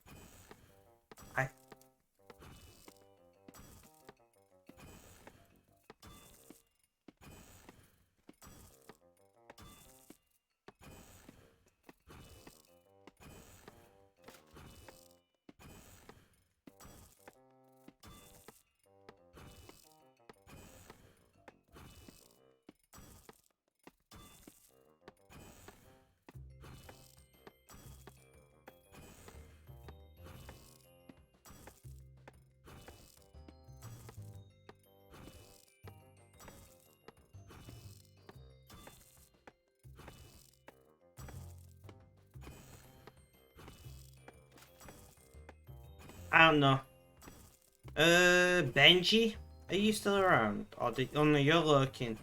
I don't know. Benji, are you still around? Or did, oh no, you're lurking.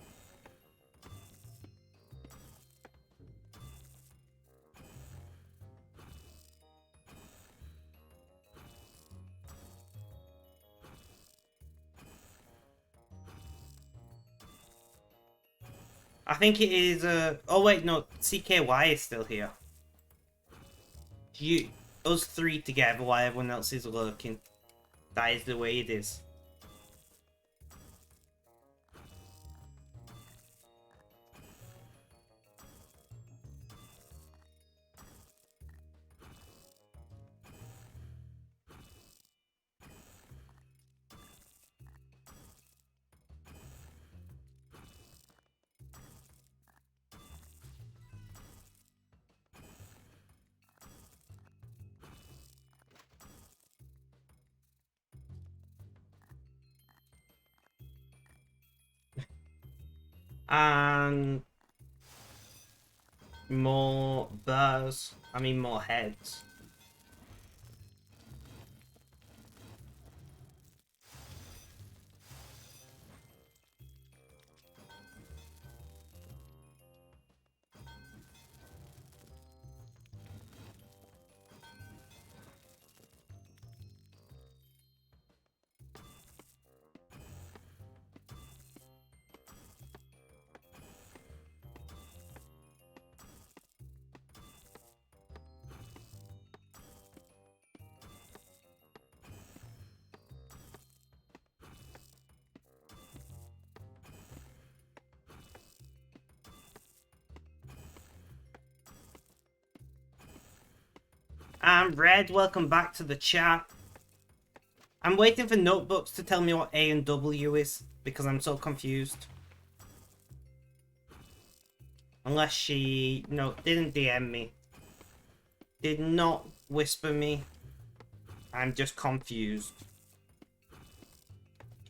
I think it is, oh wait, no, CKY is still here. You, us three together while everyone else is lurking. That is the way it is. And more bears. I mean more heads. And Red, welcome back to the chat. I'm waiting for Notebooks to tell me what A and W is, because I'm so confused. Unless she, no, didn't DM me. Did not whisper me. I'm just confused.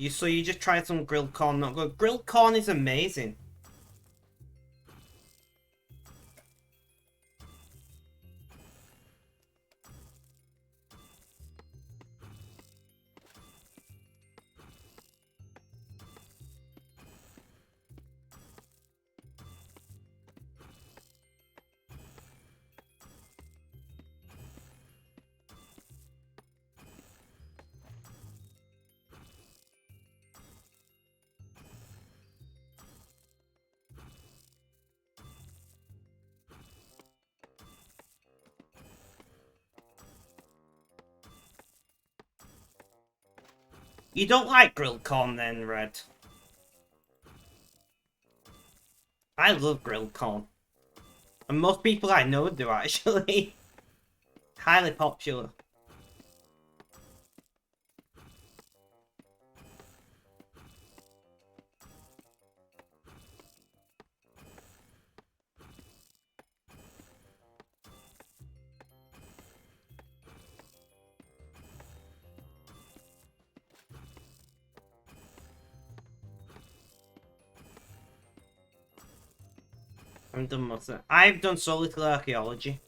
So you just tried some grilled corn, not good. Grilled corn is amazing. You don't like grilled corn then, Red? I love grilled corn. And most people I know do, actually. Highly popular. I'm done with it. I've done so little archaeology.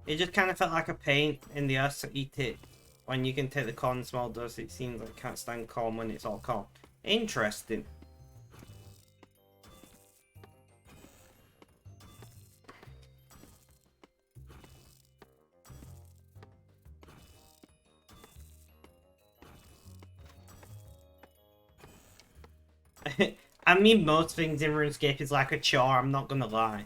It just kind of felt like a pain in the ass to eat it. When you can take the corn and small dust, it seems like I can't stand corn when it's all corn. Interesting. I mean, most things in RuneScape is like a chore, I'm not gonna lie.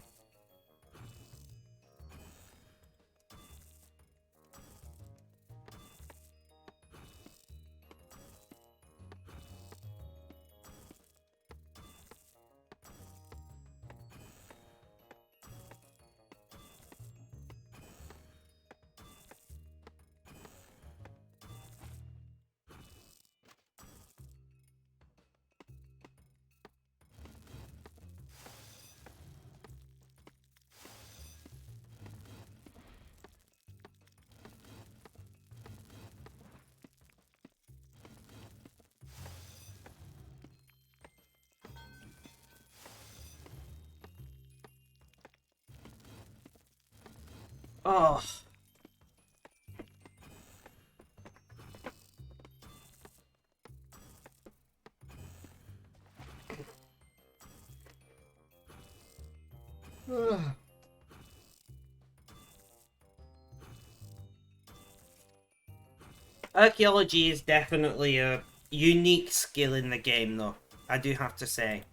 Oh. Ugh. Archaeology is definitely a unique skill in the game, though. I do have to say.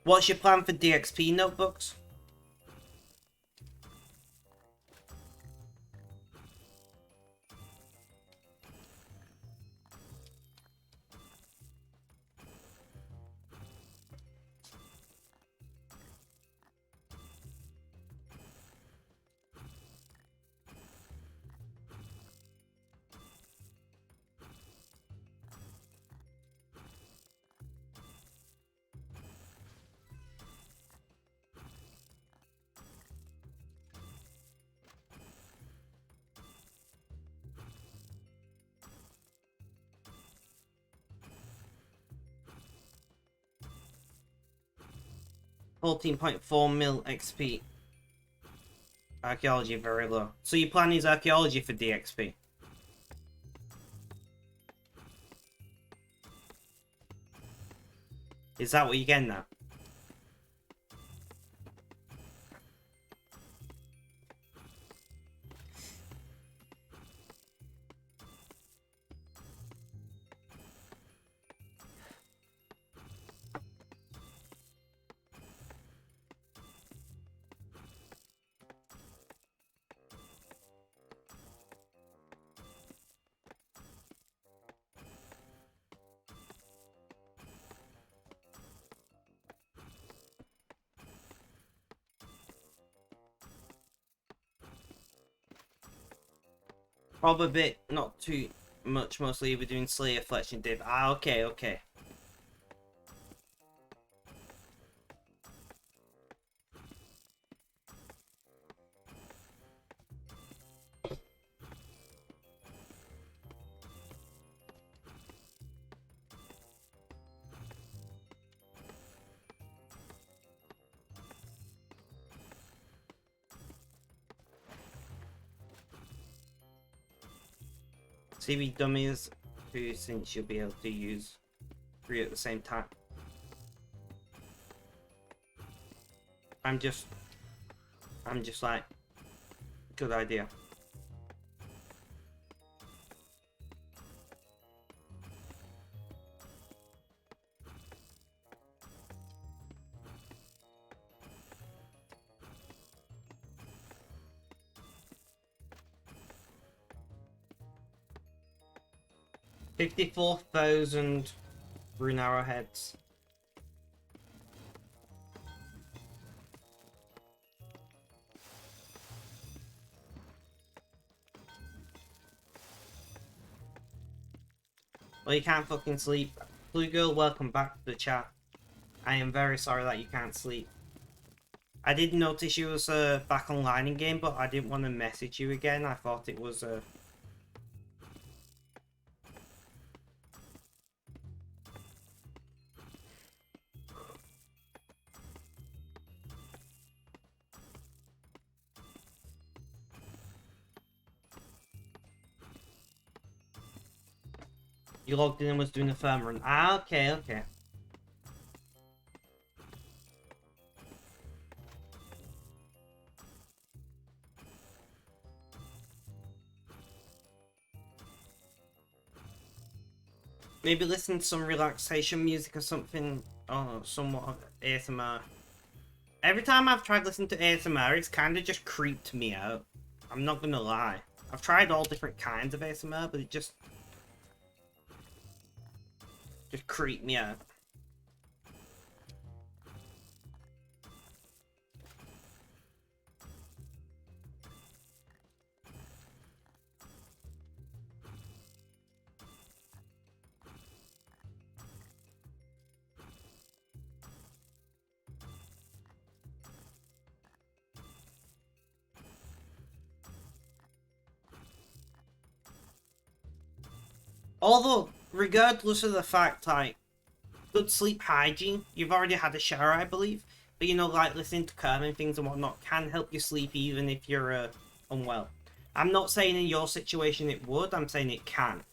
What's your plan for DXP notebooks? $14.4 mil XP. Archaeology very low. So your plan is archaeology for DXP? Is that what you're getting at? Probably a bit, not too much, mostly we're doing Slayer, Fletch and Div. Ah, okay, okay. CV dummies, who since you'll be able to use 3 at the same time. I'm just like, good idea. $54,000 rune arrowheads. Well, you can't fucking sleep. Blue Girl, welcome back to the chat. I am very sorry that you can't sleep. I did notice you was back online in game, but I didn't want to message you again. I thought it was you logged in and was doing a firm run. Ah, okay, okay. Maybe listen to some relaxation music or something. Oh, somewhat of ASMR. Every time I've tried listening to ASMR, it's kind of just creeped me out. I'm not gonna lie. I've tried all different kinds of ASMR, but it just creeped me out. Although, regardless of the fact, like, good sleep hygiene, you've already had a shower, I believe. But you know, like listening to calming things and whatnot can help you sleep even if you're unwell. I'm not saying in your situation it would, I'm saying it can.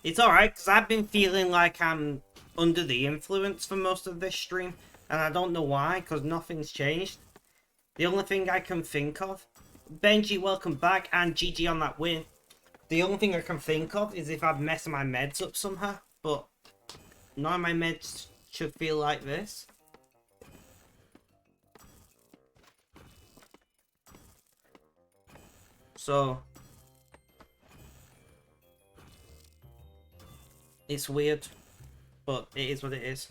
It's alright, because I've been feeling like I'm under the influence for most of this stream, and I don't know why, because nothing's changed. The only thing I can think of... Benji, welcome back, and GG on that win. The only thing I can think of is if I've messed my meds up somehow, but none of my meds should feel like this. So... it's weird, but it is what it is.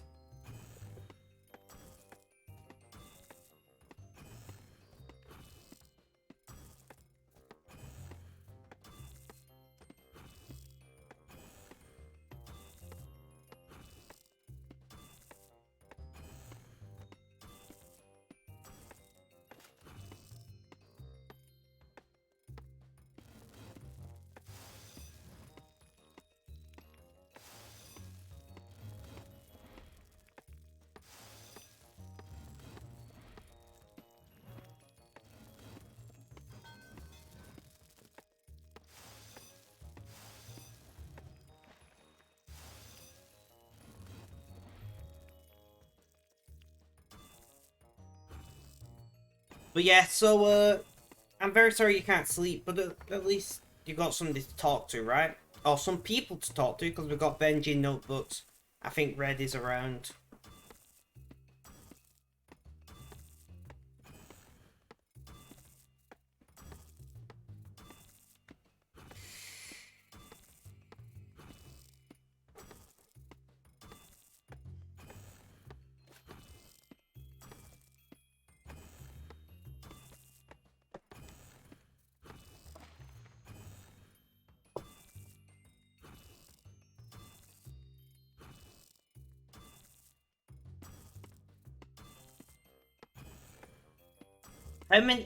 But yeah, so, I'm very sorry you can't sleep, but at least you got somebody to talk to, right? Or some people to talk to, because we've got Benji notebooks. I think Red is around.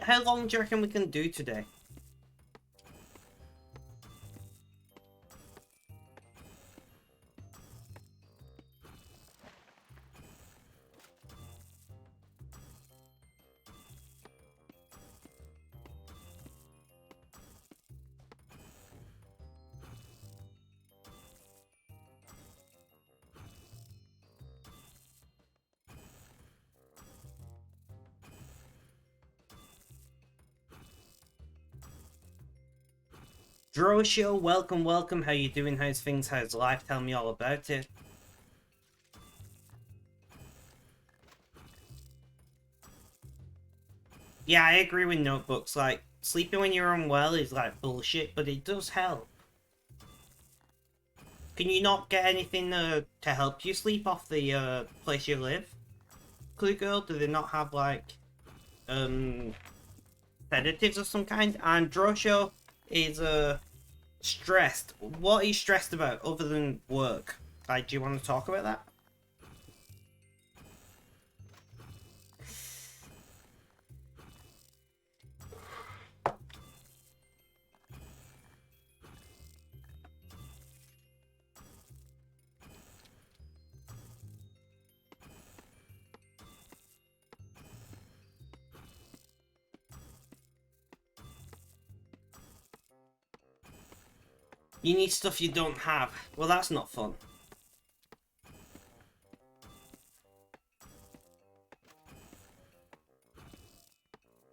How long do you reckon we can do today? Drosho, welcome, welcome. How you doing? How's things? How's life? Tell me all about it. Yeah, I agree with notebooks. Like, sleeping when you're unwell is like bullshit, but it does help. Can you not get anything to help you sleep off the place you live? Clue Girl, do they not have like sedatives of some kind? And Drosho is stressed. What are you stressed about other than work? Like, do you want to talk about that? You need stuff you don't have. Well, that's not fun.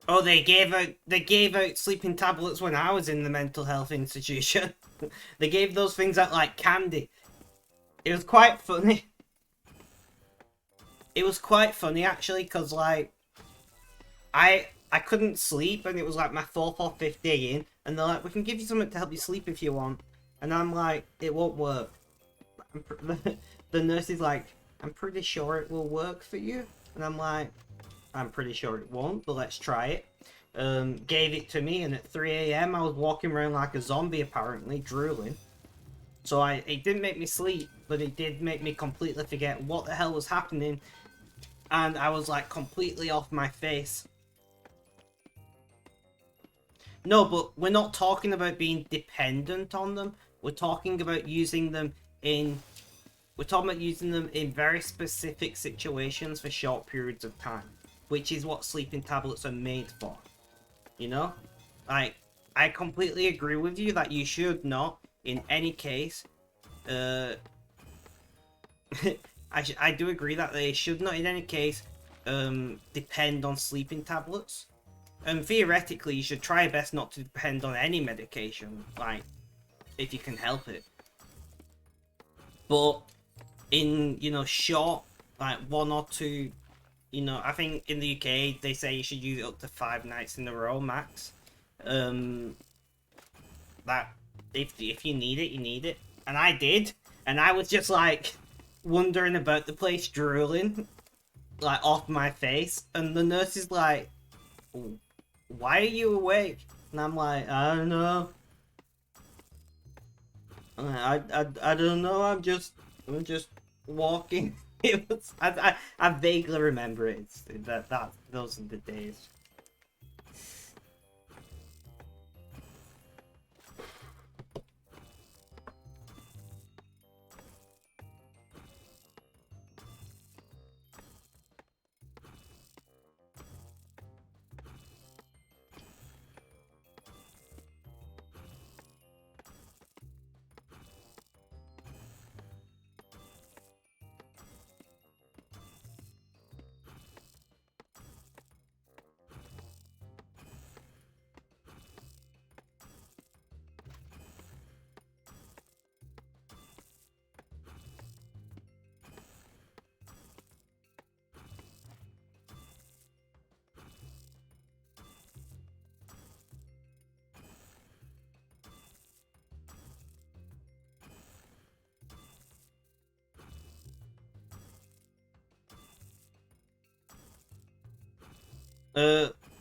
Oh, they gave out sleeping tablets when I was in the mental health institution. They gave those things out like candy. It was quite funny. It was quite funny actually, cause like I couldn't sleep and it was like my 4th or 5th day in, and they're like, we can give you something to help you sleep if you want. And I'm like, it won't work. The nurse is like, I'm pretty sure it will work for you. And I'm like, I'm pretty sure it won't, but let's try it. Gave it to me, and at 3 a.m. I was walking around like a zombie, apparently, drooling. So it didn't make me sleep, but it did make me completely forget what the hell was happening. And I was like completely off my face. No, but we're not talking about being dependent on them. We're talking about using them in... We're talking about using them in very specific situations for short periods of time. Which is what sleeping tablets are made for. You know? Like, I completely agree with you that you should not, in any case... I do agree that they should not, in any case, depend on sleeping tablets. And theoretically, you should try your best not to depend on any medication, like, if you can help it. But in, you know, short, like 1 or 2, you know, I think in the UK, they say you should use it up to 5 nights in a row, max. That, if you need it, you need it. And I did. And I was just, like, wandering about the place, drooling, like, off my face. And the nurse is like, why are you awake? And I'm like, I don't know. I don't know. I'm just walking. It was I vaguely remember it. Those are the days.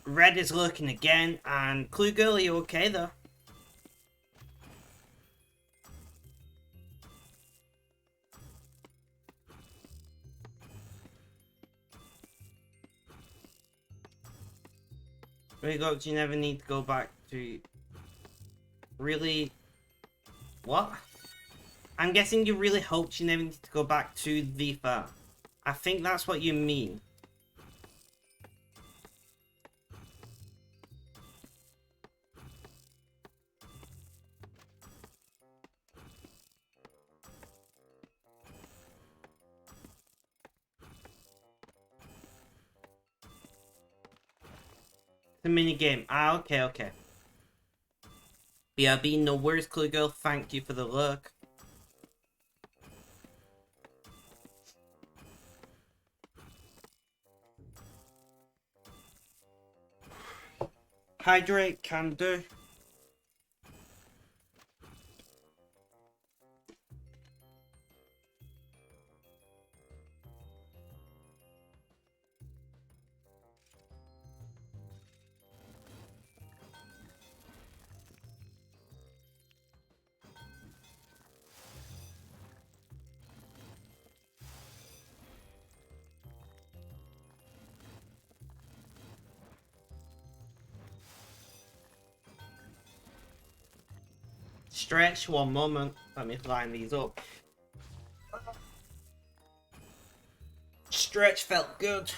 Red is lurking again, and Clue Girl, are you okay though? Regox, you never need to go back to... Really? What? I'm guessing you really hoped you never need to go back to the farm. I think that's what you mean. The minigame. Ah, okay, okay. BRB, no worries, Clue Girl. Thank you for the lurk. Hydrate can do. Stretch, one moment. Let me line these up. Stretch felt good.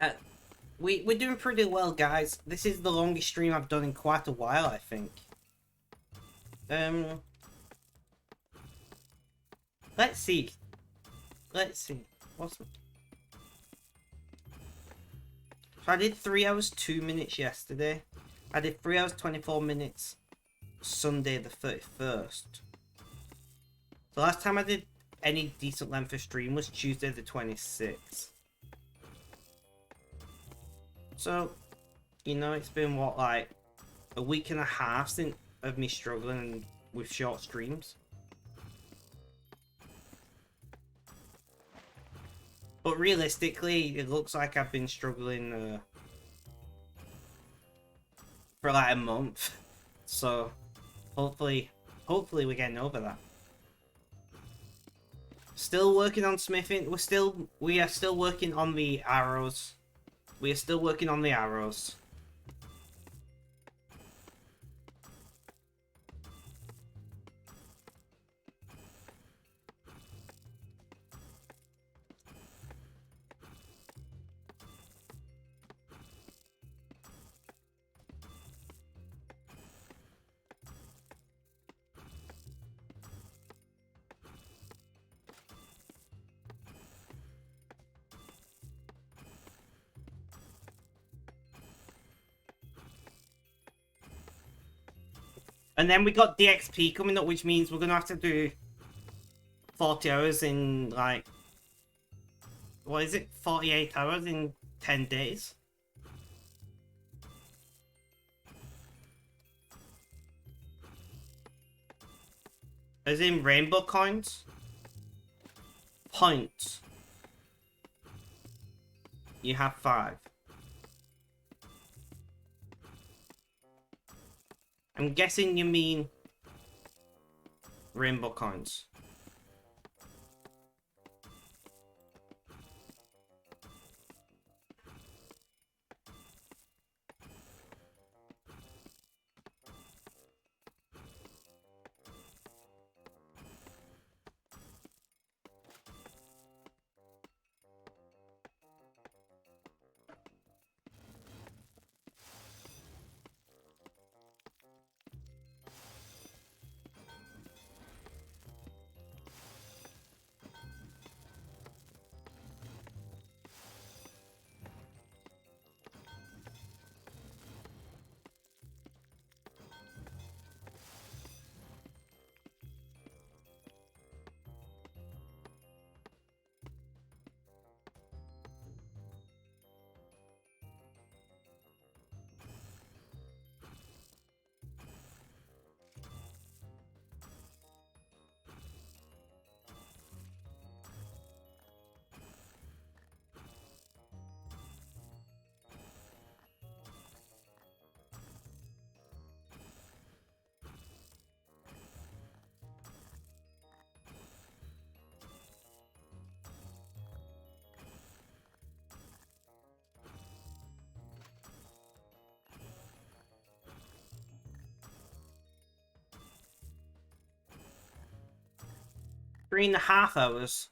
Uh, we're doing pretty well, guys. This is the longest stream I've done in quite a while, I think. Let's see. Let's see. What's... So I did 3 hours 2 minutes yesterday. I did 3 hours 24 minutes Sunday the 31st. The last time I did any decent length of stream was Tuesday the 26th. So, you know, it's been what, like a week and a half since of me struggling with short streams. But realistically, it looks like I've been struggling for like a month. So, hopefully we're getting over that. Still working on smithing. We are still working on the arrows. We are still working on the arrows. And then we got DXP coming up, which means we're going to have to do 40 hours in, like, what is it? 48 hours in 10 days? As in rainbow coins? Points. You have 5. I'm guessing you mean rainbow coins. Three and a half hours.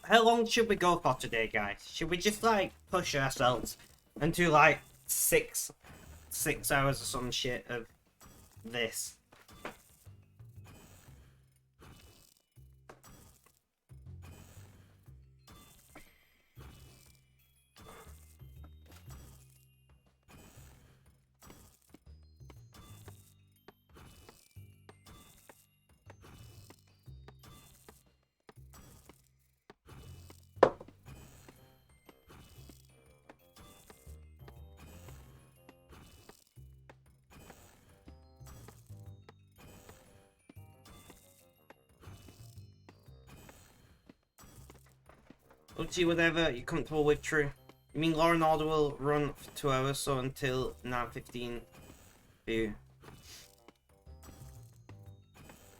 How long should we go for today, guys? Should we just, like, push ourselves and do, like, six hours or some shit of this? Up to you, whatever you're comfortable with, true. You mean Law and Order will run for 2 hours, so until 9:15 for you.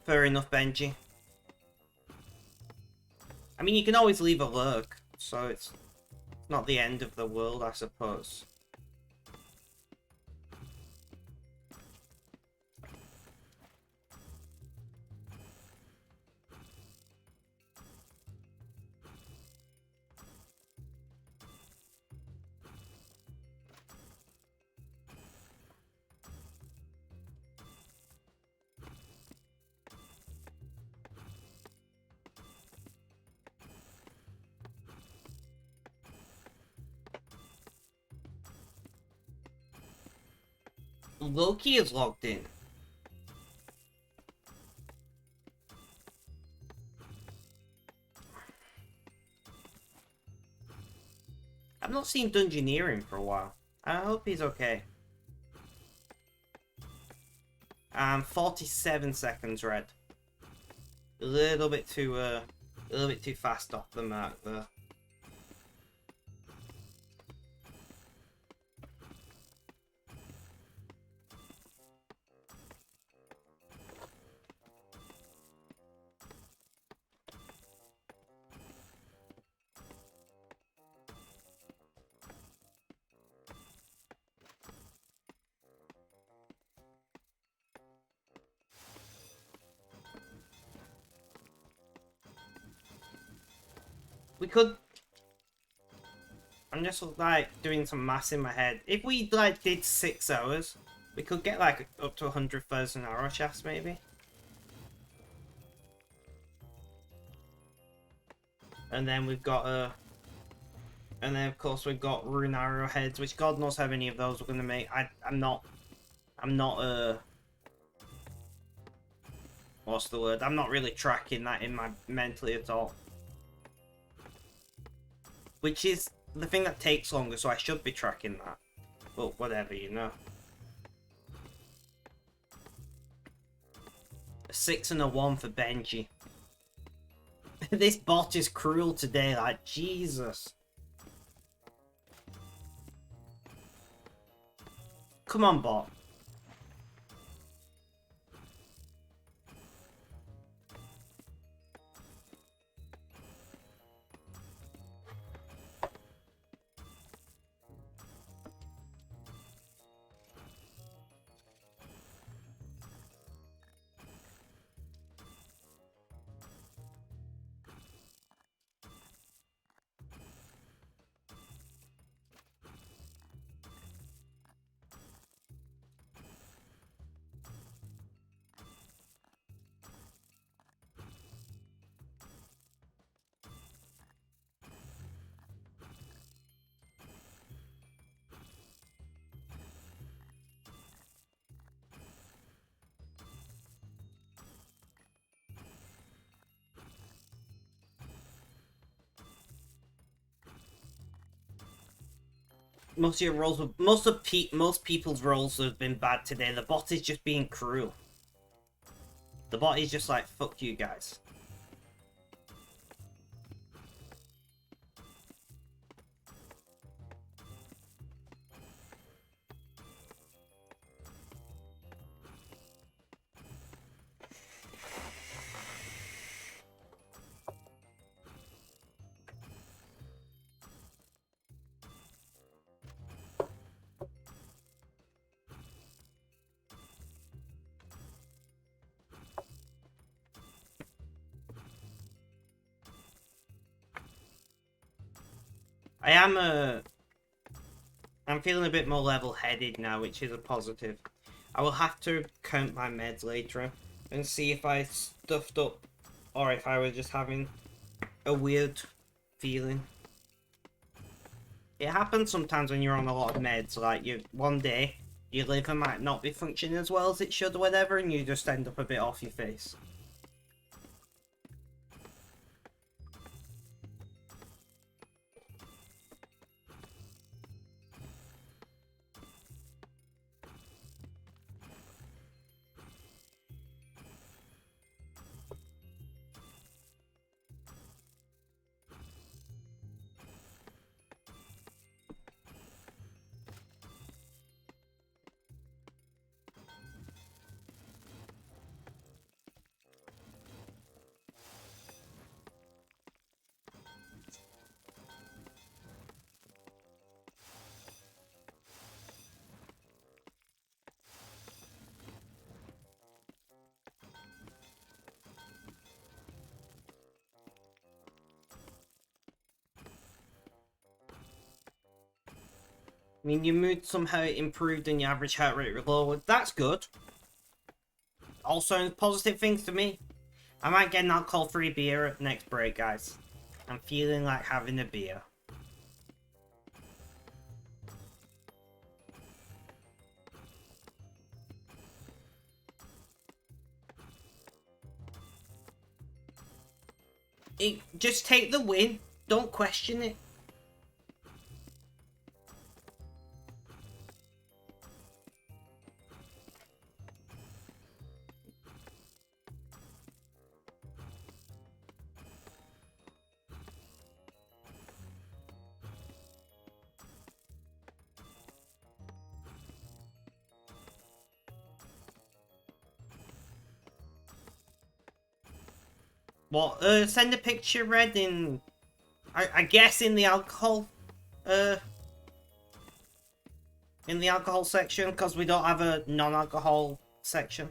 Fair enough, Benji. I mean, you can always leave a lurk, so it's not the end of the world, I suppose. Loki is logged in. I've not seen Dungeoneering for a while. I hope he's okay. 47 seconds, Red. A little bit too fast off the mark there. We could... I'm just like doing some maths in my head. If we like did 6 hours, we could get like up to 100,000 arrow shafts maybe. And then we've got and then of course we've got rune arrowheads, which God knows how many of those we're gonna make. I'm not what's the word? I'm not really tracking that in my mentally at all. Which is the thing that takes longer, so I should be tracking that. But whatever, you know. A 6 and a 1 for Benji. This bot is cruel today, like, Jesus. Come on, bot. Most of your rolls, most people's rolls have been bad today. The bot is just being cruel. The bot is just like, fuck you guys. I'm feeling a bit more level-headed now, which is a positive. I will have to count my meds later and see if I stuffed up or if I was just having a weird feeling. It happens sometimes when you're on a lot of meds, like one day your liver might not be functioning as well as it should or whatever, and you just end up a bit off your face. I mean, your mood somehow improved and your average heart rate lowered. That's good. All sounds positive things to me. I might get an alcohol-free beer at the next break, guys. I'm feeling like having a beer. Just take the win. Don't question it. What? Send a picture, Red, in... I guess in the alcohol... in the alcohol section, because we don't have a non-alcohol section.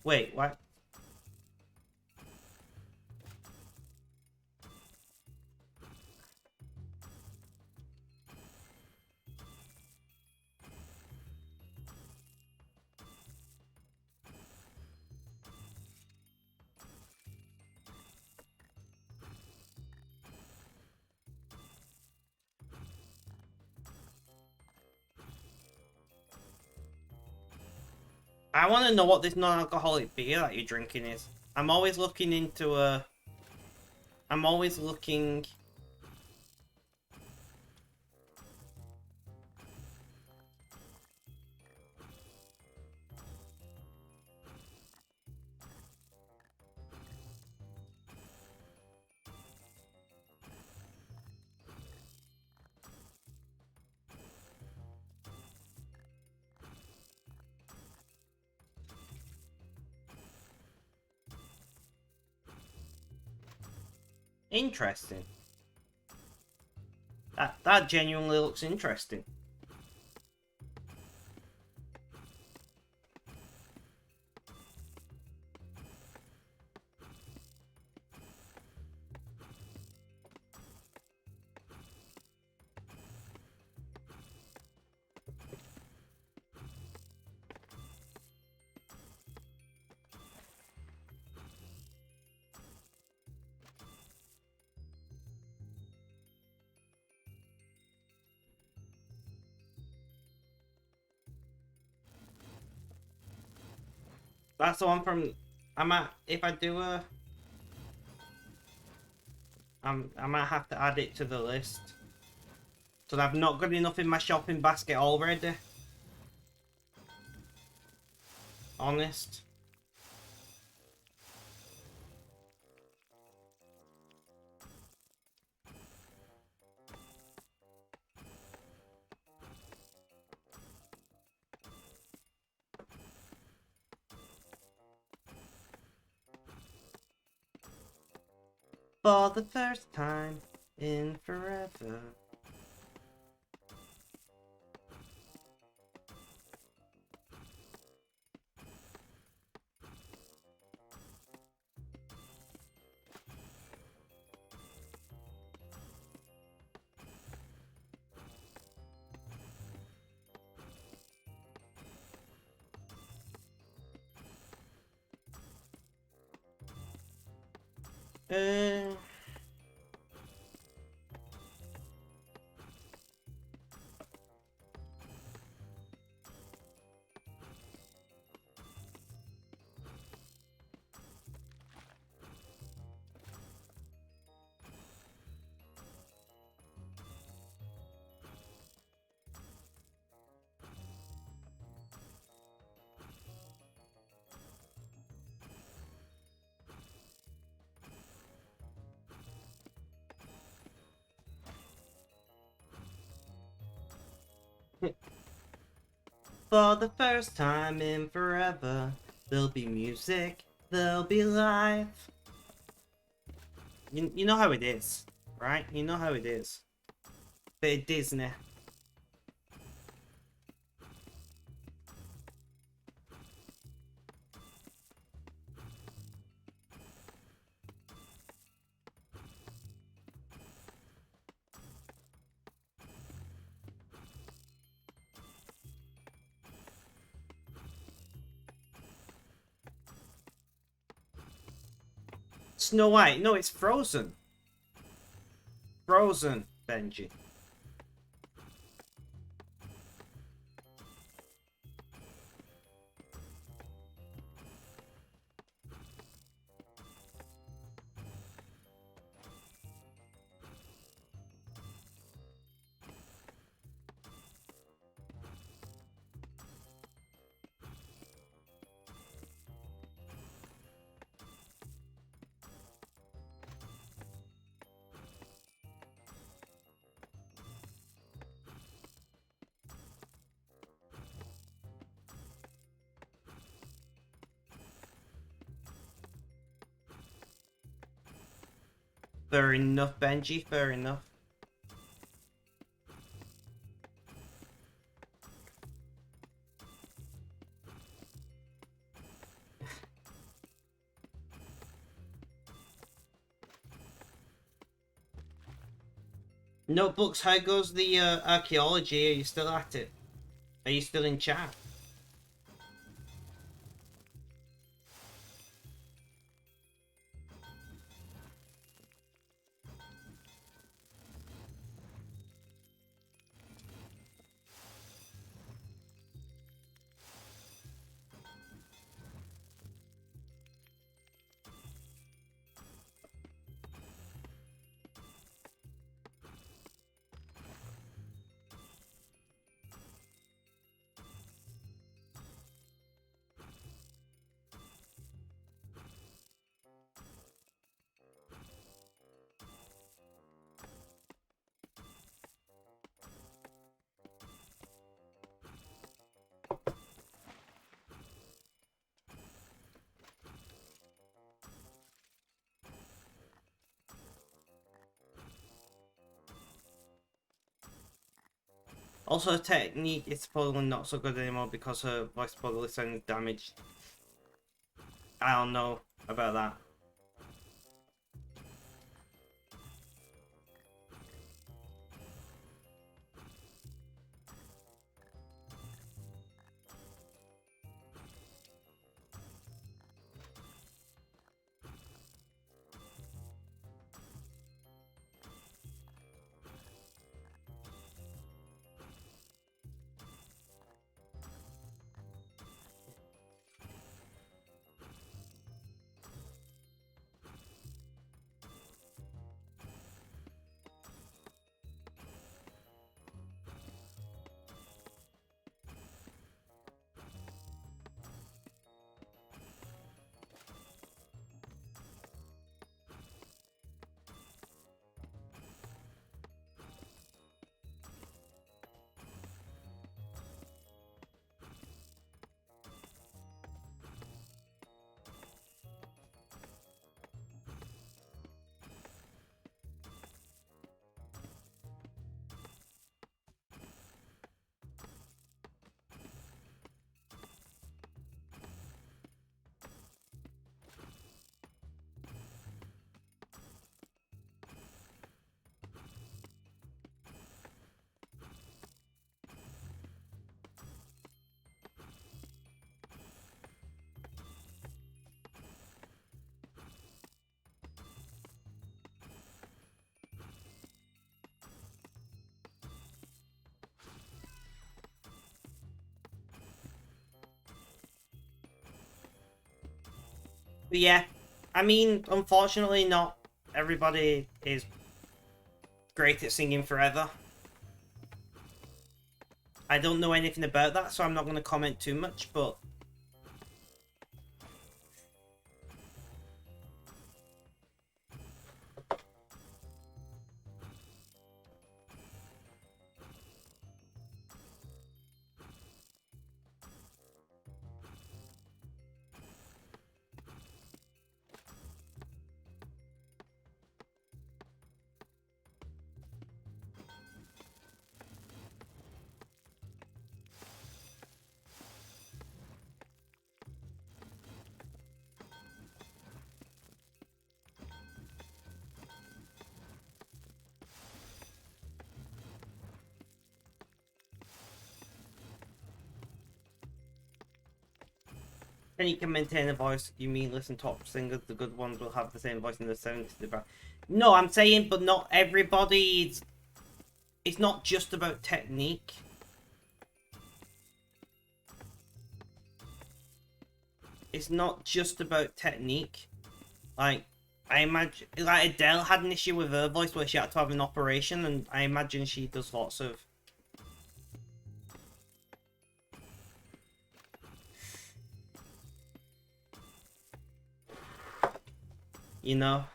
Wait, what? I want to know what this non-alcoholic beer that you're drinking is. I'm always looking into I'm always looking... Interesting. That genuinely looks interesting. That's the one from... if I do a... I might have to add it to the list. So I've not got enough in my shopping basket already. Honest. For the first time in forever. Uh... For the first time in forever, there'll be music, there'll be life. You know how it is, right? You know how it is. Bit of Disney. Snow White. No, it's Frozen. Frozen, Benji. Fair enough, Benji. Fair enough. Notebooks, how goes the archaeology? Are you still at it? Are you still in chat? Also, her technique is probably not so good anymore because her voice probably sounding damaged. I don't know about that. But yeah, I mean, unfortunately, not everybody is great at singing forever. I don't know anything about that, so I'm not going to comment too much, but And you can maintain a voice. You mean listen, top singers, the good ones will have the same voice in the 70s. No, I'm saying, but not everybody. It's not just about technique. It's not just about technique. Like, I imagine, like Adele had an issue with her voice where she had to have an operation, and I imagine she does lots of. You know?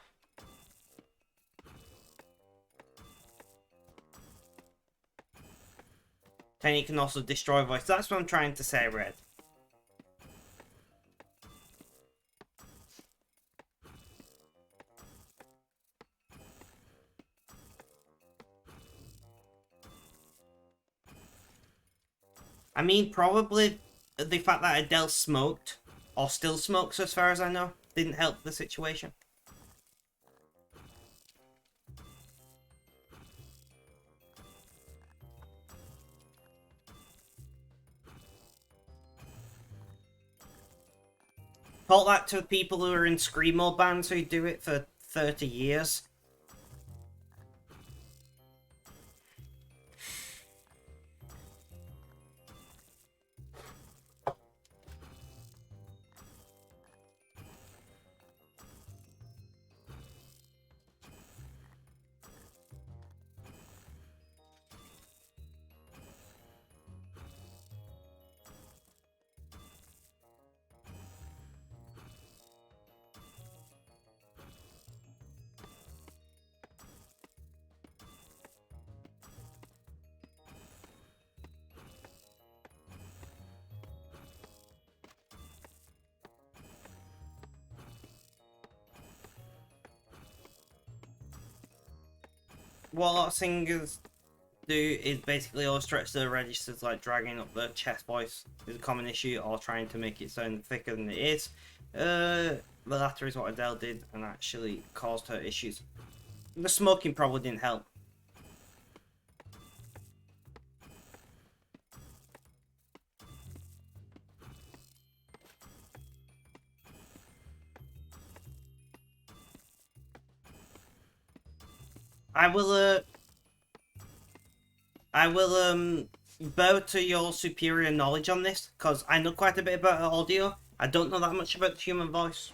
Technique can also destroy voice. That's what I'm trying to say, Red. I mean, probably the fact that Adele smoked, or still smokes as far as I know, didn't help the situation. Talk that to people who are in screamo bands who do it for 30 years. What a lot of singers do is basically all stretch their registers, like dragging up their chest voice is a common issue, or trying to make it sound thicker than it is. The latter is what Adele did and actually caused her issues. The smoking probably didn't help. I will bow to your superior knowledge on this, because I know quite a bit about audio. I don't know that much about the human voice.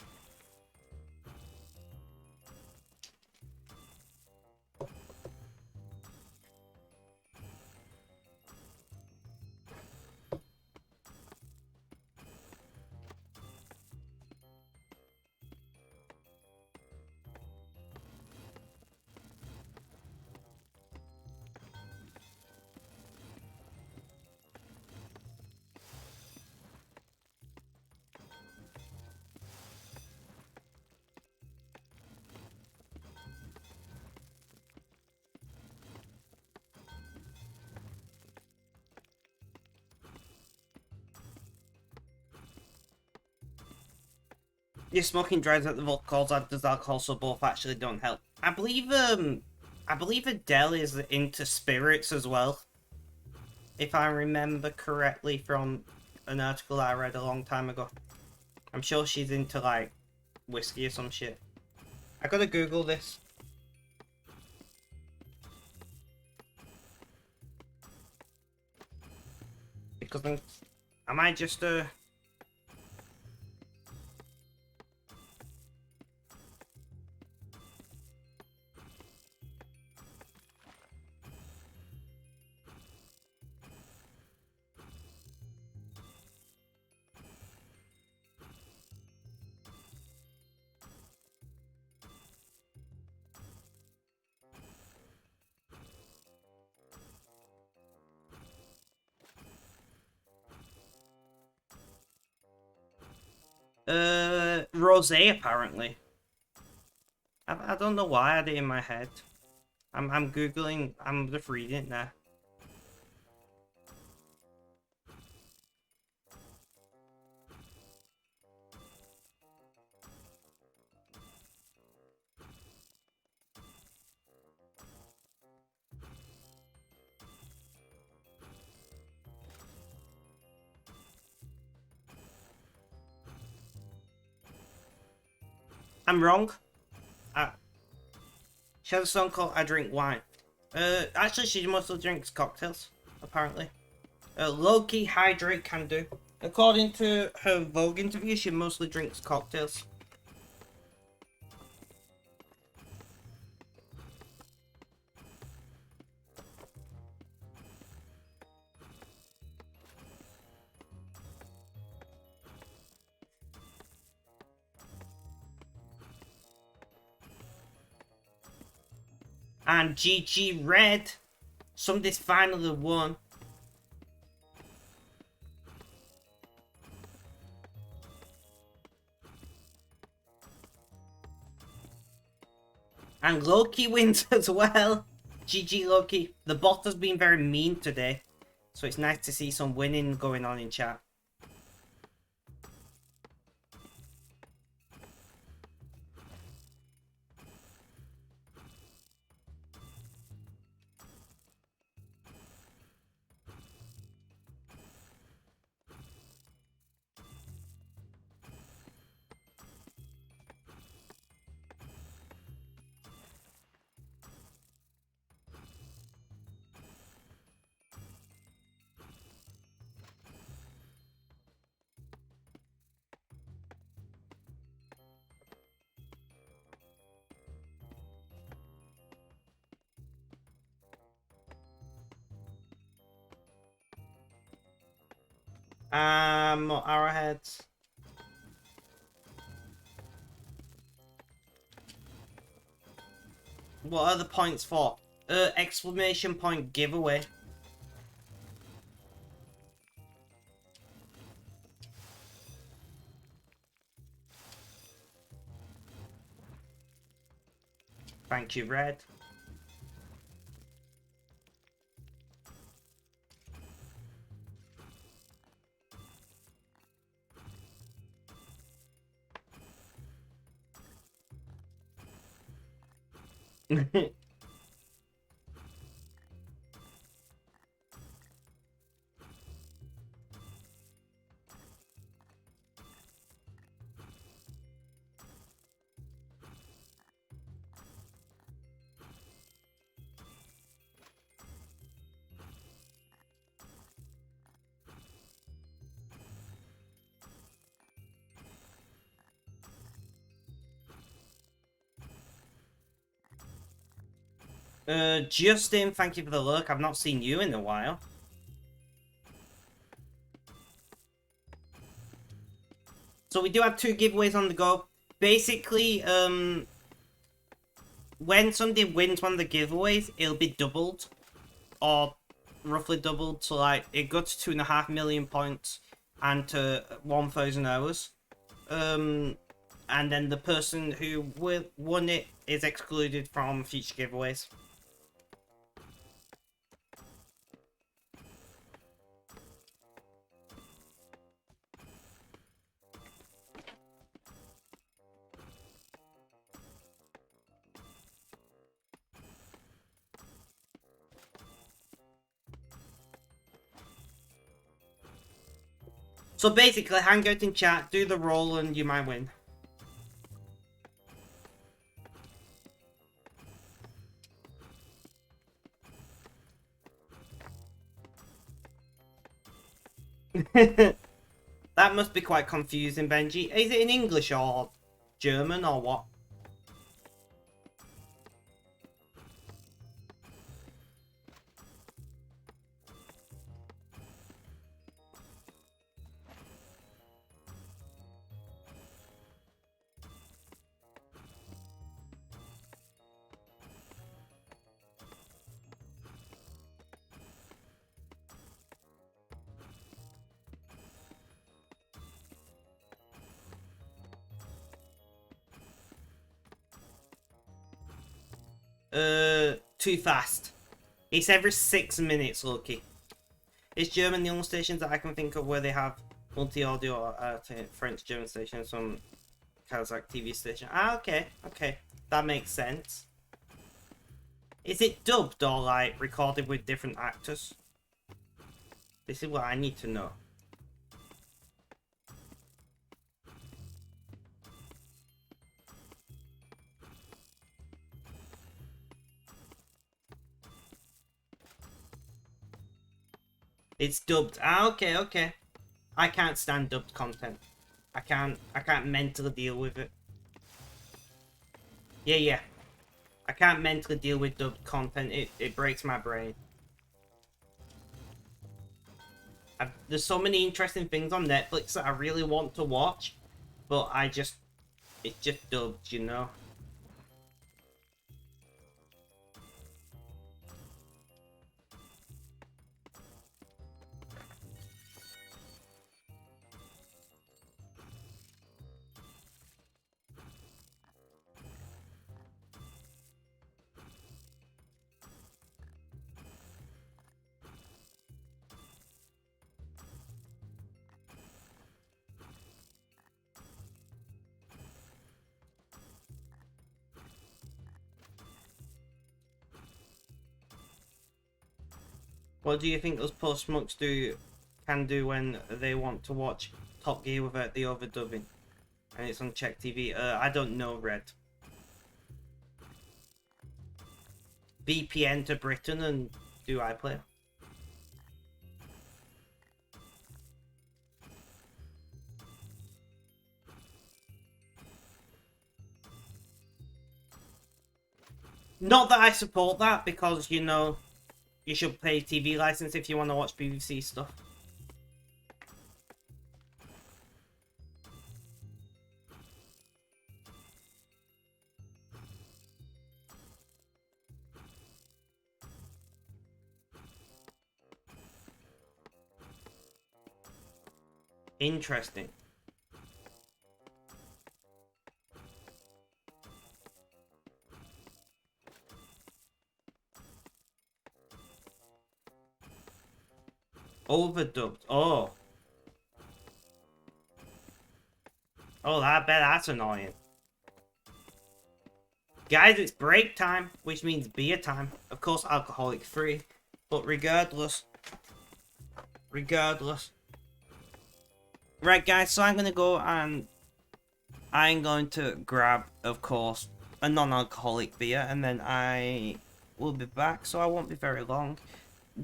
Yeah, smoking dries out the vocal cords, as does alcohol, so both actually don't help. I believe Adele is into spirits as well, if I remember correctly from an article I read a long time ago. I'm sure she's into, like, whiskey or some shit. I gotta Google this. Because I might just, Rosé, apparently. I don't know why I had it in my head. I'm Googling, I'm just reading it now. I'm wrong. She has a song called I Drink Wine. Actually, she mostly drinks cocktails, apparently. Low-key hydrate can do. According to her Vogue interview, she mostly drinks cocktails. And GG Red. Somebody's finally won. And Loki wins as well. GG Loki. The bot has been very mean today. So it's nice to see some winning going on in chat. Arrowheads. What are the points for? Exclamation point giveaway. Thank you, Red. Justin, thank you for the look. I've not seen you in a while. So we do have 2 giveaways on the go. Basically, when somebody wins one of the giveaways, it'll be doubled. Or roughly doubled. So like, it goes to 2.5 million points and to 1,000 hours. And then the person who won it is excluded from future giveaways. So basically, hang out in chat, do the roll, and you might win. That must be quite confusing, Benji. Is it in English or German or what? Too fast. It's every 6 minutes, Loki. Is German the only stations that I can think of where they have multi-audio French German stations, some Kazakh TV station? Ah, okay, okay. That makes sense. Is it dubbed or like recorded with different actors? This is what I need to know. It's dubbed. Ah, okay, okay. I can't stand dubbed content. I can't mentally deal with it. Yeah, yeah. I can't mentally deal with dubbed content. It breaks my brain. There's so many interesting things on Netflix that I really want to watch, but it's just dubbed, you know? What do you think those post smokes can do when they want to watch Top Gear without the overdubbing? And it's on Czech TV. I don't know, Red. VPN to Britain and do iPlayer. Not that I support that, because, you know, you should pay TV license if you want to watch BBC stuff. Interesting. Overdubbed. Oh. Oh, I bet that's annoying. Guys, it's break time, which means beer time. Of course, alcoholic free. But regardless. Right, guys, so I'm going to go and I'm going to grab, of course, a non-alcoholic beer. And then I will be back, so I won't be very long.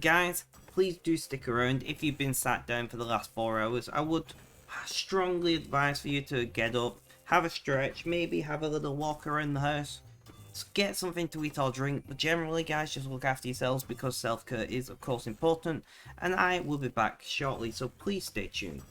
Guys, please do stick around. If you've been sat down for the last 4 hours, I would strongly advise for you to get up, have a stretch, maybe have a little walk around the house. Get something to eat or drink, but generally, guys, just look after yourselves, because self-care is, of course, important. And I will be back shortly, so please stay tuned.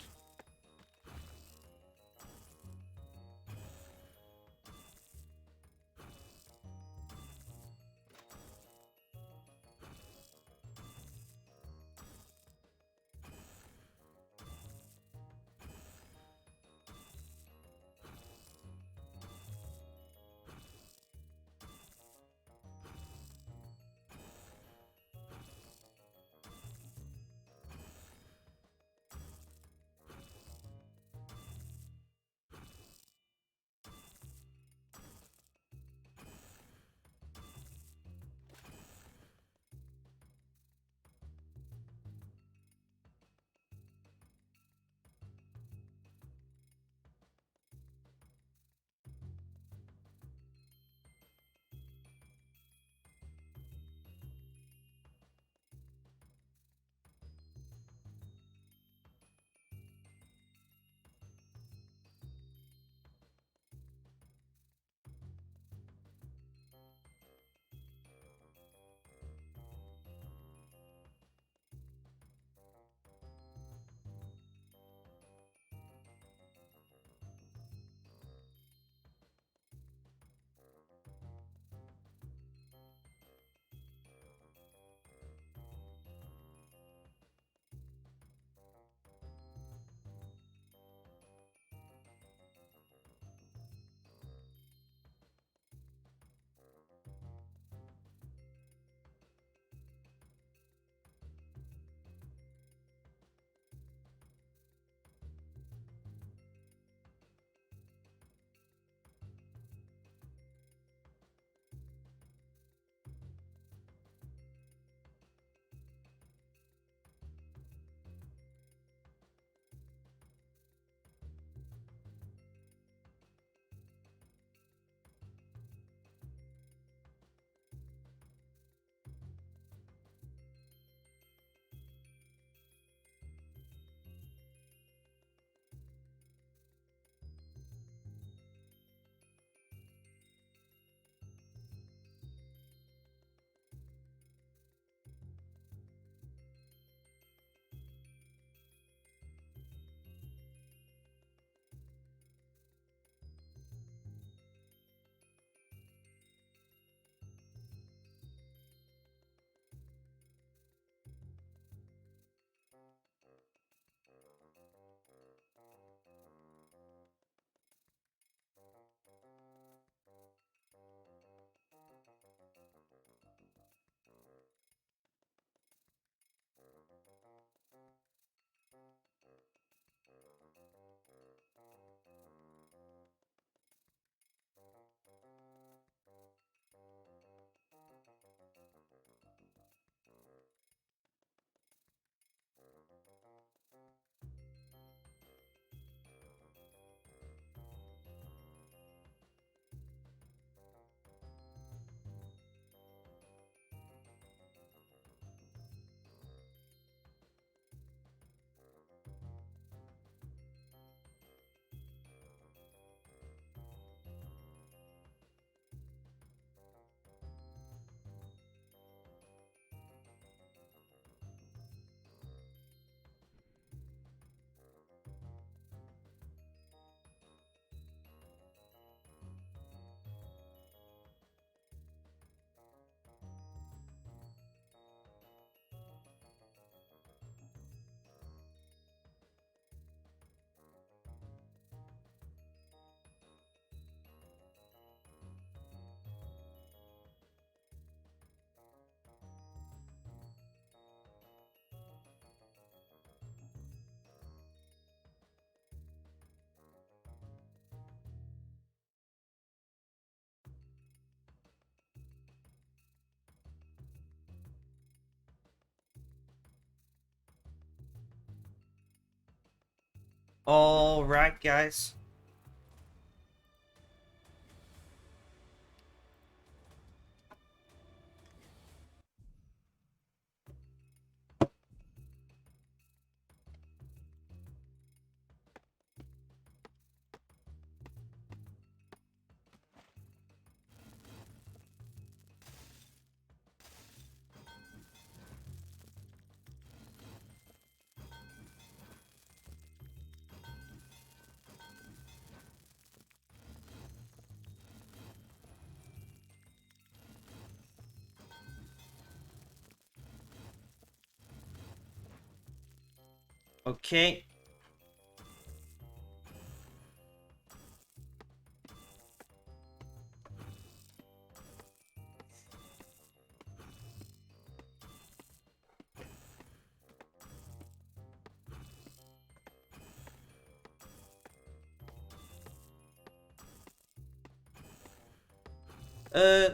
All right, guys. Okay.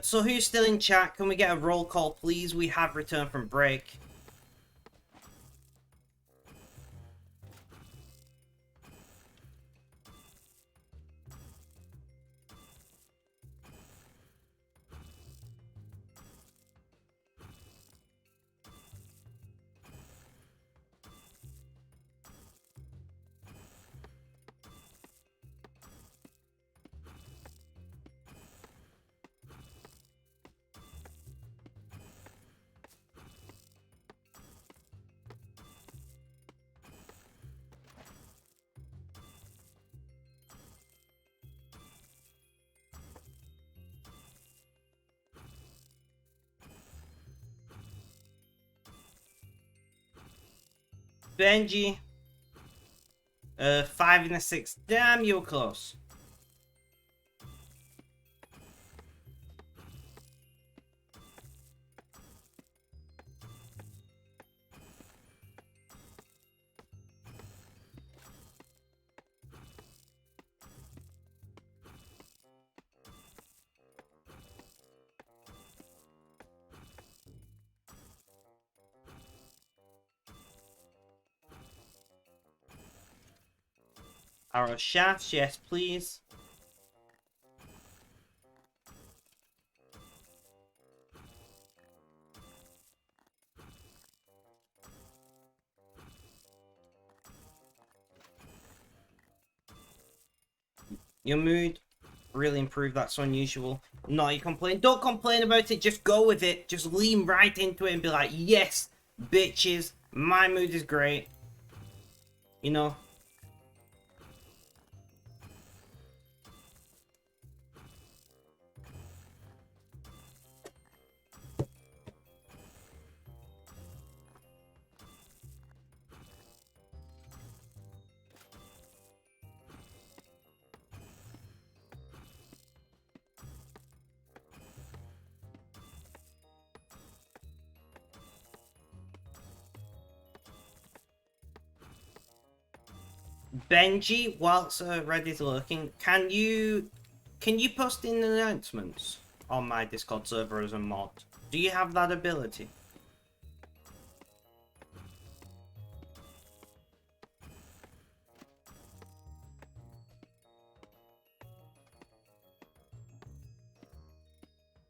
So who's still in chat? Can we get a roll call, please? We have returned from break. Benji. 5 and a 6. Damn, you were close. Arrow shafts, yes, please. Your mood really improved. That's unusual. No, you complain. Don't complain about it. Just go with it. Just lean right into it and be like, yes, bitches, my mood is great. You know? Benji, whilst Reddit's lurking, can you post in announcements on my Discord server as a mod? Do you have that ability?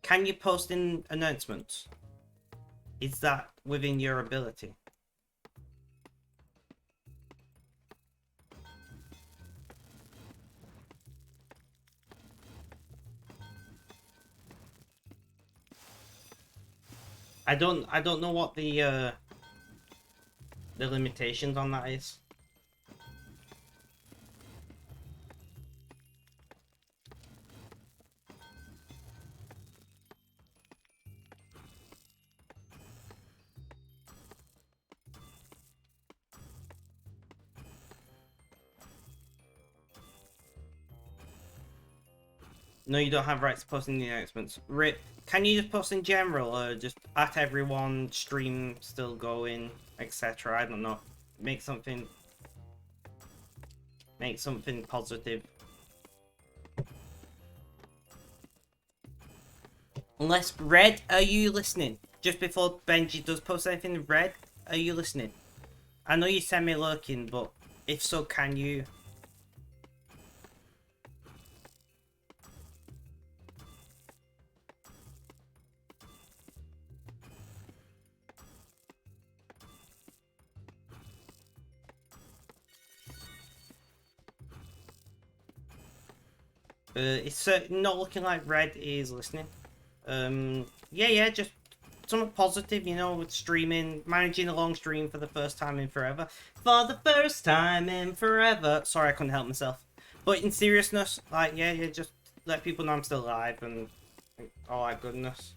Can you post in announcements? Is that within your ability? I don't know what the limitations on that is. No, you don't have rights to post in the announcements. Rip, can you just post in general, or just at everyone, stream still going, etc.? I don't know. Make something positive. Unless, Red, are you listening? Just before Benji does post anything, Red, are you listening? I know you semi-lurking, but If so, can you? It's not looking like Red is listening. Yeah, just something positive, you know, with streaming, managing a long stream for the first time in forever. For the first time in forever. Sorry, I couldn't help myself. But in seriousness, like, yeah, just let people know I'm still alive and all that goodness.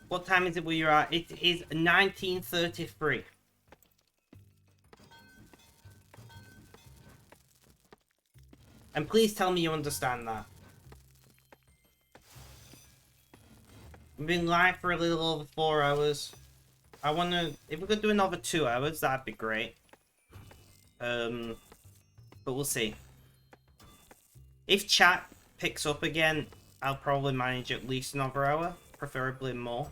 What time is it where you're at? It is 19:33. And please tell me you understand that. I've been live for a little over 4 hours. I wanna, if we could do another 2 hours, that'd be great. But we'll see. If chat picks up again, I'll probably manage at least another hour, preferably more.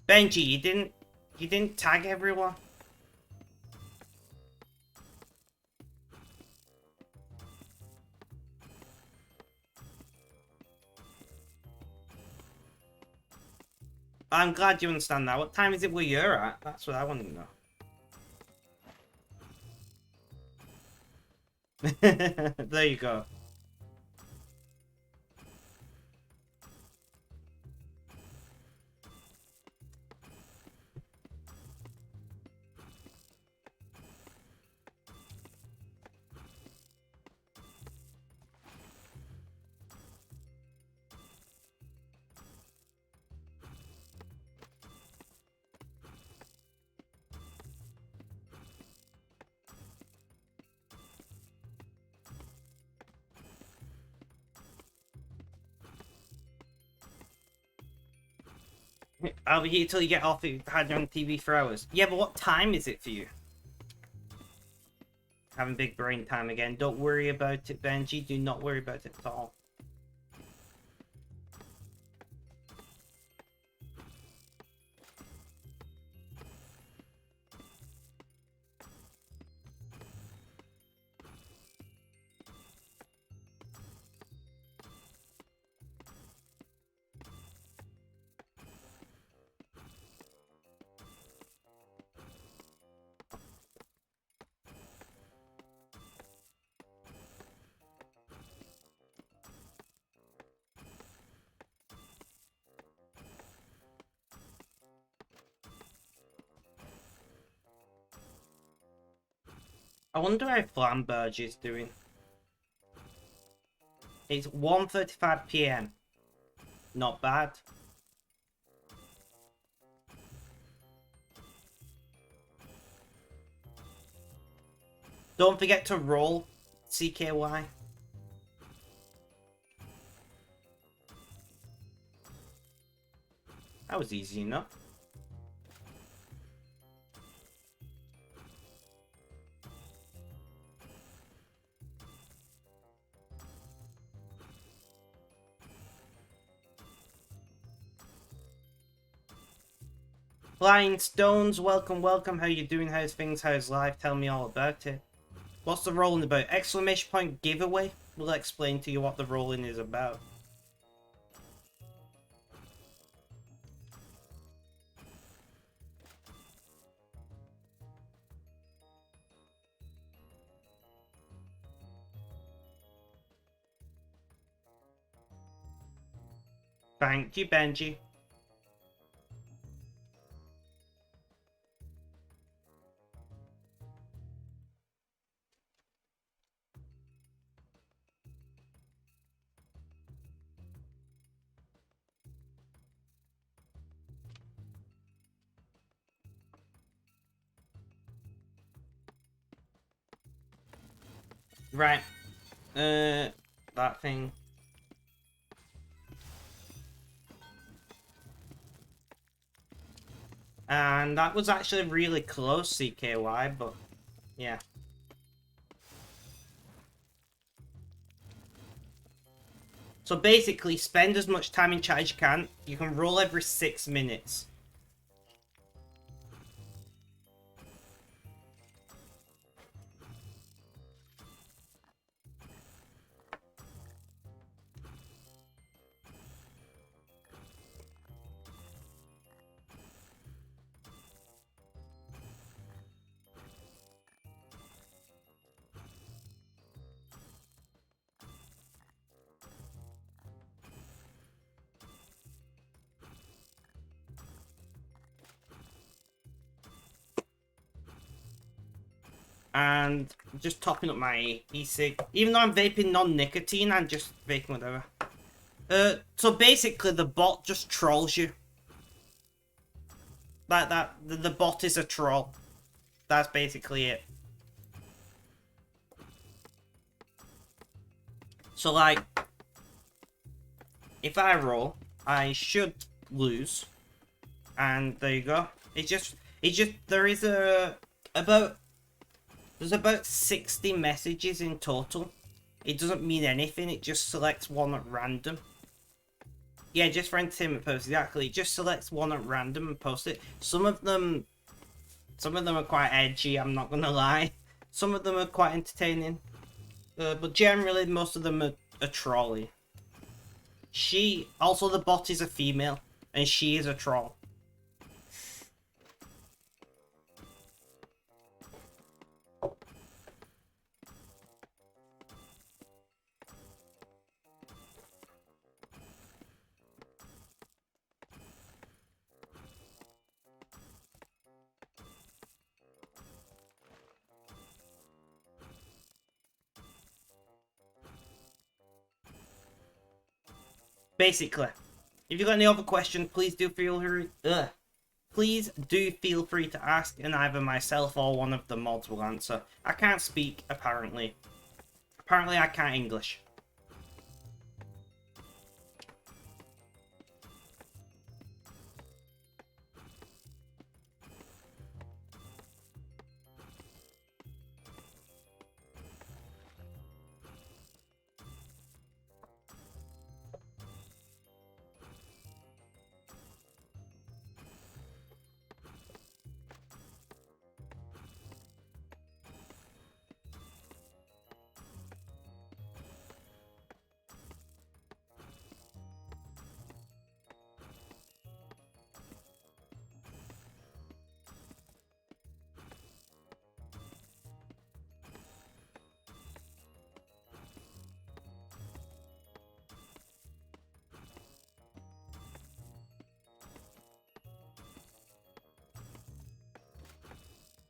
Benji, you didn't tag everyone? I'm glad you understand that. What time is it where you're at? That's what I want to know. There you go. I'll be here till you get off if you've had you on TV for hours. Yeah, but what time is it for you? Having big brain time again. Don't worry about it, Benji. Do not worry about it at all. I wonder how Flamberge is doing. It's 1:35 PM. Not bad. Don't forget to roll, CKY. That was easy enough. Flying Stones, welcome, welcome. How you doing? How's things? How's life? Tell me all about it. What's the rolling about? Exclamation point giveaway? We'll explain to you what the rolling is about. Thank you, Benji. Right. That thing. And that was actually really close, CKY, but yeah. So basically, spend as much time in chat as you can. You can roll every 6 minutes. And just topping up my e-cig. Even though I'm vaping non-nicotine, I'm just vaping whatever. So basically the bot just trolls you. The bot is a troll. That's basically it. So like, if I roll, I should lose. And there you go. There's about 60 messages in total. It doesn't mean anything, it just selects one at random. Yeah, just for entertainment purposes, exactly. It just selects one at random and posts it. Some of them are quite edgy, I'm not gonna lie. Some of them are quite entertaining. But generally, most of them are trolly. Also the bot is a female, and she is a troll. Basically, if you've got any other questions, please do feel free to ask, and either myself or one of the mods will answer. I can't speak, apparently. Apparently I can't English.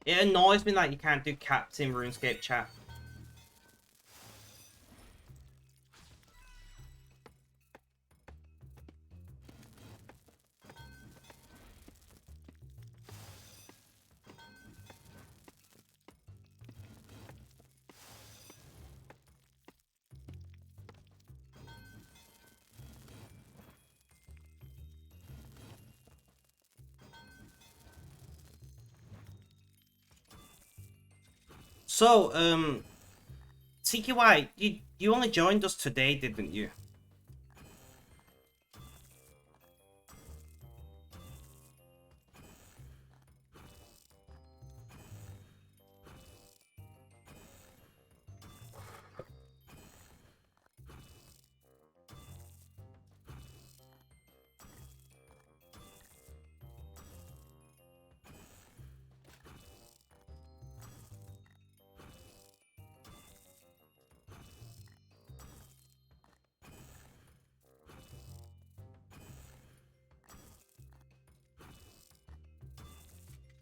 It annoys me that you can't do caps in RuneScape chat. So, CQY, you only joined us today, didn't you?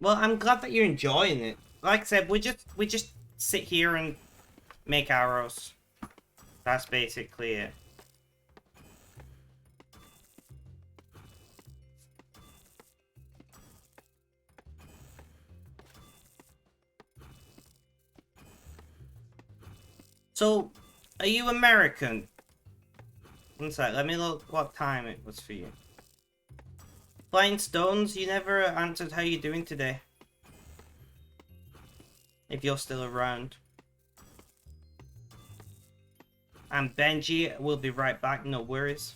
Well, I'm glad that you're enjoying it. Like I said, we just sit here and make arrows. That's basically it. So, are you American? One sec, let me look what time it was for you. Flying Stones, you never answered how you doing today. If you're still around. And Benji will be right back, no worries.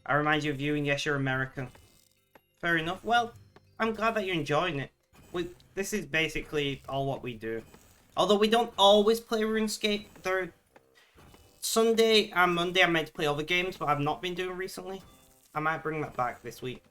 I remind you of you, and yes, you're American. Fair enough. Well, I'm glad that you're enjoying it. This is basically all what we do. Although we don't always play RuneScape. Sunday and Monday I'm meant to play other games, but I've not been doing recently. I might bring that back this week.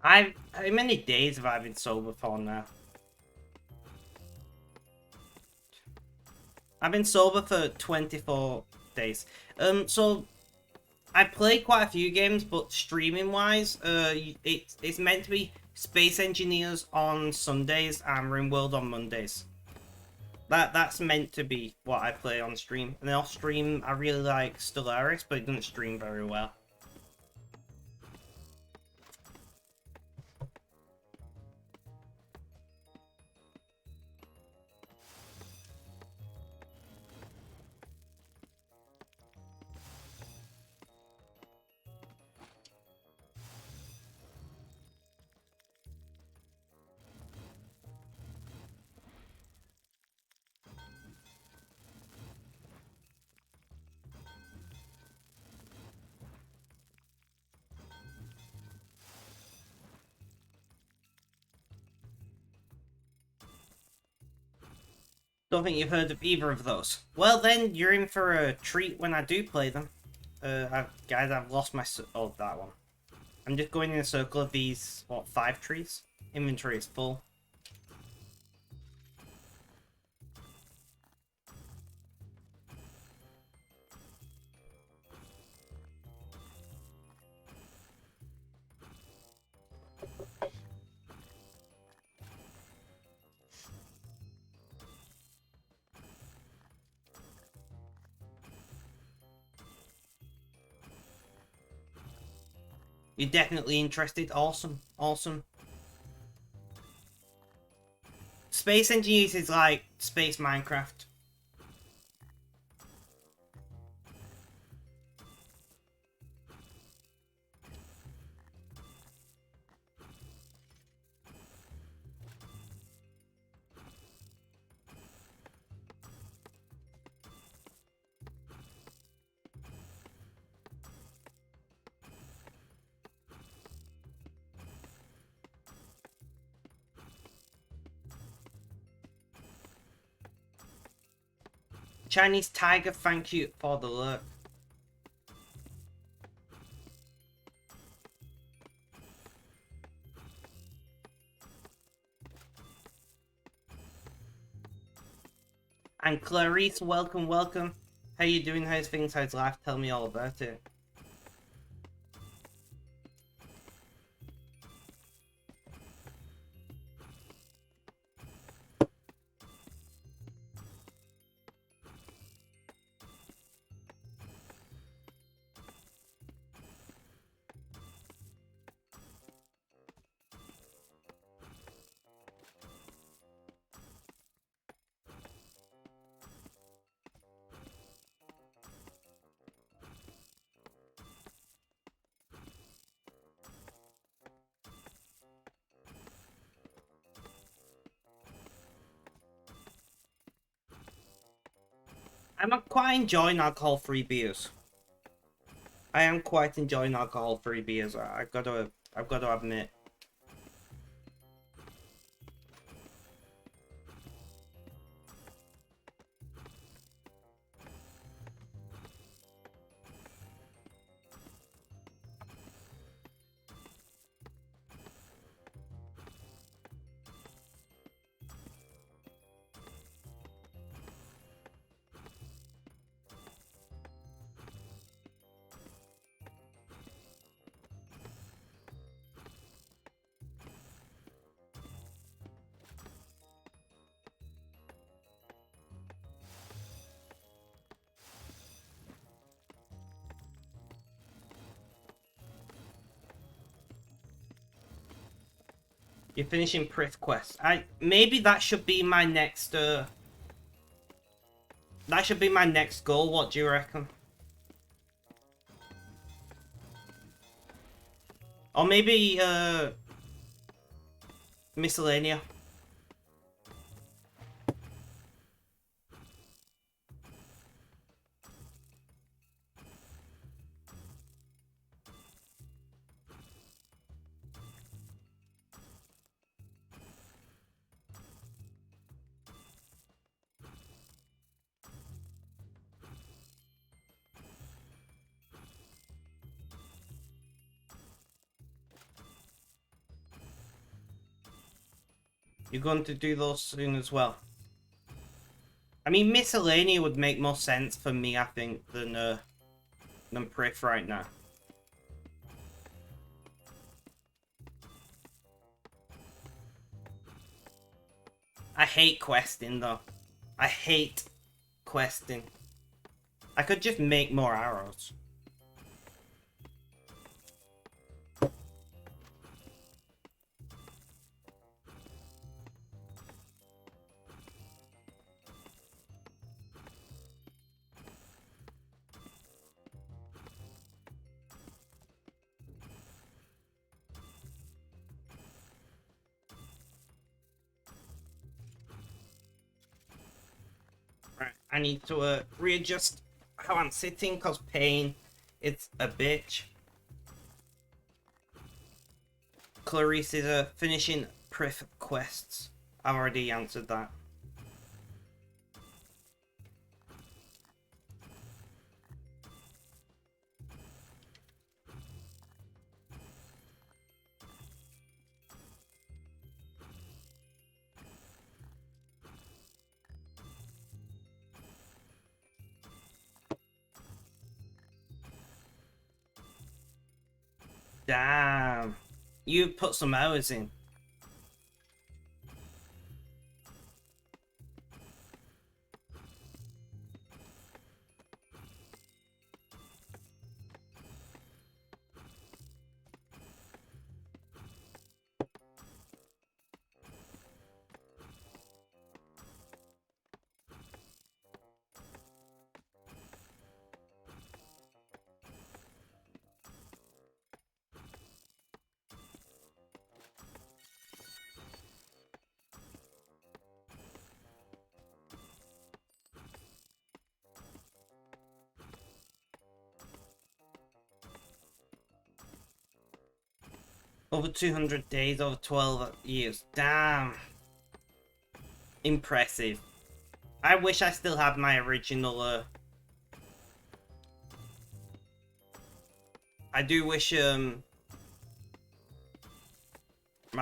How many days have I been sober for now? I've been sober for 24 days. So I play quite a few games, but streaming wise, it's meant to be Space Engineers on Sundays and RuneWorld on Mondays. That's meant to be what I play on stream. And then off stream, I really like Stellaris, but it doesn't stream very well. Don't think you've heard of either of those. Well then, you're in for a treat when I do play them. Guys, I've lost my... Oh, that one. I'm just going in a circle of these, what, 5 trees? Inventory is full. You're definitely interested. Awesome. Awesome. Space Engineers is like Space Minecraft. Chinese Tiger, thank you for the lurk. And Clarice, welcome, welcome. How you doing? How's things? How's life? Tell me all about it. I'm quite enjoying alcohol-free beers. I am quite enjoying alcohol-free beers. I've got to admit. You're finishing Prith Quest. Maybe that should be my next that should be my next goal. What do you reckon? Or maybe Miscellanea. You're going to do those soon as well. I mean, Miscellanea would make more sense for me, I think, than Prith right now. I hate questing, though. I hate questing. I could just make more arrows. I need to readjust how I'm sitting because pain, it's a bitch. Clarice is finishing Prith quests. I've already answered that. Damn. You put some hours in. Over 200 days, over 12 years. Damn. Impressive. I wish I still had my original, I do wish, my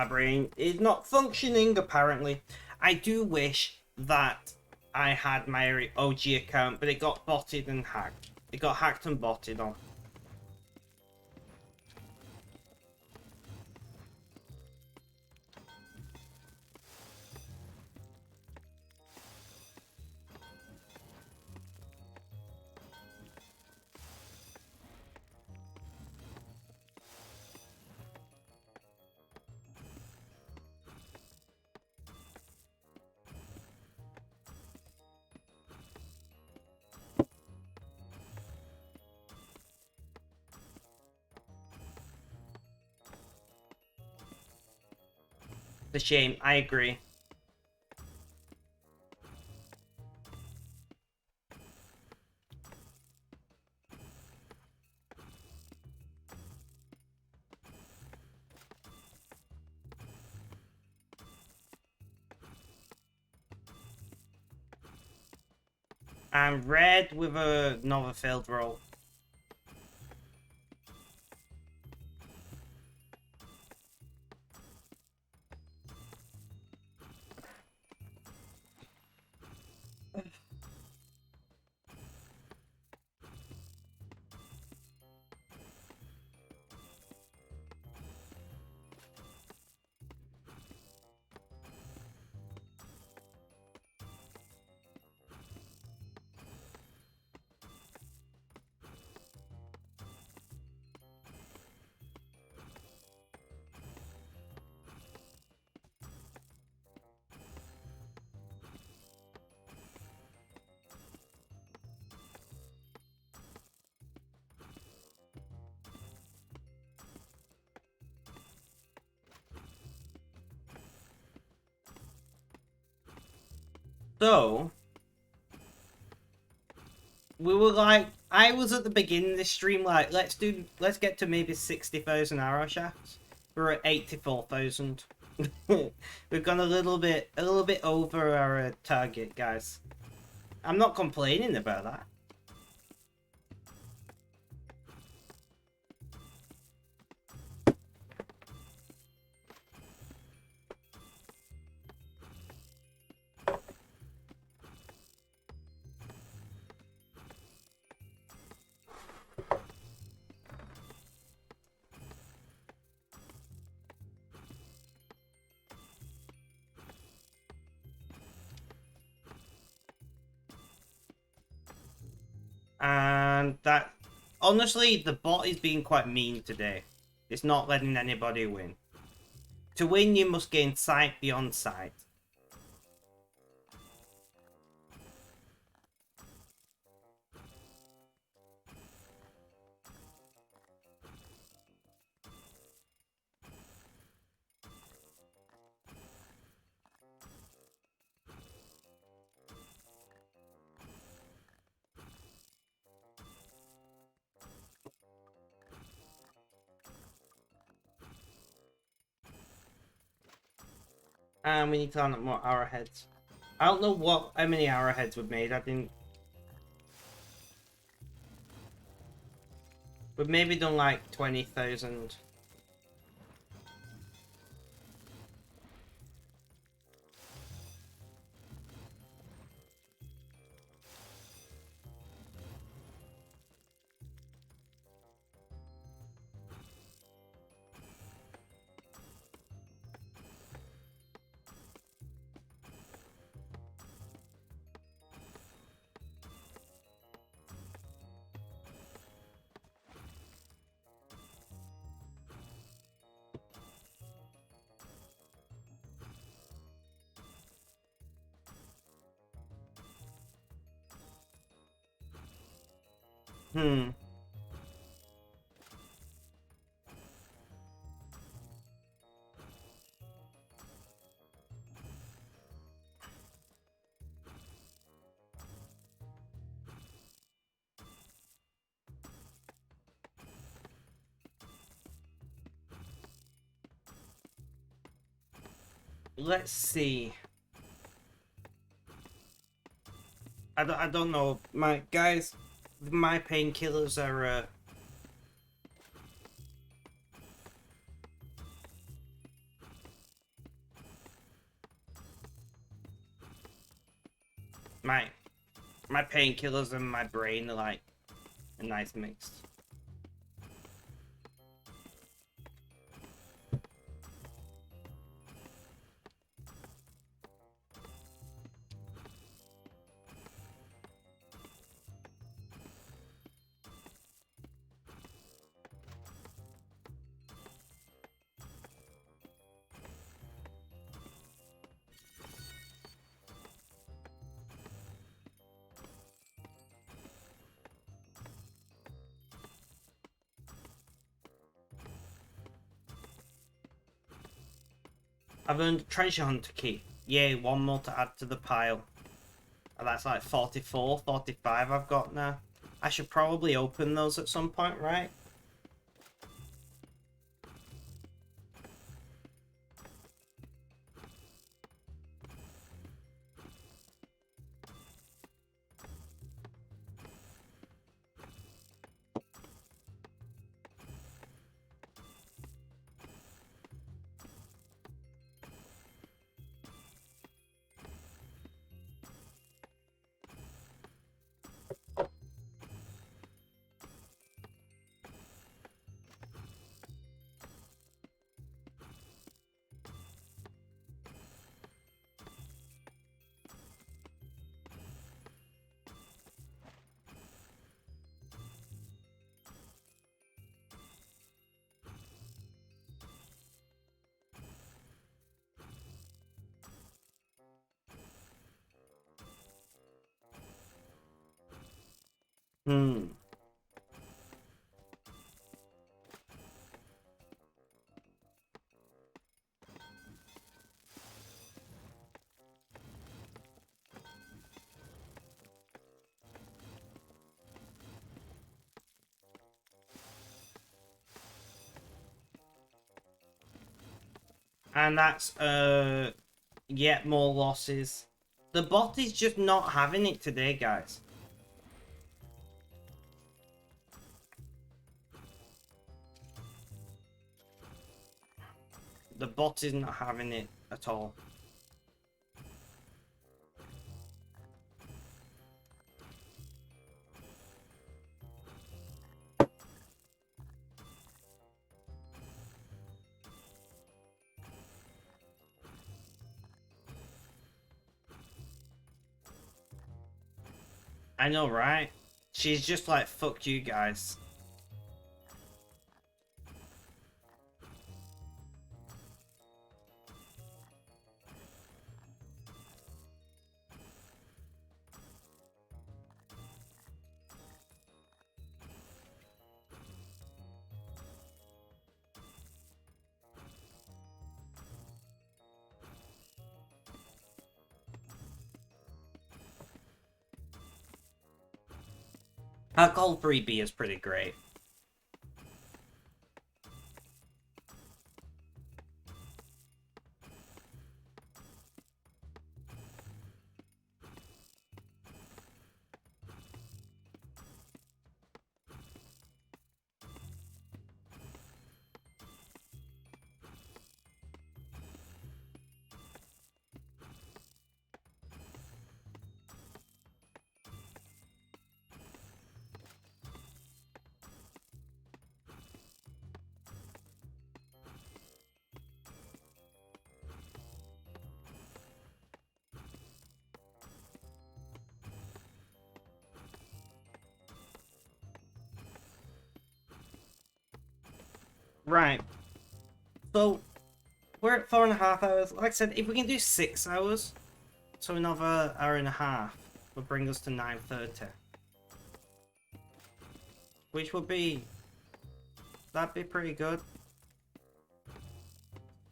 brain is not functioning, apparently. I do wish that I had my OG account, but it got botted and hacked. It got hacked and botted on. It's a shame, I agree. And red with another failed roll. So, we were like, I was at the beginning of this stream like, let's get to maybe 60,000 arrow shafts. We're at 84,000. We've gone a little bit over our target, guys. I'm not complaining about that. And that, honestly, the bot is being quite mean today. It's not letting anybody win. To win, you must gain sight beyond sight. And we need to learn more arrowheads. I don't know how many arrowheads we've made. I didn't. We've maybe done like 20,000. Hmm. Let's see. I don't know. My guys, my painkillers are my painkillers and my brain are like a nice mix. I've earned a treasure hunter key. Yay, one more to add to the pile. And that's like 44, 45 I've got now. I should probably open those at some point, right? Hmm. And that's yet more losses. The bot is just not having it today, guys. The bot is not having it at all. I know, right? She's just like, fuck you guys. Alcohol 3B is pretty great. Right. So, we're at 4.5 hours. Like I said, if we can do 6 hours, so another hour and a half will bring us to 9:30. Which would be... that'd be pretty good.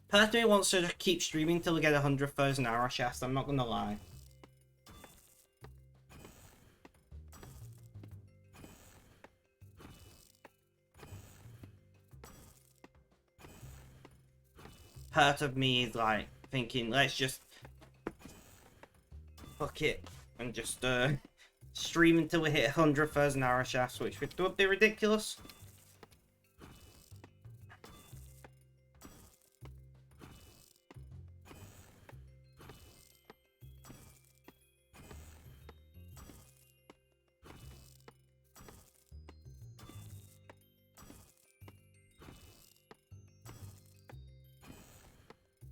Personally wants to keep streaming till we get 100,000 hour shafts, I'm not gonna lie. Part of me is like thinking, let's just fuck it and just stream until we hit 100,000 arrow shafts, which would be ridiculous.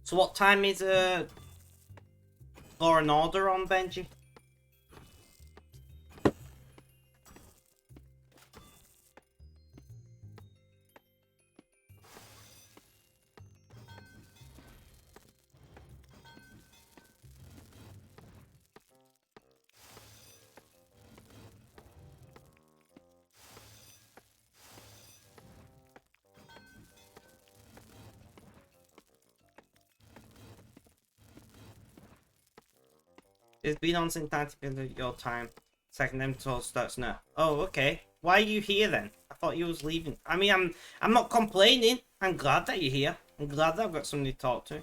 So what time is Law and Order on, Benji? It's been on since 90% of your time. Second episode starts now. Oh, okay. Why are you here then? I thought you was leaving. I mean, I'm not complaining. I'm glad that you're here. I'm glad that I've got somebody to talk to.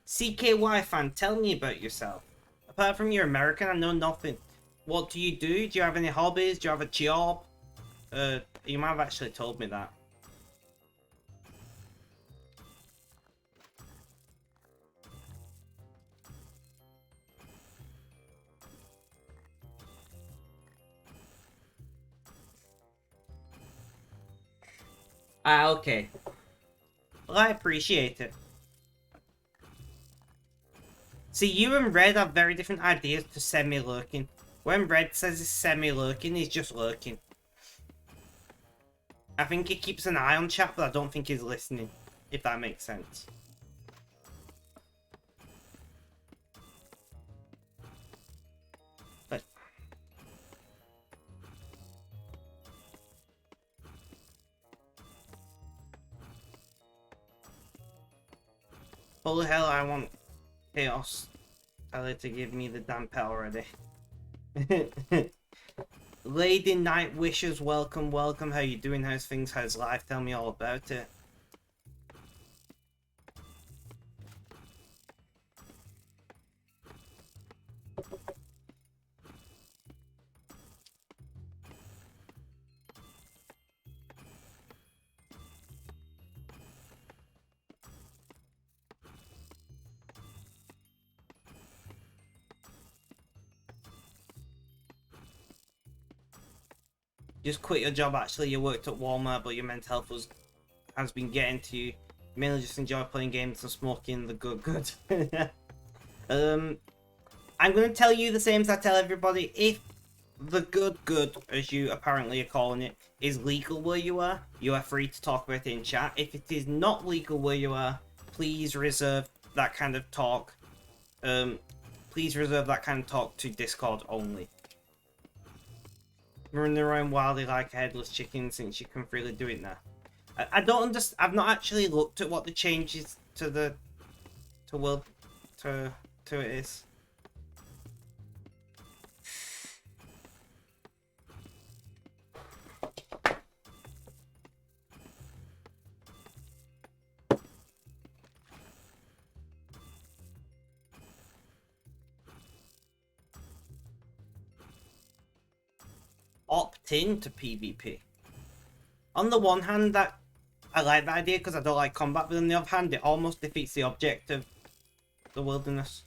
CKY fan, tell me about yourself. Apart from you're American, I know nothing. What do you do? Do you have any hobbies? Do you have a job? You might have actually told me that. Ah, okay. Well, I appreciate it. See, you and Red have very different ideas to semi-lurking. When Red says he's semi-lurking, he's just lurking. I think he keeps an eye on chat, but I don't think he's listening, if that makes sense. But holy hell, I want Chaos Ellie to give me the damn pet already. Lady Night Wishes, welcome, welcome. How you doing? How's things? How's life? Tell me all about it. Just quit your job. Actually, you worked at Walmart, but your mental health has been getting to you. You mainly just enjoy playing games and smoking the good. I'm gonna tell you the same as I tell everybody. If the good, as you apparently are calling it, is legal where you are free to talk about it in chat. If it is not legal where you are, please reserve that kind of talk. Please reserve that kind of talk to Discord only. Running around wildly like a headless chicken since you can freely do it now. I don't understand. I've not actually looked at what the changes to the to it is. Opt in to PvP. On the one hand, that I like that idea because I don't like combat, but on the other hand, it almost defeats the object of the wilderness.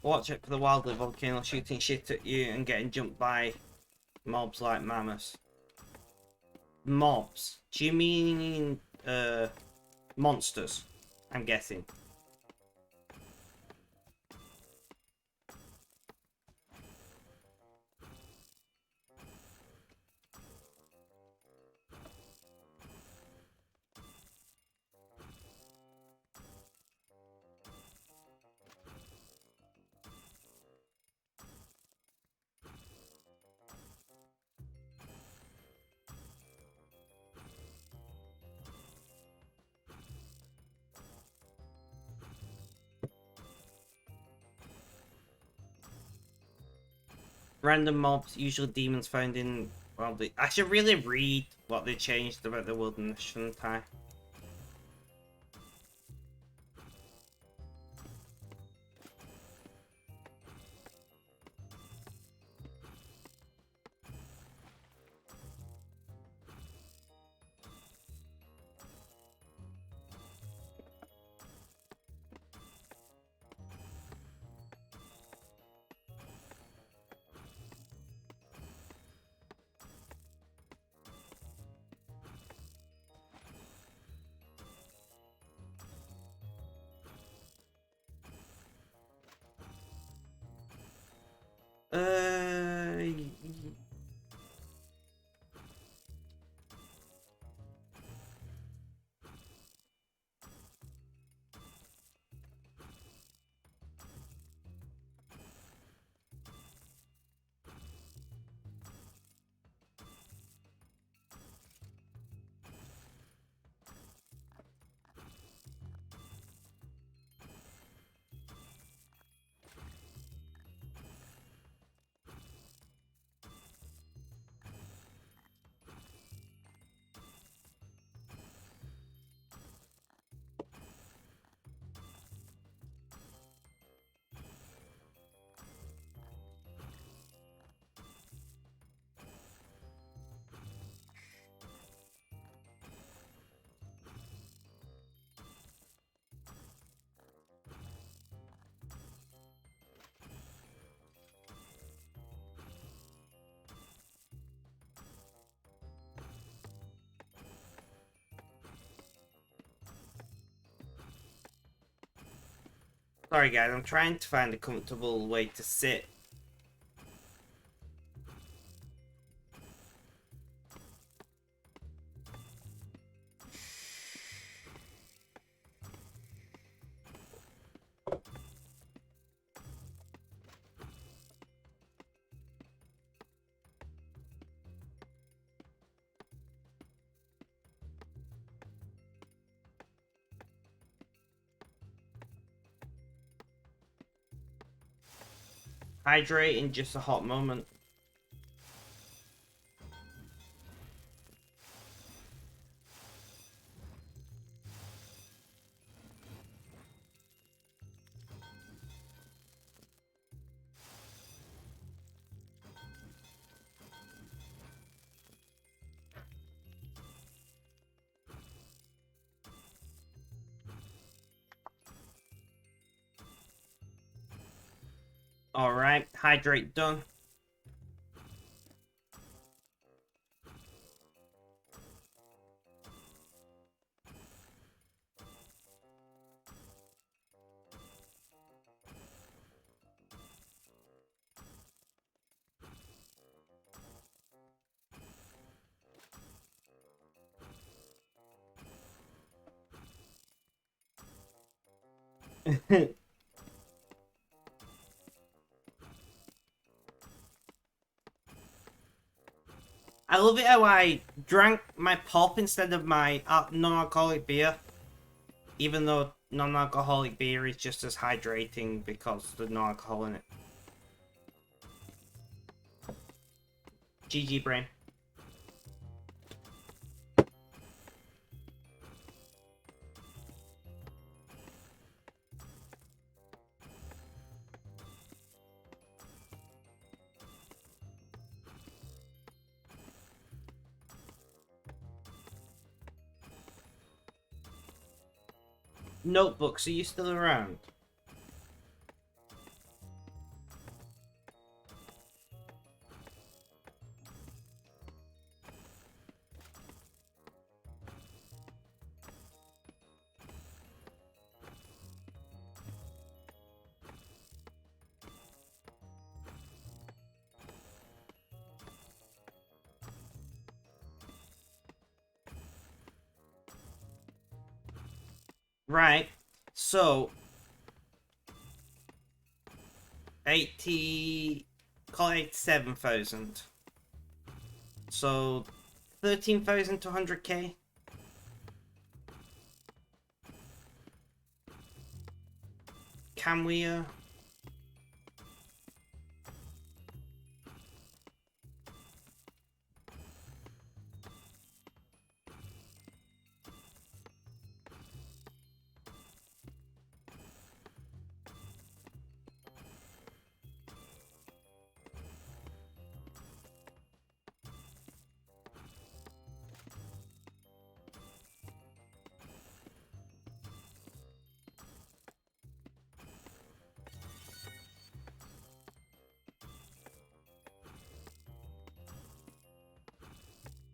Watch it for the wildly volcano shooting shit at you and getting jumped by mobs like mammoths. Mobs? Do you mean monsters? I'm guessing. Random mobs, usually demons found in... Well, I should really read what they changed about the wilderness, shouldn't I? Sorry guys, I'm trying to find a comfortable way to sit. Hydrate in just a hot moment. Alright, hydrate done. I love it how I drank my pop instead of my non-alcoholic beer. Even though non-alcoholic beer is just as hydrating because there's no alcohol in it. GG brain. Notebooks, are you still around? Right, so 80, call it 87,000. So 13,000 to 100k. Can we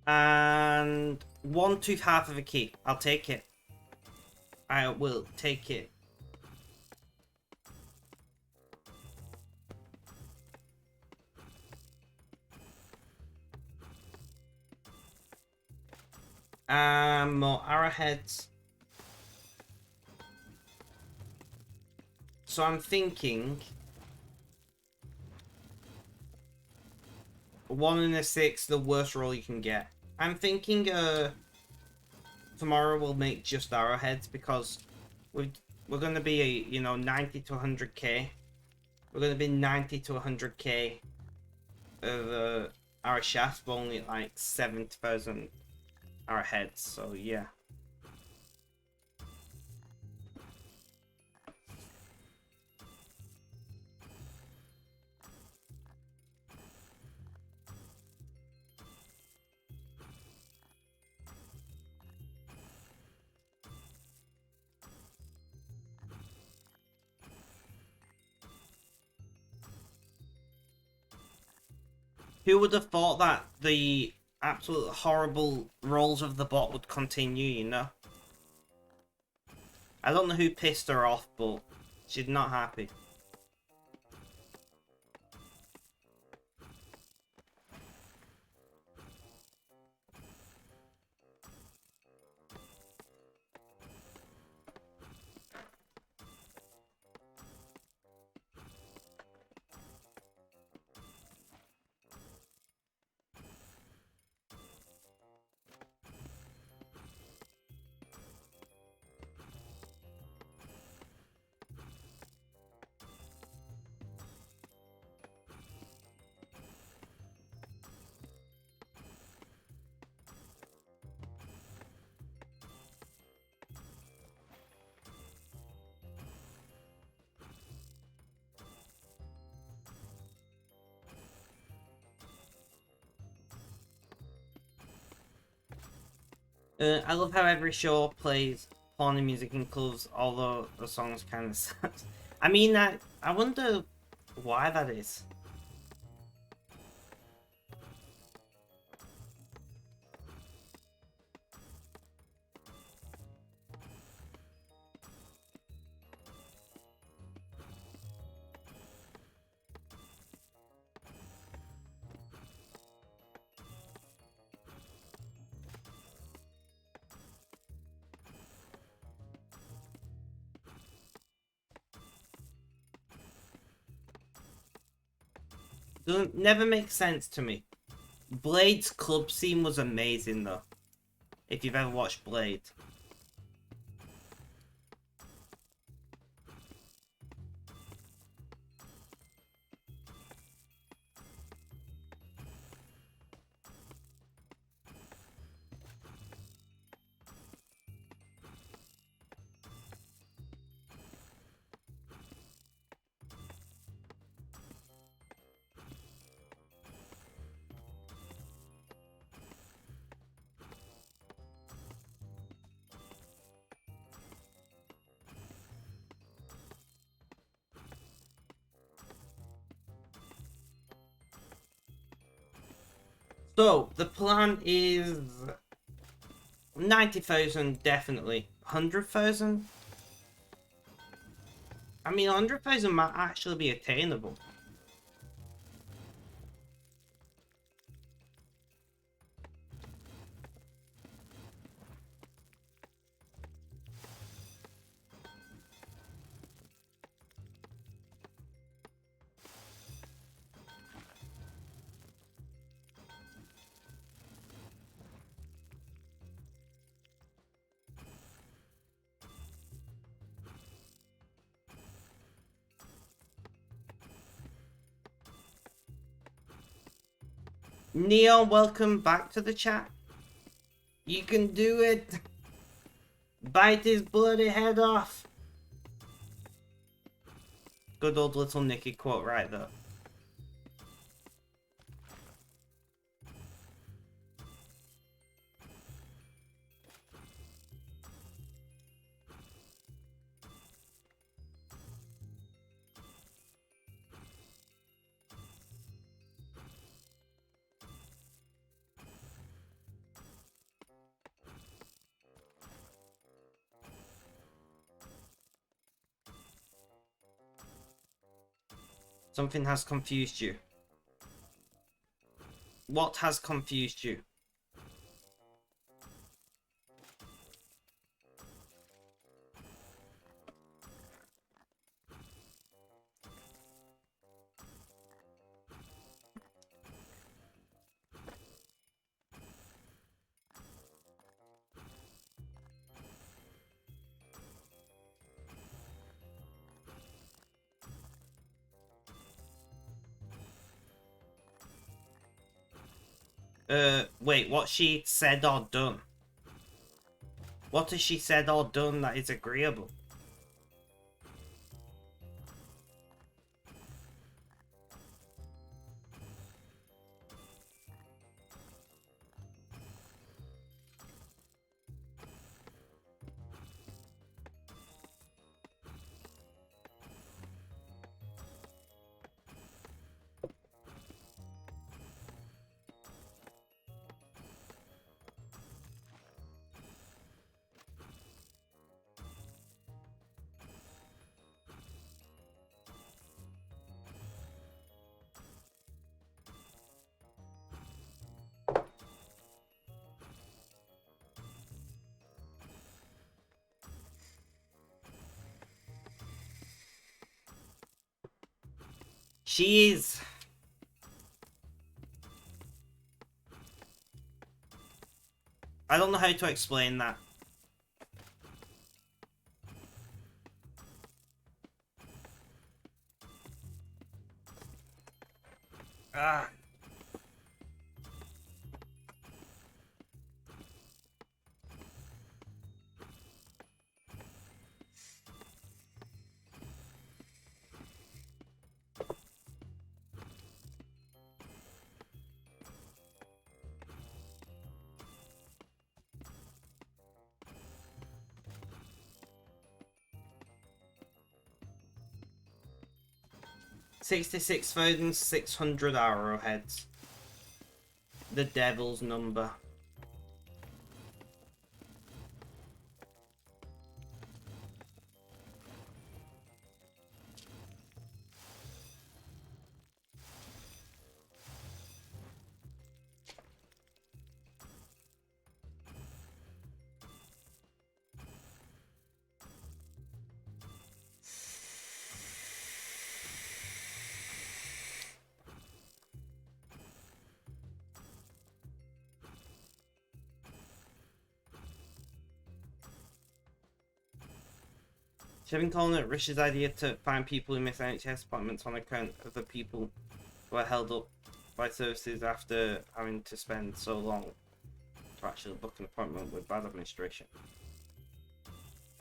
And one tooth, half of a key. I'll take it. I will take it. More arrowheads. So I'm thinking 1 in a 6, the worst roll you can get. I'm thinking tomorrow we'll make just arrowheads because we're gonna be you know, 90 to 100k. We're gonna be 90 to 100k of arrow shafts, but only like 70,000 arrowheads. So yeah. Who would have thought that the absolute horrible rolls of the bot would continue, you know? I don't know who pissed her off, but she's not happy. I love how every show plays porn music in clubs, although the song's kind of sad. I mean, I wonder why that is. Doesn't never make sense to me. Blade's club scene was amazing though. If you've ever watched Blade. So, the plan is 90,000 definitely. 100,000? I mean, 100,000 might actually be attainable. Neon, welcome back to the chat. You can do it. Bite his bloody head off. Good old little Nicky quote right there. Something has confused you. What has confused you? Wait, what she said or done? What has she said or done that is agreeable? She is. I don't know how to explain that. Ah. $66,600 arrowheads. The devil's number. She's been calling it Rish's idea to find people who miss NHS appointments on account of the people who are held up by services after having to spend so long to actually book an appointment with bad administration.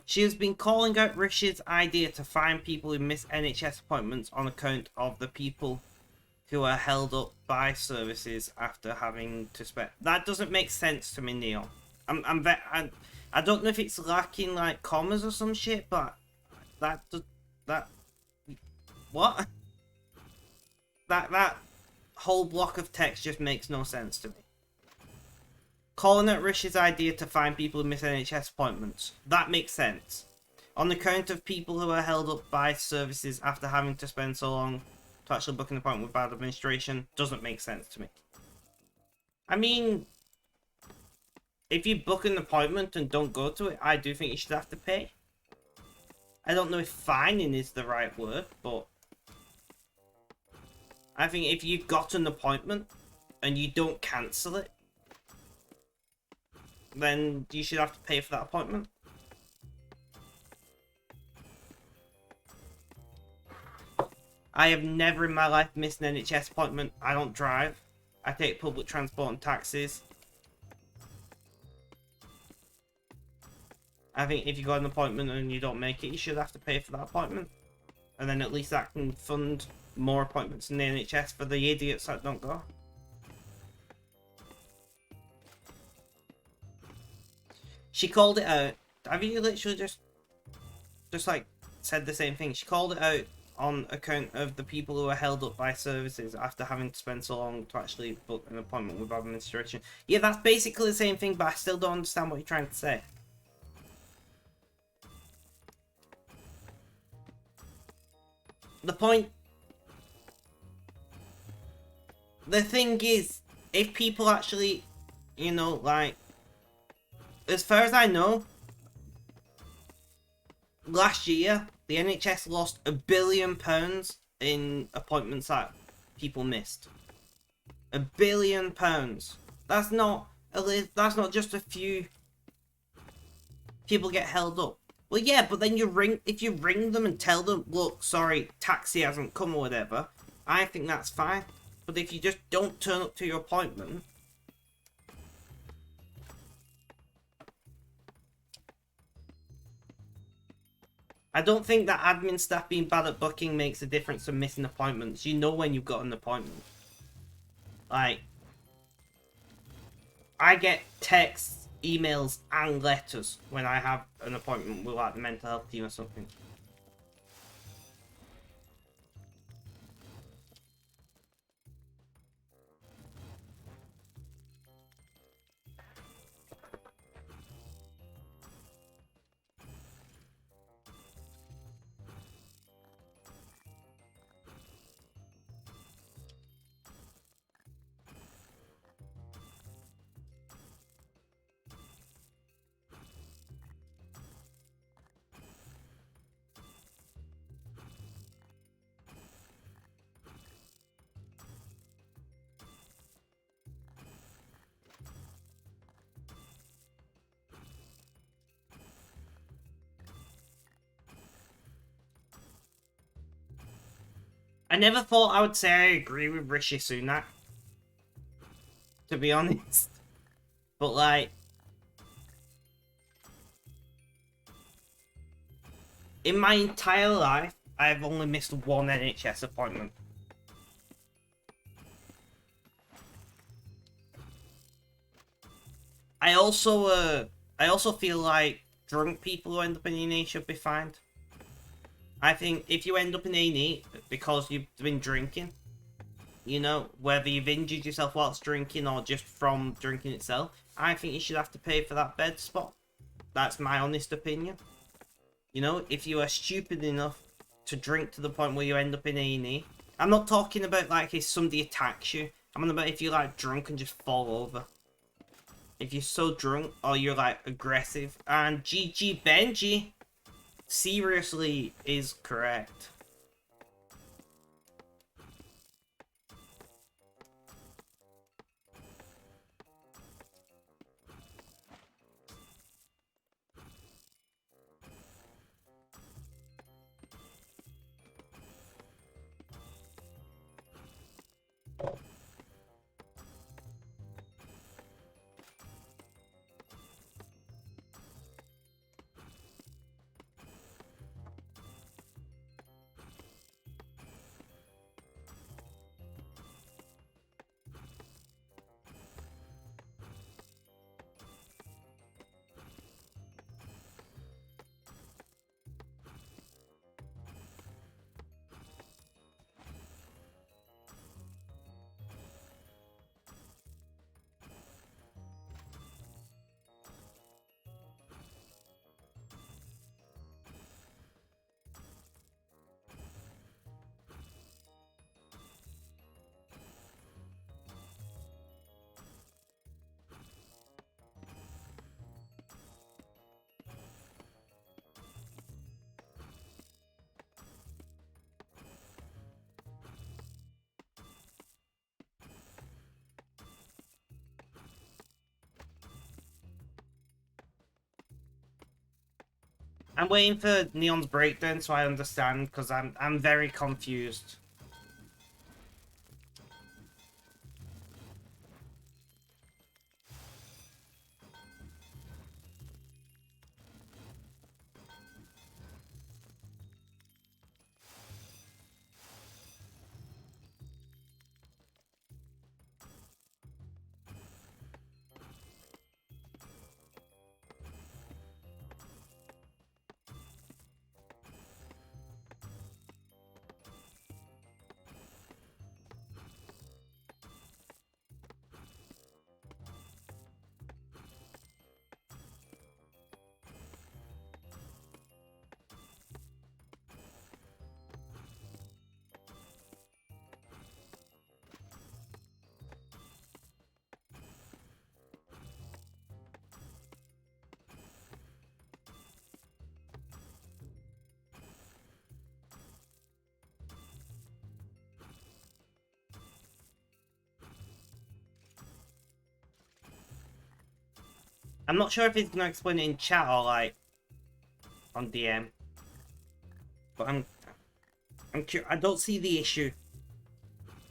She has been calling out Rish's idea to find people who miss NHS appointments on account of the people who are held up by services after having to spend. That doesn't make sense to me, Neil. I don't know if it's lacking like commas or some shit, but what? That whole block of text just makes no sense to me. Calling out Rish's idea to find people who miss NHS appointments. That makes sense. On account of people who are held up by services after having to spend so long to actually book an appointment with bad administration doesn't make sense to me. I mean, if you book an appointment and don't go to it, I do think you should have to pay. I don't know if fining is the right word, but I think if you've got an appointment and you don't cancel it, then you should have to pay for that appointment. I have never in my life missed an NHS appointment. I don't drive. I take public transport and taxis. I think if you got an appointment and you don't make it, you should have to pay for that appointment. And then at least that can fund more appointments in the NHS for the idiots that don't go. She called it out. Have you literally just like said the same thing? She called it out on account of the people who are held up by services after having to spend so long to actually book an appointment with administration. Yeah, that's basically the same thing, but I still don't understand what you're trying to say. The point the thing is, if people actually, you know, like, as far as I know, last year the NHS lost £1 billion in appointments that people missed. £1 billion. That's not that's not just a few people get held up. Well, yeah, but then if you ring them and tell them, look, sorry, taxi hasn't come or whatever, I think that's fine. But if you just don't turn up to your appointment, I don't think that admin staff being bad at booking makes a difference to missing appointments. You know when you've got an appointment. Like, I get texts, emails, and letters when I have an appointment with like the mental health team or something. I never thought I would say I agree with Rishi Sunak, to be honest. But like, in my entire life, I've only missed one NHS appointment. I also feel like drunk people who end up in A&E should be fined. I think if you end up in A&E because you've been drinking, you know, whether you've injured yourself whilst drinking or just from drinking itself, I think you should have to pay for that bed spot. That's my honest opinion. You know, if you are stupid enough to drink to the point where you end up in A&E, I'm not talking about like if somebody attacks you. I'm on about if you're like drunk and just fall over. If you're so drunk or you're like aggressive. And GG Benji seriously is correct. I'm waiting for Neon's breakdown so I understand, because I'm very confused. I'm not sure if he's gonna explain it in chat or like on DM. But I'm curious. I don't see the issue.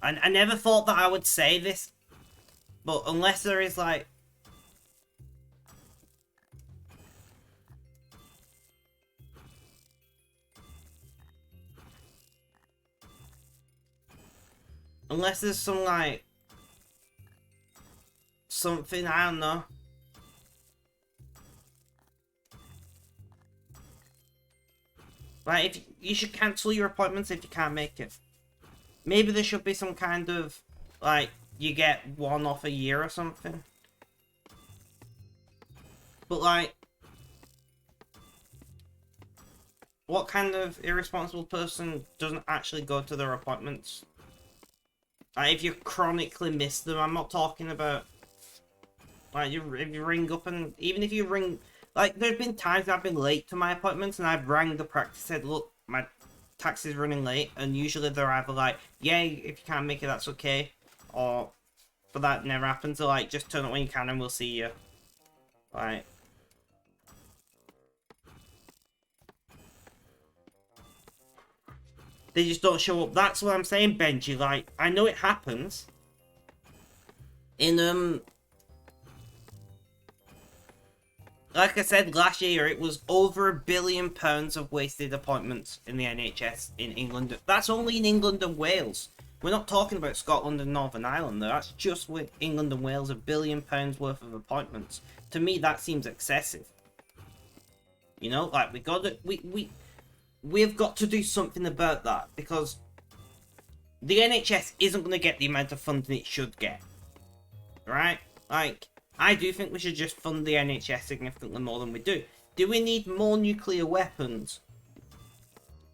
I never thought that I would say this, but unless there is like... Unless there's some like... Something, I don't know. Like, if you should cancel your appointments if you can't make it. Maybe there should be some kind of, like, you get one off a year or something. But, like, what kind of irresponsible person doesn't actually go to their appointments? Like, if you chronically miss them, I'm not talking about, like, if you ring up and, even if you ring, like, there's been times I've been late to my appointments and I've rang the practice, said, look, my taxi's running late, and usually they're either like, yeah, if you can't make it, that's okay, or, but that never happens, so like, just turn up when you can and we'll see you. Like, they just don't show up. That's what I'm saying, Benji. Like, I know it happens in like I said last year, it was over £1 billion of wasted appointments in the NHS in England. That's only in England and Wales. We're not talking about Scotland and Northern Ireland. That's just with England and Wales, £1 billion worth of appointments. To me, that seems excessive. You know, like we've got to do something about that, because the NHS isn't going to get the amount of funding it should get. Right? Like, I do think we should just fund the NHS significantly more than we do. Do we need more nuclear weapons?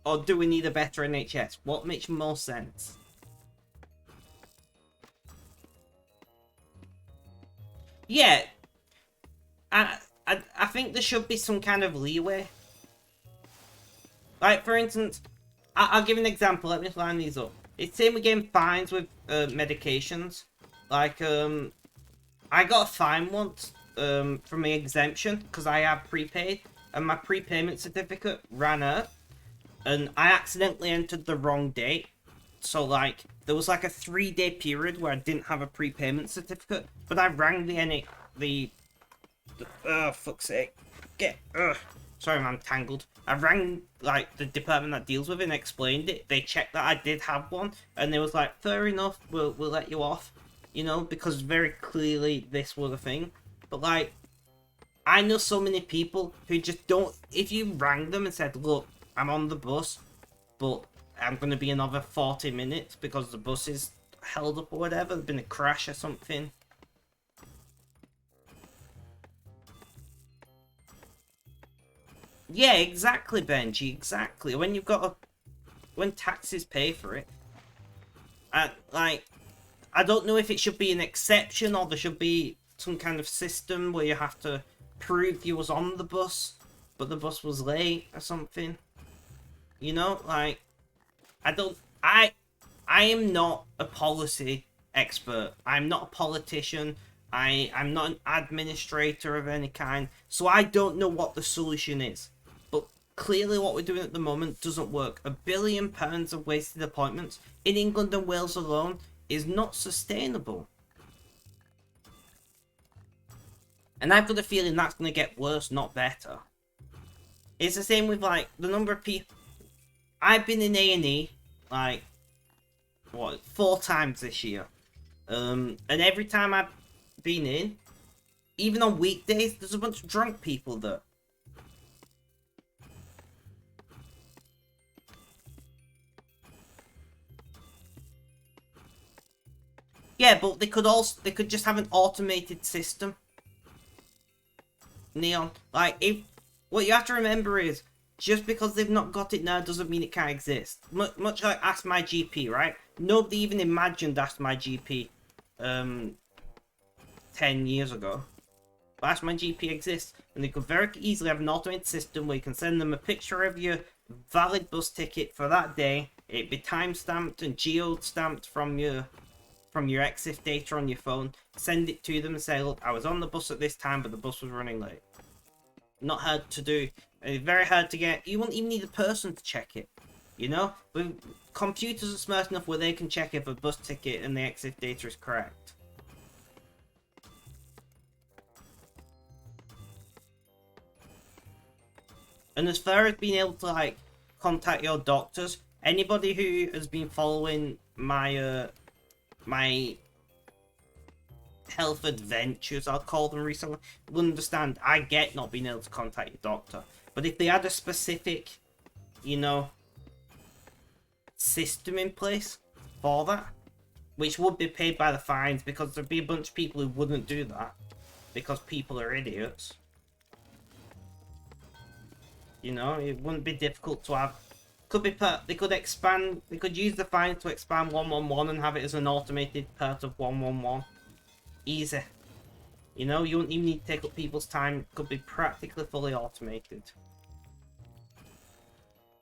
Or do we need a better NHS? What makes more sense? Yeah. I think there should be some kind of leeway. Like, for instance, I'll give an example. Let me line these up. It's same with getting fines with medications. Like, I got a fine once from my exemption because I had prepaid, and my prepayment certificate ran out, and I accidentally entered the wrong date. So, like, there was like a 3-day period where I didn't have a prepayment certificate, but I rang fuck's sake. Sorry, I'm tangled. I rang, like, the department that deals with it and explained it. They checked that I did have one, and they was like, fair enough, we'll let you off. You know, because very clearly this was a thing. But, like, I know so many people who just don't... If you rang them and said, look, I'm on the bus, but I'm going to be another 40 minutes because the bus is held up or whatever, there's been a crash or something. Yeah, exactly, Benji, exactly. When you've got a... When taxes pay for it. Like... I don't know if it should be an exception or there should be some kind of system where you have to prove you was on the bus, but the bus was late or something. You know, like, I am not a policy expert. I'm not a politician. I'm not an administrator of any kind, so I don't know what the solution is. But clearly what we're doing at the moment doesn't work. £1 billion of wasted appointments in England and Wales alone is not sustainable. And I've got a feeling that's going to get worse, not better. It's the same with, like, the number of people... I've been in A&E, like, what, 4 times this year. And every time I've been in, even on weekdays, there's a bunch of drunk people there. Yeah, but they could just have an automated system. Neon. Like, what you have to remember is, just because they've not got it now doesn't mean it can't exist. Much like Ask My GP, right? Nobody even imagined Ask My GP 10 years ago. But Ask My GP exists, and they could very easily have an automated system where you can send them a picture of your valid bus ticket for that day. It'd be time-stamped and geo-stamped from your from your EXIF data on your phone, send it to them and say, look, I was on the bus at this time, but the bus was running late. Not hard to do. It's very hard to get. You won't even need a person to check it. You know? But computers are smart enough where they can check if a bus ticket and the EXIF data is correct. And as far as being able to, like, contact your doctors, anybody who has been following my my health adventures, I'll call them recently, will understand I get not being able to contact your doctor. But if they had a specific, you know, system in place for that, which would be paid by the fines, because there'd be a bunch of people who wouldn't do that, because people are idiots. You know, it wouldn't be difficult to have. They could expand. They could use the fine to expand 111 and have it as an automated part of 111. Easy. You know, you wouldn't even need to take up people's time. Could be practically fully automated.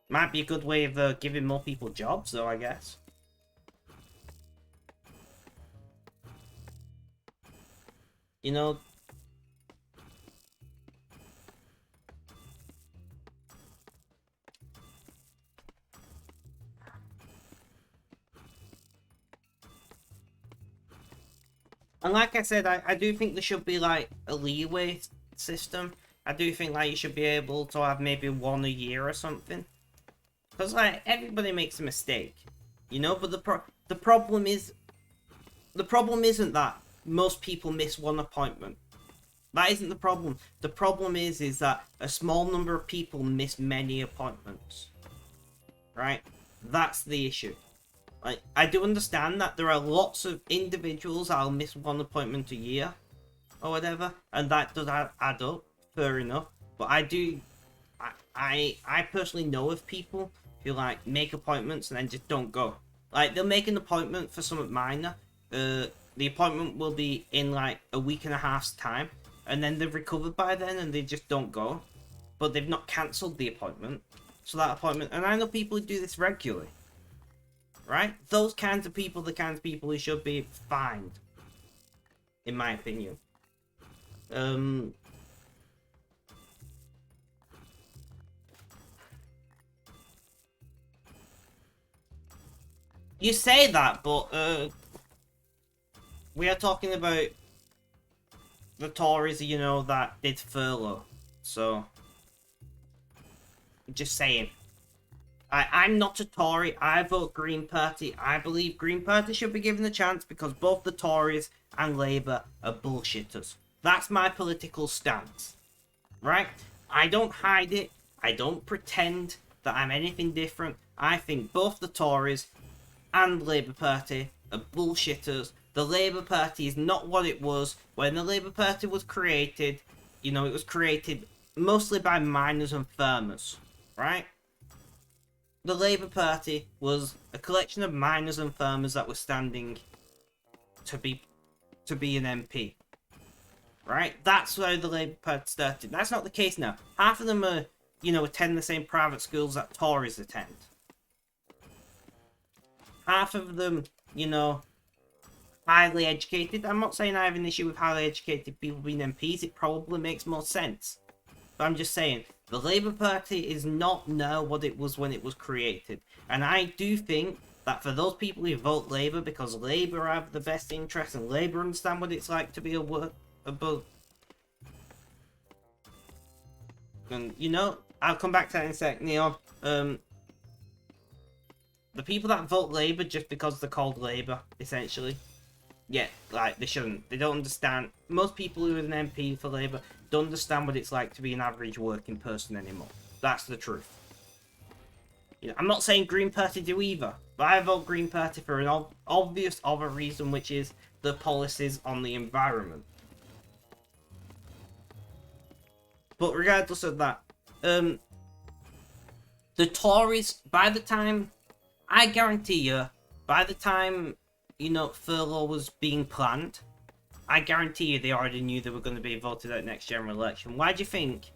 Might be a good way of giving more people jobs, though, I guess. You know. And like I said, I do think there should be, like, a leeway system. I do think, like, you should be able to have maybe one a year or something. Because, like, everybody makes a mistake. You know, but the problem is... The problem isn't that most people miss one appointment. That isn't the problem. The problem is that a small number of people miss many appointments. Right? That's the issue. Like, I do understand that there are lots of individuals that'll miss one appointment a year, or whatever, and that does add up, fair enough. But I personally know of people who, like, make appointments and then just don't go. Like, they'll make an appointment for something minor. The appointment will be in, like, a week and a half's time, and then they've recovered by then and they just don't go. But they've not cancelled the appointment. So that appointment, and I know people who do this regularly. Right? Those kinds of people, the kinds of people who should be fined. In my opinion. You say that, but, we are talking about the Tories, you know, that did furlough. So, just saying. I'm not a Tory. I vote Green Party. I believe Green Party should be given a chance because both the Tories and Labour are bullshitters. That's my political stance. Right? I don't hide it. I don't pretend that I'm anything different. I think both the Tories and the Labour Party are bullshitters. The Labour Party is not what it was. When the Labour Party was created, you know, it was created mostly by miners and farmers. Right? The Labour Party was a collection of miners and farmers that were standing to be an MP. Right? That's where the Labour Party started. That's not the case now. Half of them are, you know, attend the same private schools that Tories attend. Half of them, you know, highly educated. I'm not saying I have an issue with highly educated people being MPs. It probably makes more sense. But I'm just saying, the Labour Party is not now what it was when it was created. And I do think that for those people who vote Labour because Labour have the best interests and Labour understand what it's like to be above. And, you know, I'll come back to that in a sec, Neon. The people that vote Labour just because they're called Labour, essentially. Yeah, like, they shouldn't. They don't understand. Most people who are an MP for Labour don't understand what it's like to be an average working person anymore. That's the truth. You know, I'm not saying Green Party do either, but I vote Green Party for an obvious other reason, which is the policies on the environment. But regardless of that, the Tories, by the time, I guarantee you, by the time, you know, furlough was being planned, I guarantee you they already knew they were going to be voted out next general election. Why do you think,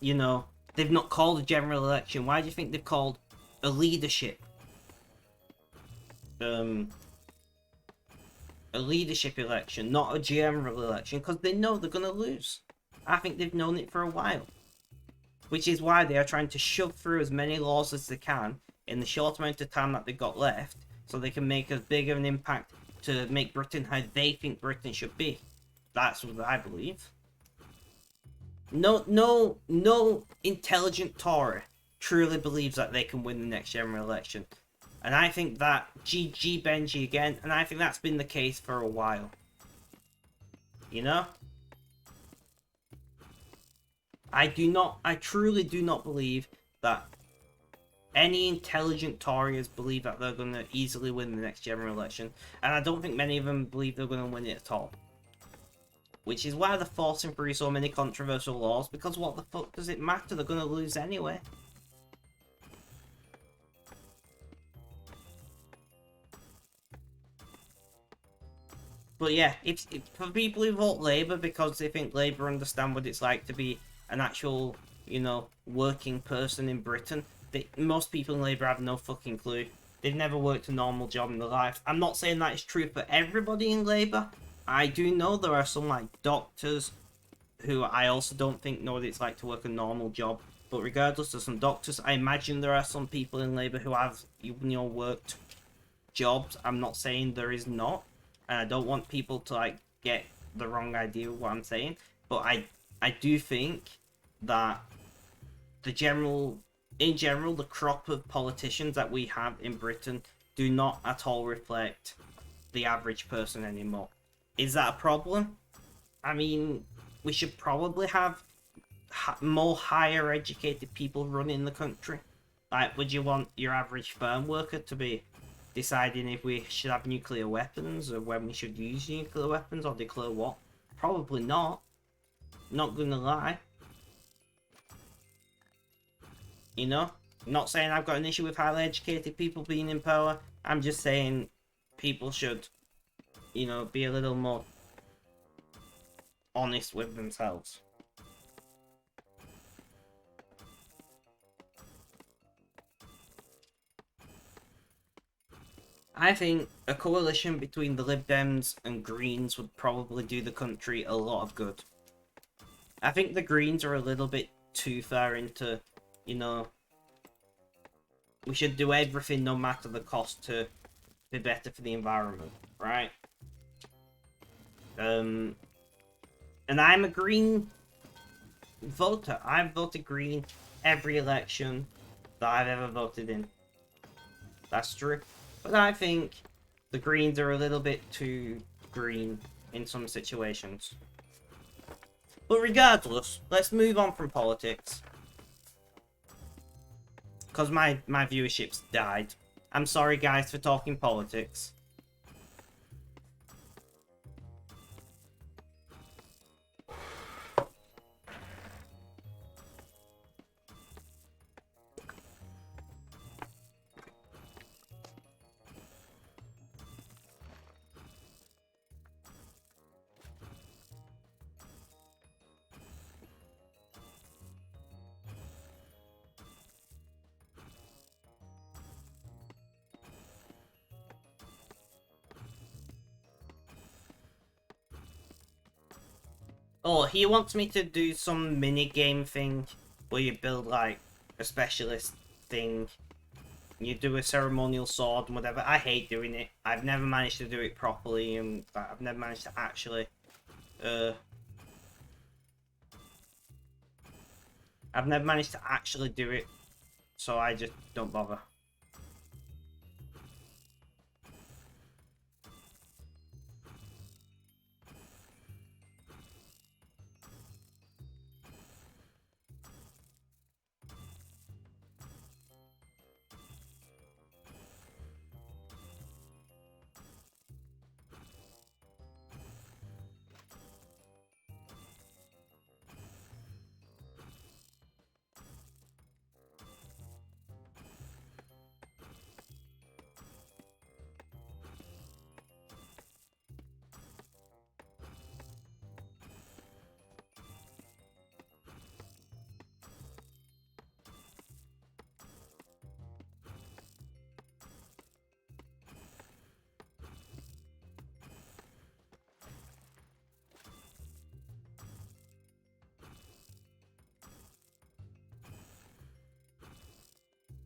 you know, they've not called a general election? Why do you think they've called a leadership? a leadership election, not a general election, because they know they're going to lose. I think they've known it for a while. Which is why they are trying to shove through as many laws as they can in the short amount of time that they've got left, so they can make as big of an impact to make Britain how they think Britain should be. That's what I believe. No intelligent Tory truly believes that they can win the next general election. And I think that GG Benji again, and I think that's been the case for a while. You know? I truly do not believe that any intelligent Tories believe that they're going to easily win the next general election. And I don't think many of them believe they're going to win it at all. Which is why they're forcing through so many controversial laws, because what the fuck does it matter? They're going to lose anyway. But yeah, if for people who vote Labour because they think Labour understand what it's like to be an actual, you know, working person in Britain, most people in Labour have no fucking clue. They've never worked a normal job in their life. I'm not saying that is true for everybody in Labour. I do know there are some, like, doctors who I also don't think know what it's like to work a normal job. But regardless of some doctors, I imagine there are some people in Labour who have, you know, worked jobs. I'm not saying there is not. And I don't want people to, like, get the wrong idea of what I'm saying. But I do think that in general, the crop of politicians that we have in Britain do not at all reflect the average person anymore. Is that a problem? I mean, we should probably have more higher educated people running the country. Like, would you want your average farm worker to be deciding if we should have nuclear weapons, or when we should use nuclear weapons, or declare what? Probably not. Not gonna lie. You know? I'm not saying I've got an issue with highly educated people being in power. I'm just saying people should, you know, be a little more honest with themselves. I think a coalition between the Lib Dems and Greens would probably do the country a lot of good. I think the Greens are a little bit too far into, you know, we should do everything no matter the cost to be better for the environment, right? And I'm a Green voter. I've voted Green every election that I've ever voted in. That's true. But I think the Greens are a little bit too green in some situations. But regardless, let's move on from politics. Because my viewership's died. I'm sorry guys for talking politics. Oh, he wants me to do some mini-game thing where you build, like, a specialist thing. You do a ceremonial sword and whatever. I hate doing it. I've never managed to do it properly, and I've never managed to actually... I've never managed to actually do it, so I just don't bother.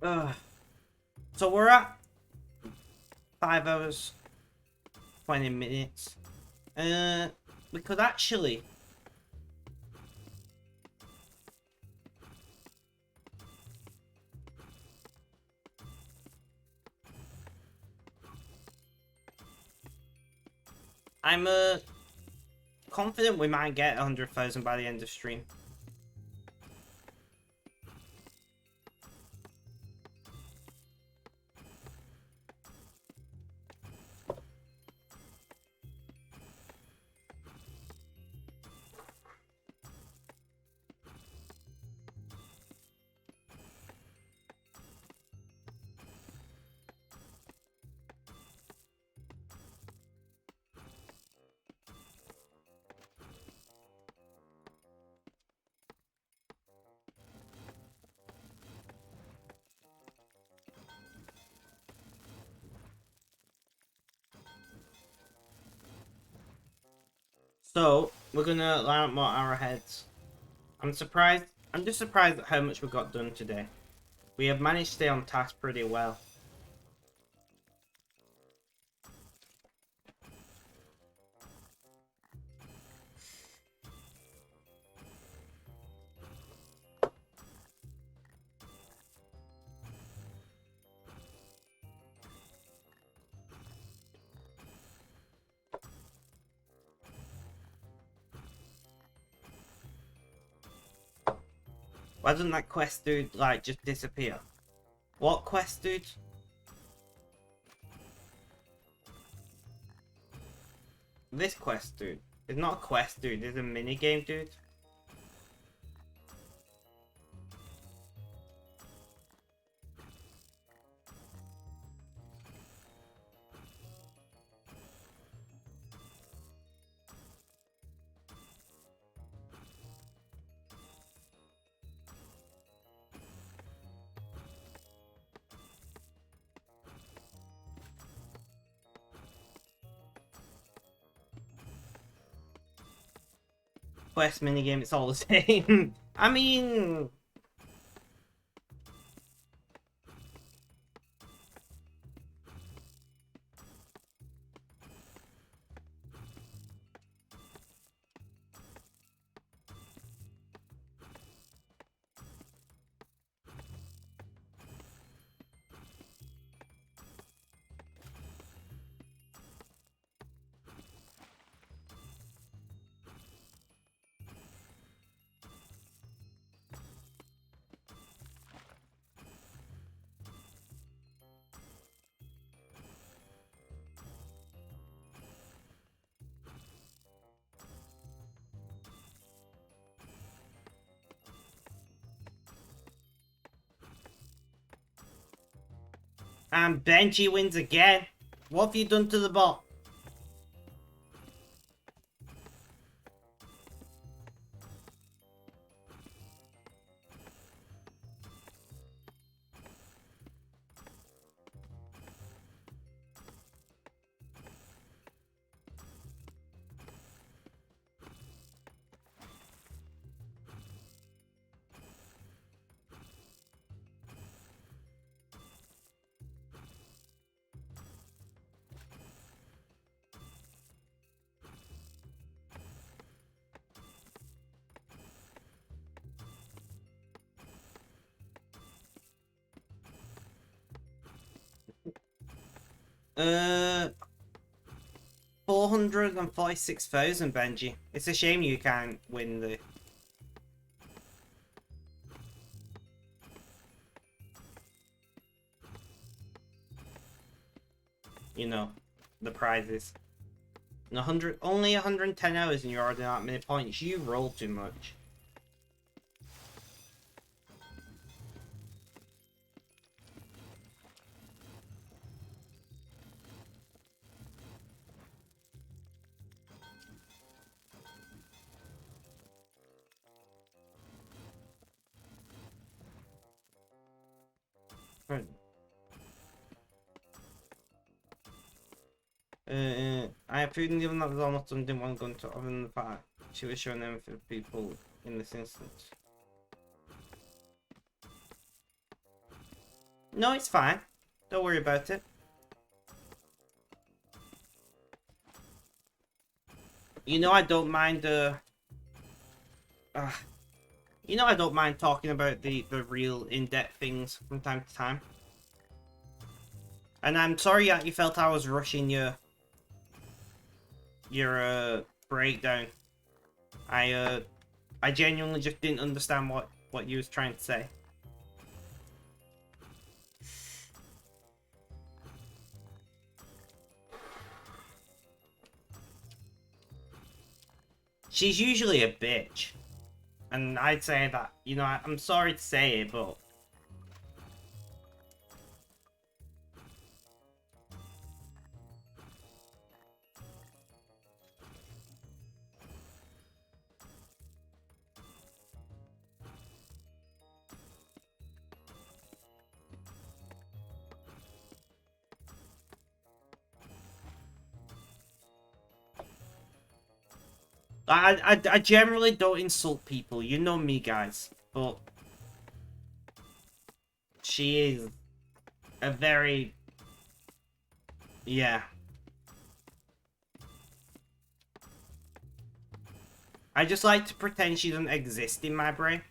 So we're at 5 hours, 20 minutes. We could actually... I'm confident we might get 100,000 by the end of stream. So, we're gonna line up more arrowheads. I'm surprised. I'm just surprised at how much we got done today. We have managed to stay on task pretty well. Why doesn't that quest dude, like, just disappear? What quest dude? This quest dude. It's not a quest dude, it's a minigame dude. Quest minigame, it's all the same. I mean... And Benji wins again. What have you done to the bot? Uh, 446,000, Benji. It's a shame you can't win the... You know, the prizes. Only 110 hours and you're already that many points. You roll too much. Right. I have food and given that was almost done, didn't want to go into other than the fact she was showing them for people in this instance. No, it's fine. Don't worry about it. You know I don't mind, you know I don't mind talking about the real in-depth things from time to time. And I'm sorry that you felt I was rushing your breakdown. I genuinely just didn't understand what you was trying to say. She's usually a bitch. And I'd say that, you know, I'm sorry to say it, but I generally don't insult people. You know me, guys. But she is a very... Yeah. I just like to pretend she doesn't exist in my brain.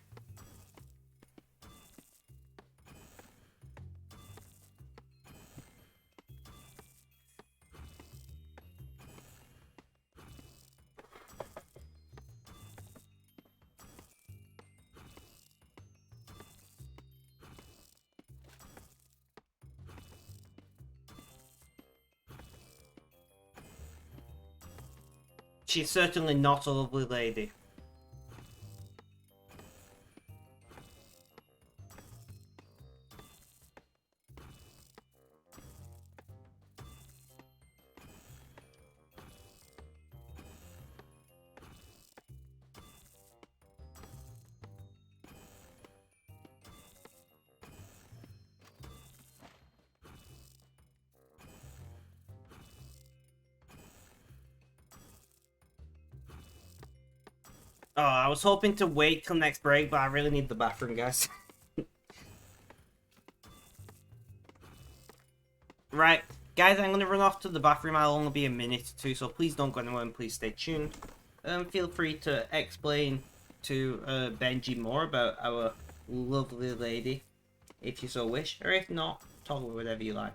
She's certainly not a lovely lady. Oh, I was hoping to wait till next break, but I really need the bathroom, guys. Right, guys, I'm gonna run off to the bathroom. I'll only be a minute or two, so please don't go anywhere and please stay tuned. Feel free to explain to Benji more about our lovely lady, if you so wish, or if not, talk about whatever you like.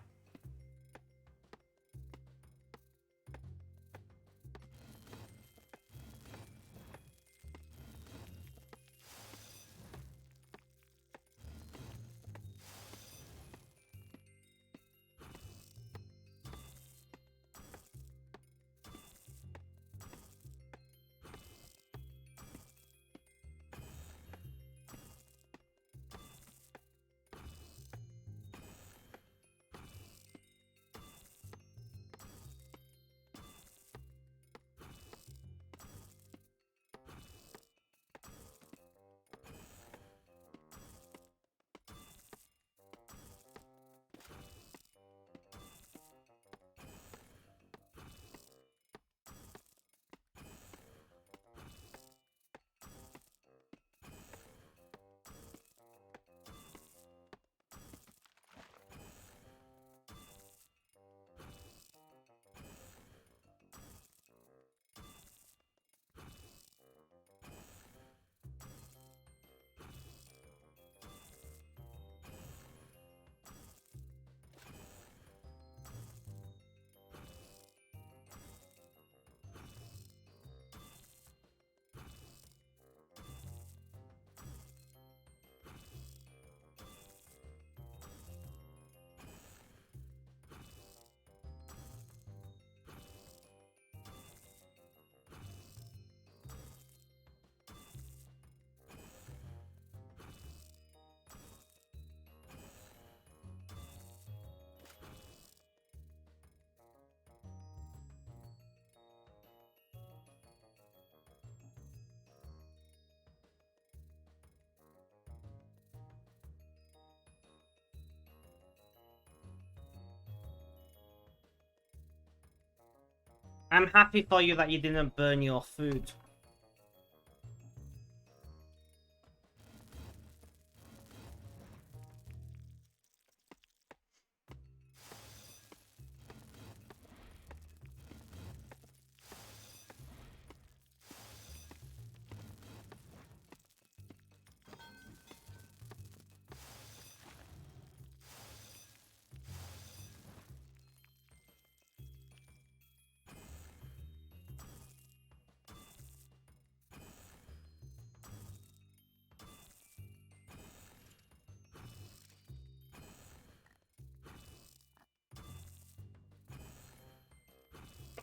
I'm happy for you that you didn't burn your food.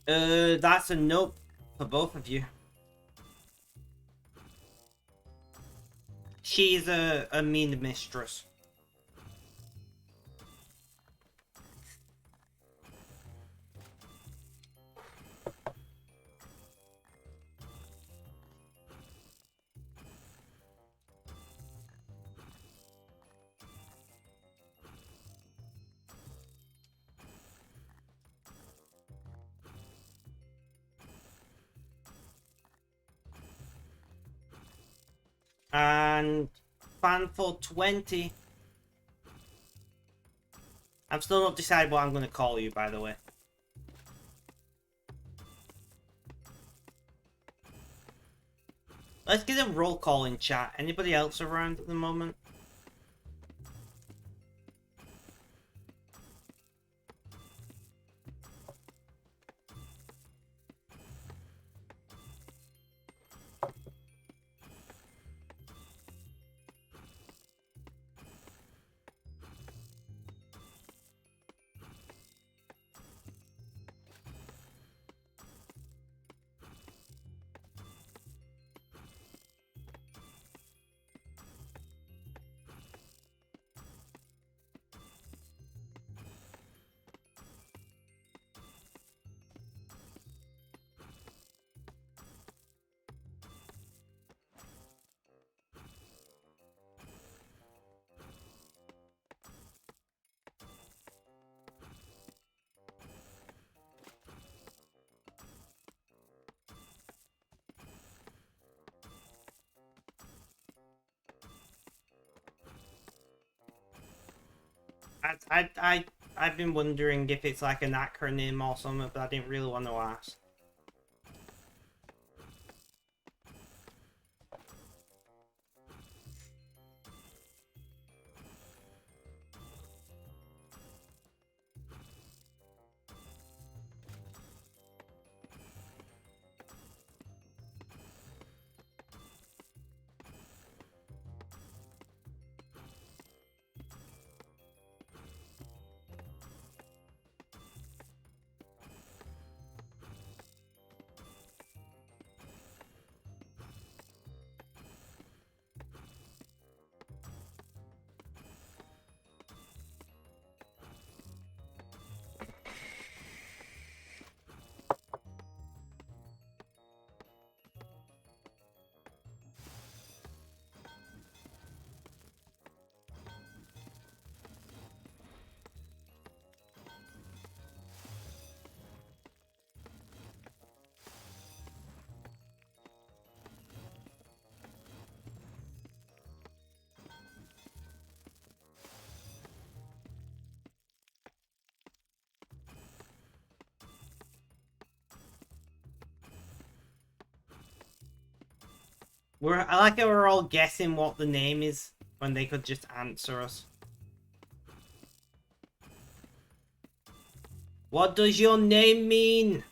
That's a nope for both of you. She's a mean mistress. And fan for 20. I'm still not decided what I'm going to call you, by the way. Let's get a roll call in chat. Anybody else around at the moment? I've been wondering if it's like an acronym or something, but I didn't really want to ask. I like how we're all guessing what the name is when they could just answer us. What does your name mean?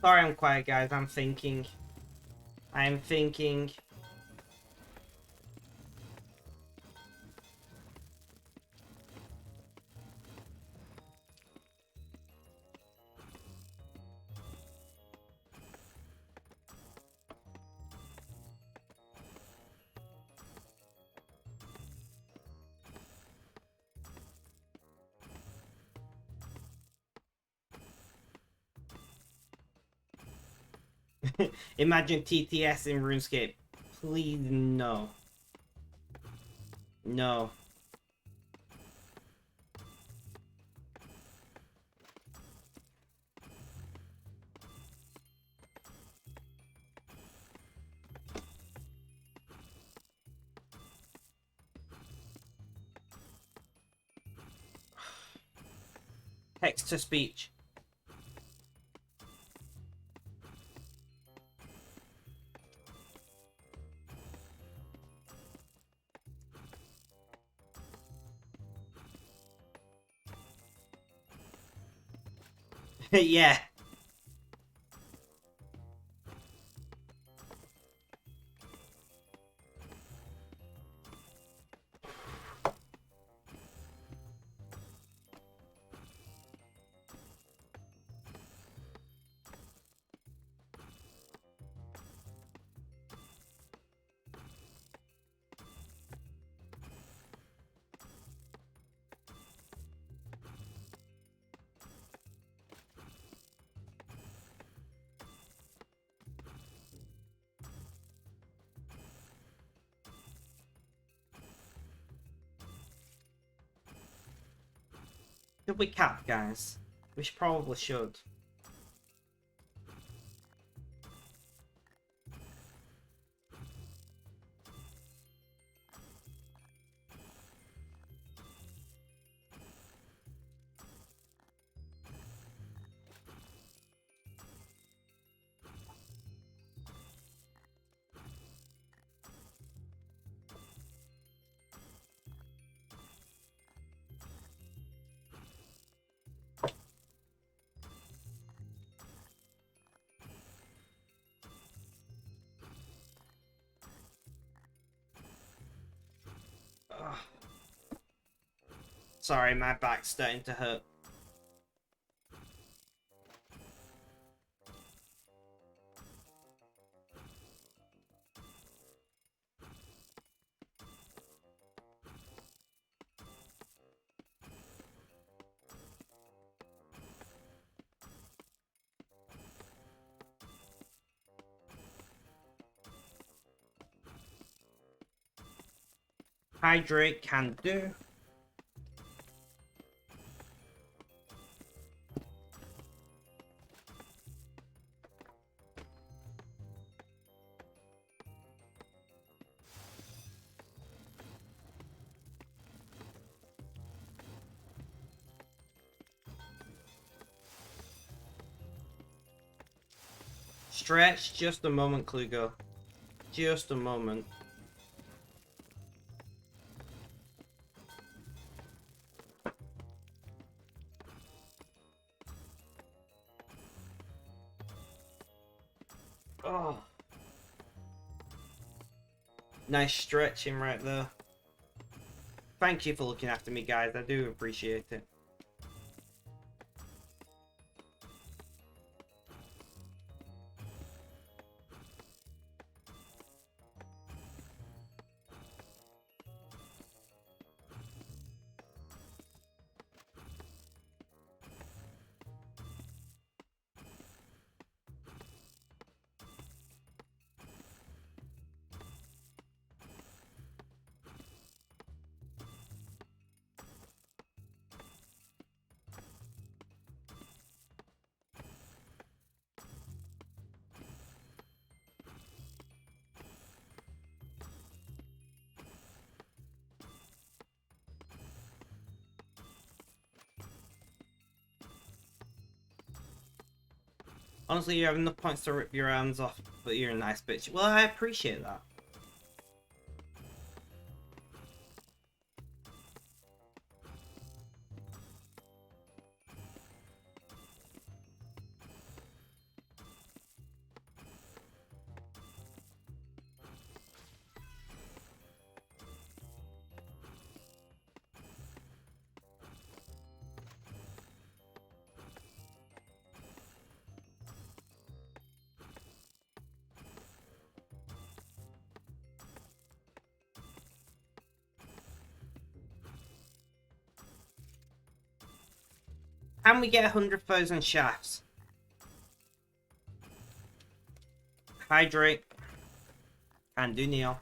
Sorry I'm quiet, guys. I'm thinking. I'm thinking. Imagine TTS in RuneScape. Please, no. No. Text to speech. Yeah. Should we cap, guys? We probably should. Ugh. Sorry, my back's starting to hurt. Hydrate can do. Stretch, just a moment, Klugo. Just a moment. Oh. Nice stretching right there. Thank you for looking after me, guys. I do appreciate it. Honestly, you have enough points to rip your arms off, but you're a nice bitch. Well, I appreciate that. Can we get 100,000 shafts? Hydrate. Can do, Neil.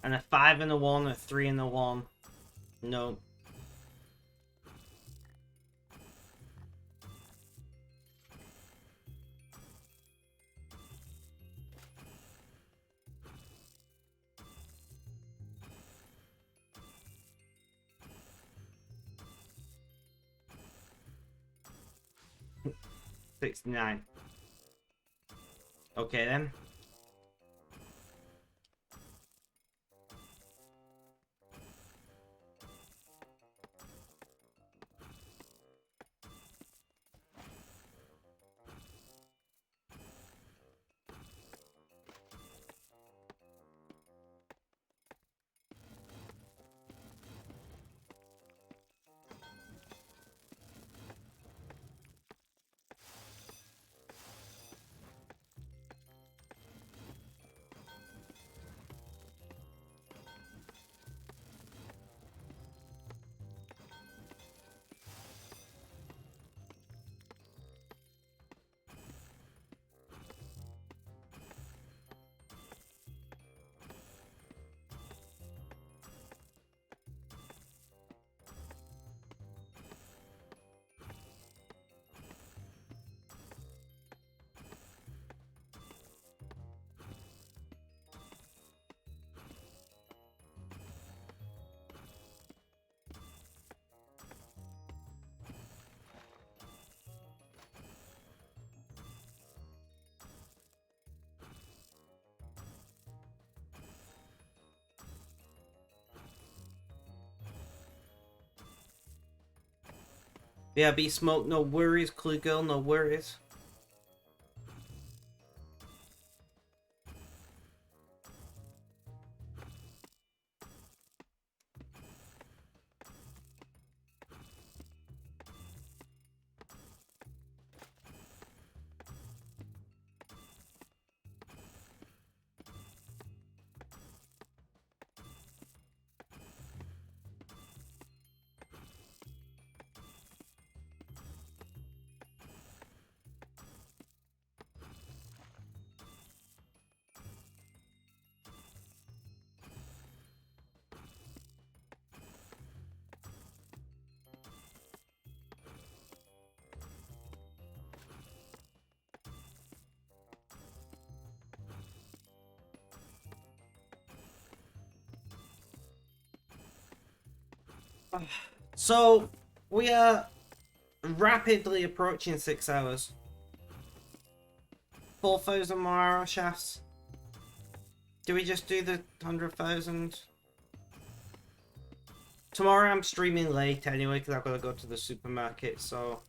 And a 5 and a 1, a 3 and a 1. No. $69. Okay then. Yeah, be smoke, no worries. Clue girl, no worries. So, we are rapidly approaching 6 hours. 4,000 more arrow shafts. Do we just do the 100,000? Tomorrow I'm streaming late anyway because I've got to go to the supermarket, so...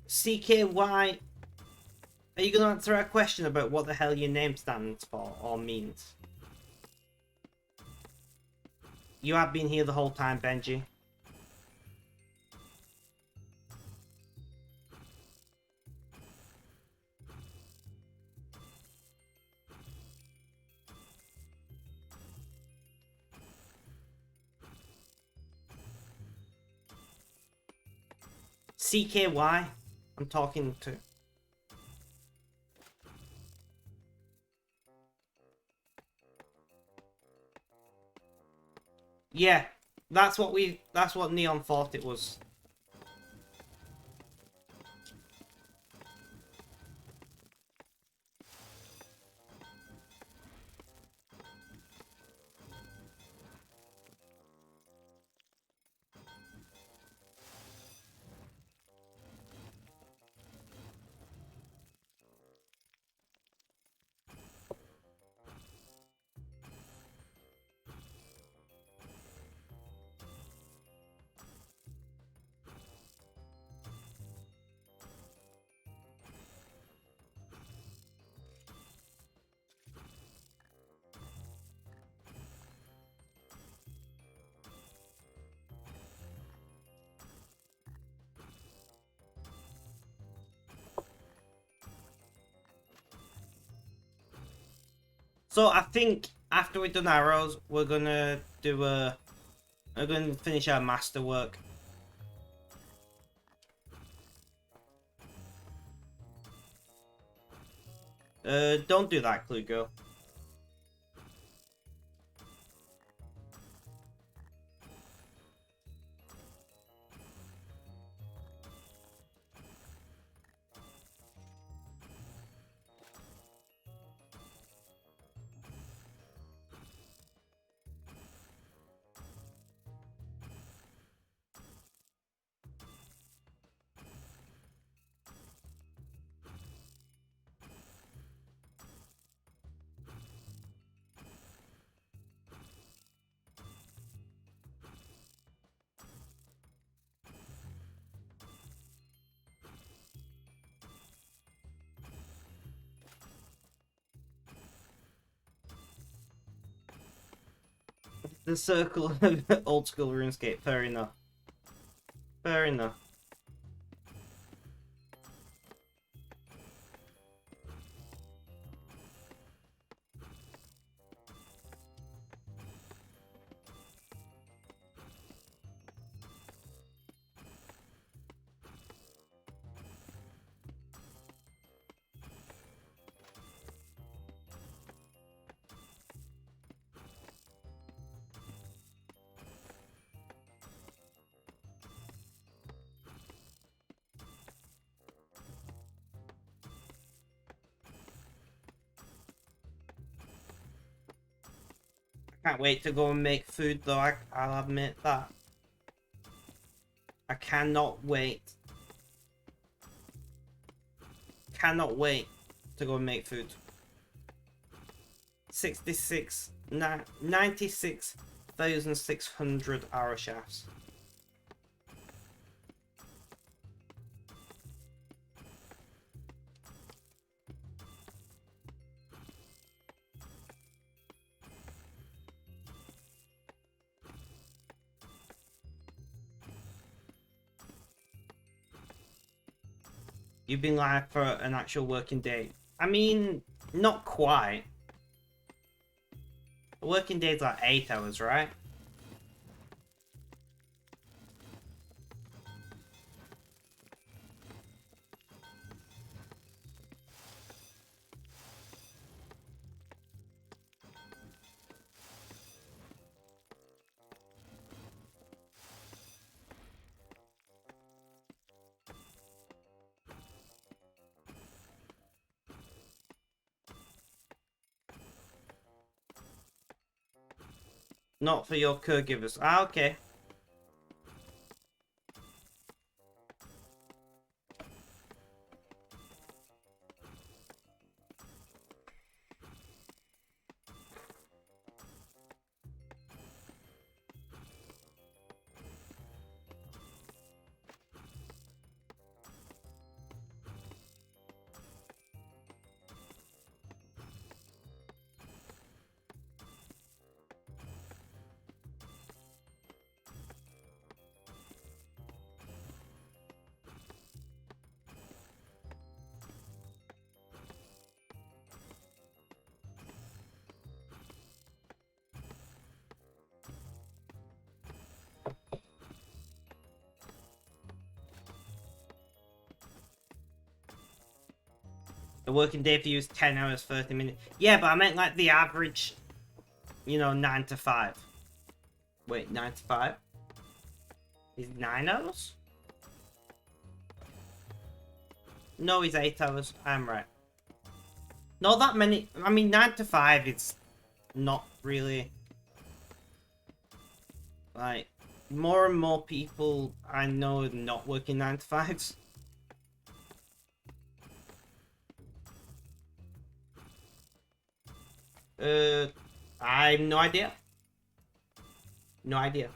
CKY, are you going to answer our question about what the hell your name stands for or means? You have been here the whole time, Benji. CKY, I'm talking to. Yeah, that's what Neon thought it was. So I think after we've done arrows, we're gonna do a. We're gonna finish our masterwork. Don't do that, Clue Girl. The circle of old school RuneScape. Fair enough. Fair enough. Can't wait to go and make food though, I'll admit that. I cannot wait. Cannot wait to go and make food. 96,600 arrow shafts. You've been live for an actual working day. I mean, not quite. A working day's like 8 hours, right? Not for your caregivers. Ah, okay. The working day for you is 10 hours, 30 minutes. Yeah, but I meant like the average, 9 to 5. Wait, 9 to 5? Is 9 hours? No, it's 8 hours. I'm right. Not that many. I mean, 9 to 5 is not really. Like, more and more people I know are not working 9 to 5s. I have no idea. No idea.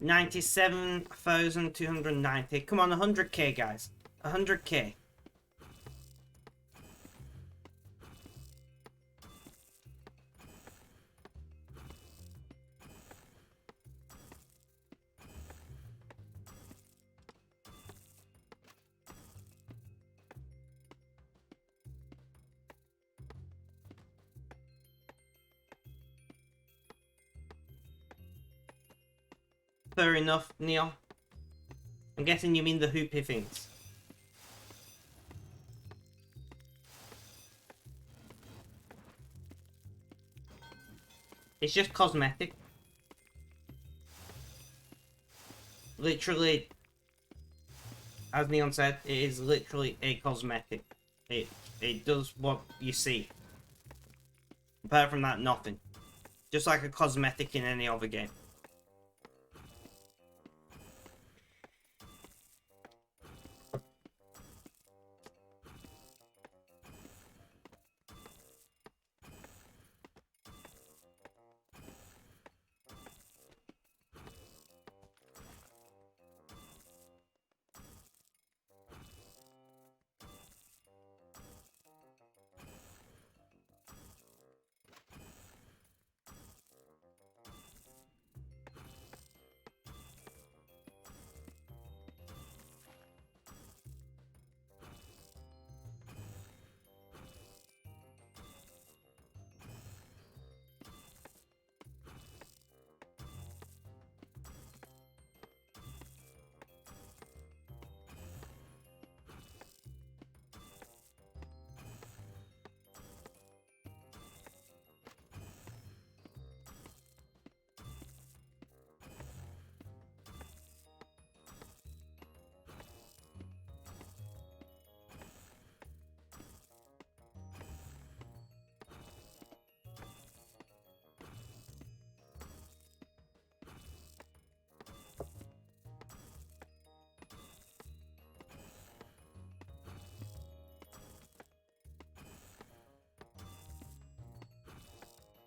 97,290. Come on, 100k, guys. 100k. Fair enough, Neil. I'm guessing you mean the hoopy things. It's just cosmetic. Literally, as Neon said, it is literally a cosmetic. It does what you see. Apart from that, nothing. Just like a cosmetic in any other game.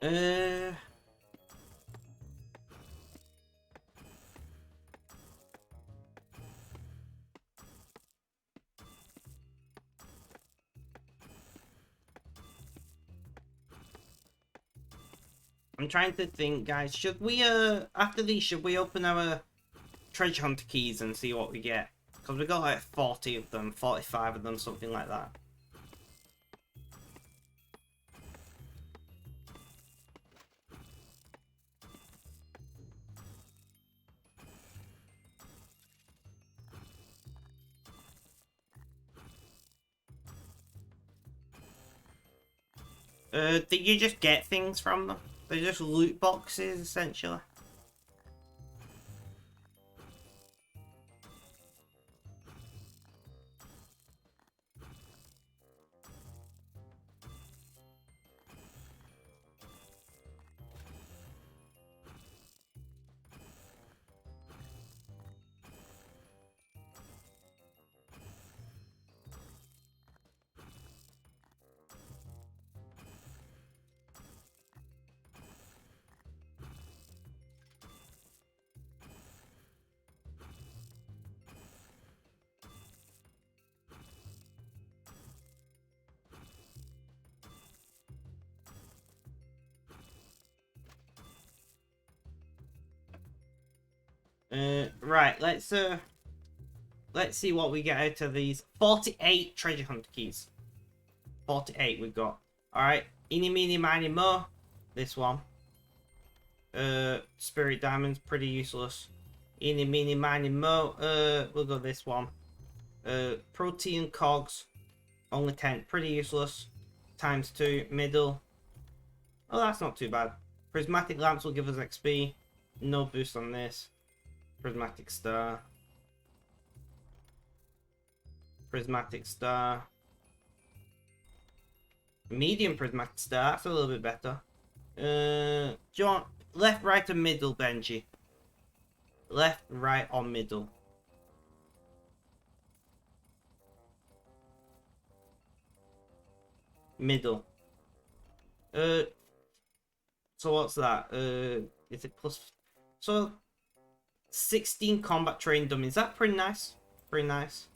Uh, I'm trying to think, guys. Should we, after these, should we open our treasure hunt keys and see what we get? Because we got like 40 of them, 45 of them, something like that. Did you just get things from them? They're just loot boxes, essentially. Right, let's see what we get out of these 48 treasure hunt keys. 48 we've got. Alright, eeny, meeny, miny, mo. This one. Spirit diamonds, pretty useless. Eeny, meeny, miny, mo. We'll go this one. Protein cogs, only 10, pretty useless. Times 2, middle. Oh, that's not too bad. Prismatic lamps will give us XP. No boost on this. Prismatic star. Prismatic star. Medium prismatic star, that's a little bit better. Do you want left, right, or middle, Benji? Left, right, or middle? Middle. So what's that? is it plus? So 16 combat train dummies. That pretty nice. Pretty nice.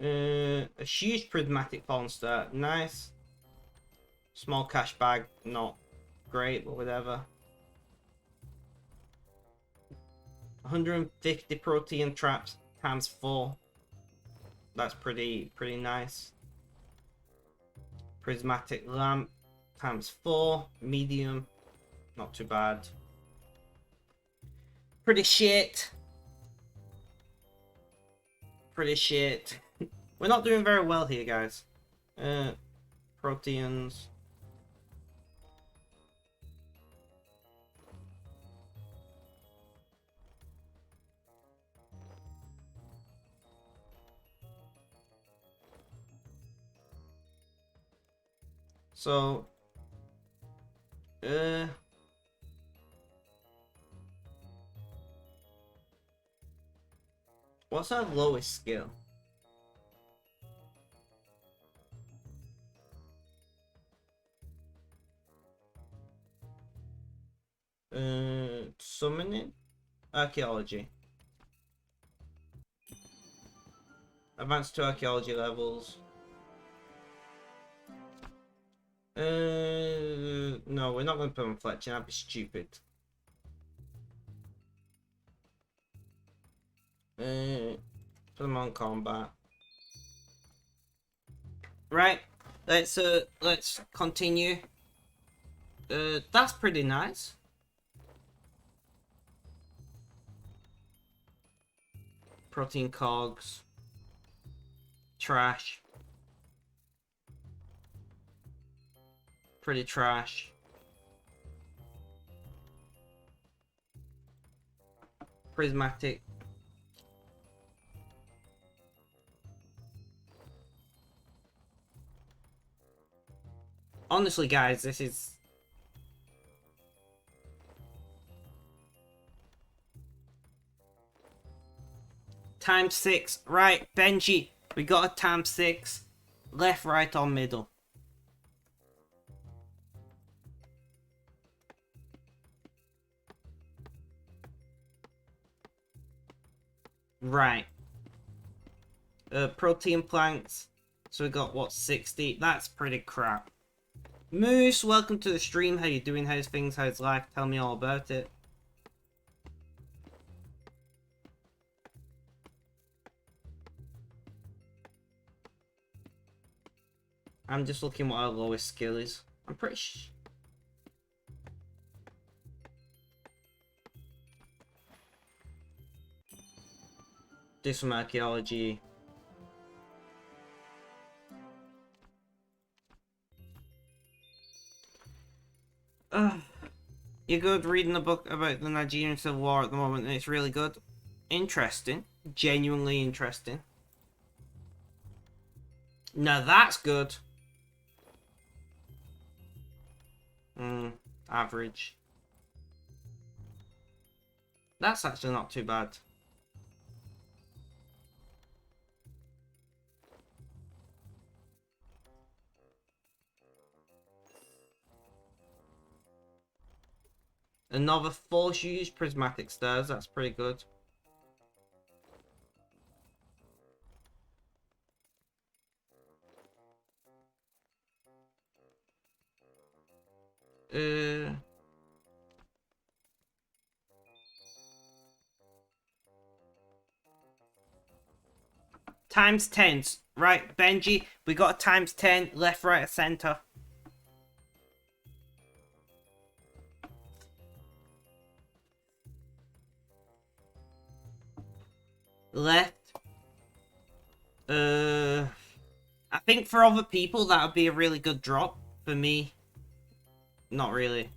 A huge prismatic monster. Nice. Small cash bag. Not great, but whatever. 150 protein traps times 4. That's pretty nice. Prismatic lamp times 4. Medium. Not too bad. Pretty shit. Pretty shit. We're not doing very well here, guys. Proteins. So, what's our lowest skill? Summoning? Archaeology. Advanced to archaeology levels. No, we're not going to put on fletching, that'd be stupid. Put them on combat. Right, let's continue. That's pretty nice. Protein cogs. Trash. Pretty trash. Prismatic. Honestly, guys, this is... Times 6. Right, Benji, we got a times 6. Left, right, or middle. Right. Protein planks. So we got, what, 60? That's pretty crap. Moose, welcome to the stream. How you doing? How's things? How's life? Tell me all about it. I'm just looking what our lowest skill is. I'm pretty do some archaeology. You're good reading a book about the Nigerian Civil War at the moment, and it's really good. Interesting. Genuinely interesting. Now that's good. Average. That's actually not too bad. Another 4 huge prismatic stairs. That's pretty good. Times 10s. Right, Benji, we got a times 10, left, right, center. Left. I think for other people that would be a really good drop. For me, not really.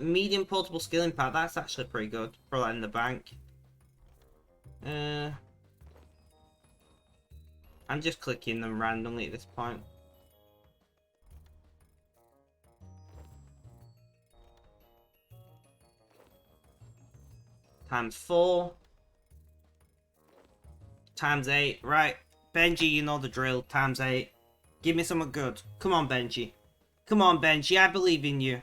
Medium portable skilling pad, that's actually pretty good. Throw that in the bank. I'm just clicking them randomly at this point. times 4 times 8. Right, Benji, you know the drill. Times 8. Give me something good. Come on, Benji. Come on, Benji. I believe in you.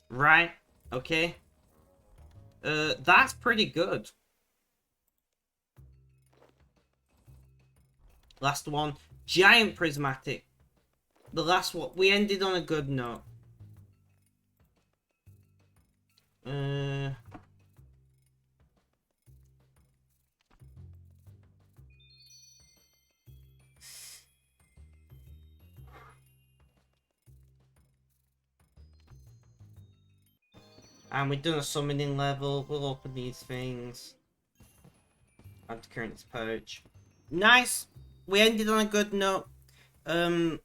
Right. Okay. That's pretty good. Last one. Giant prismatic. The last one. We ended on a good note. And we've done a summoning level. We'll open these things. Add to current pouch. Nice. We ended on a good note. We're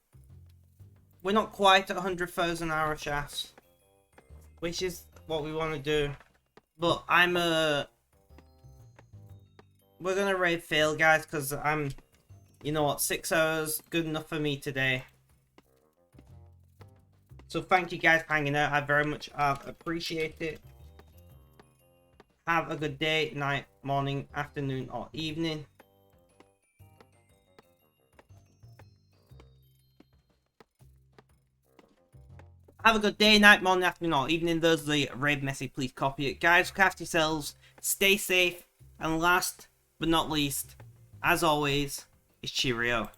not quite at 100,000 arrow shafts, which is what we want to do. But we're gonna raid fail, guys, because you know what, 6 hours good enough for me today. So thank you guys for hanging out. I very much appreciate it. Have a good day, night, morning, afternoon, or evening. Have a good day, night, morning, afternoon, or evening. Those are the raid message. Please copy it. Guys, look after yourselves. Stay safe. And last but not least, as always, is cheerio.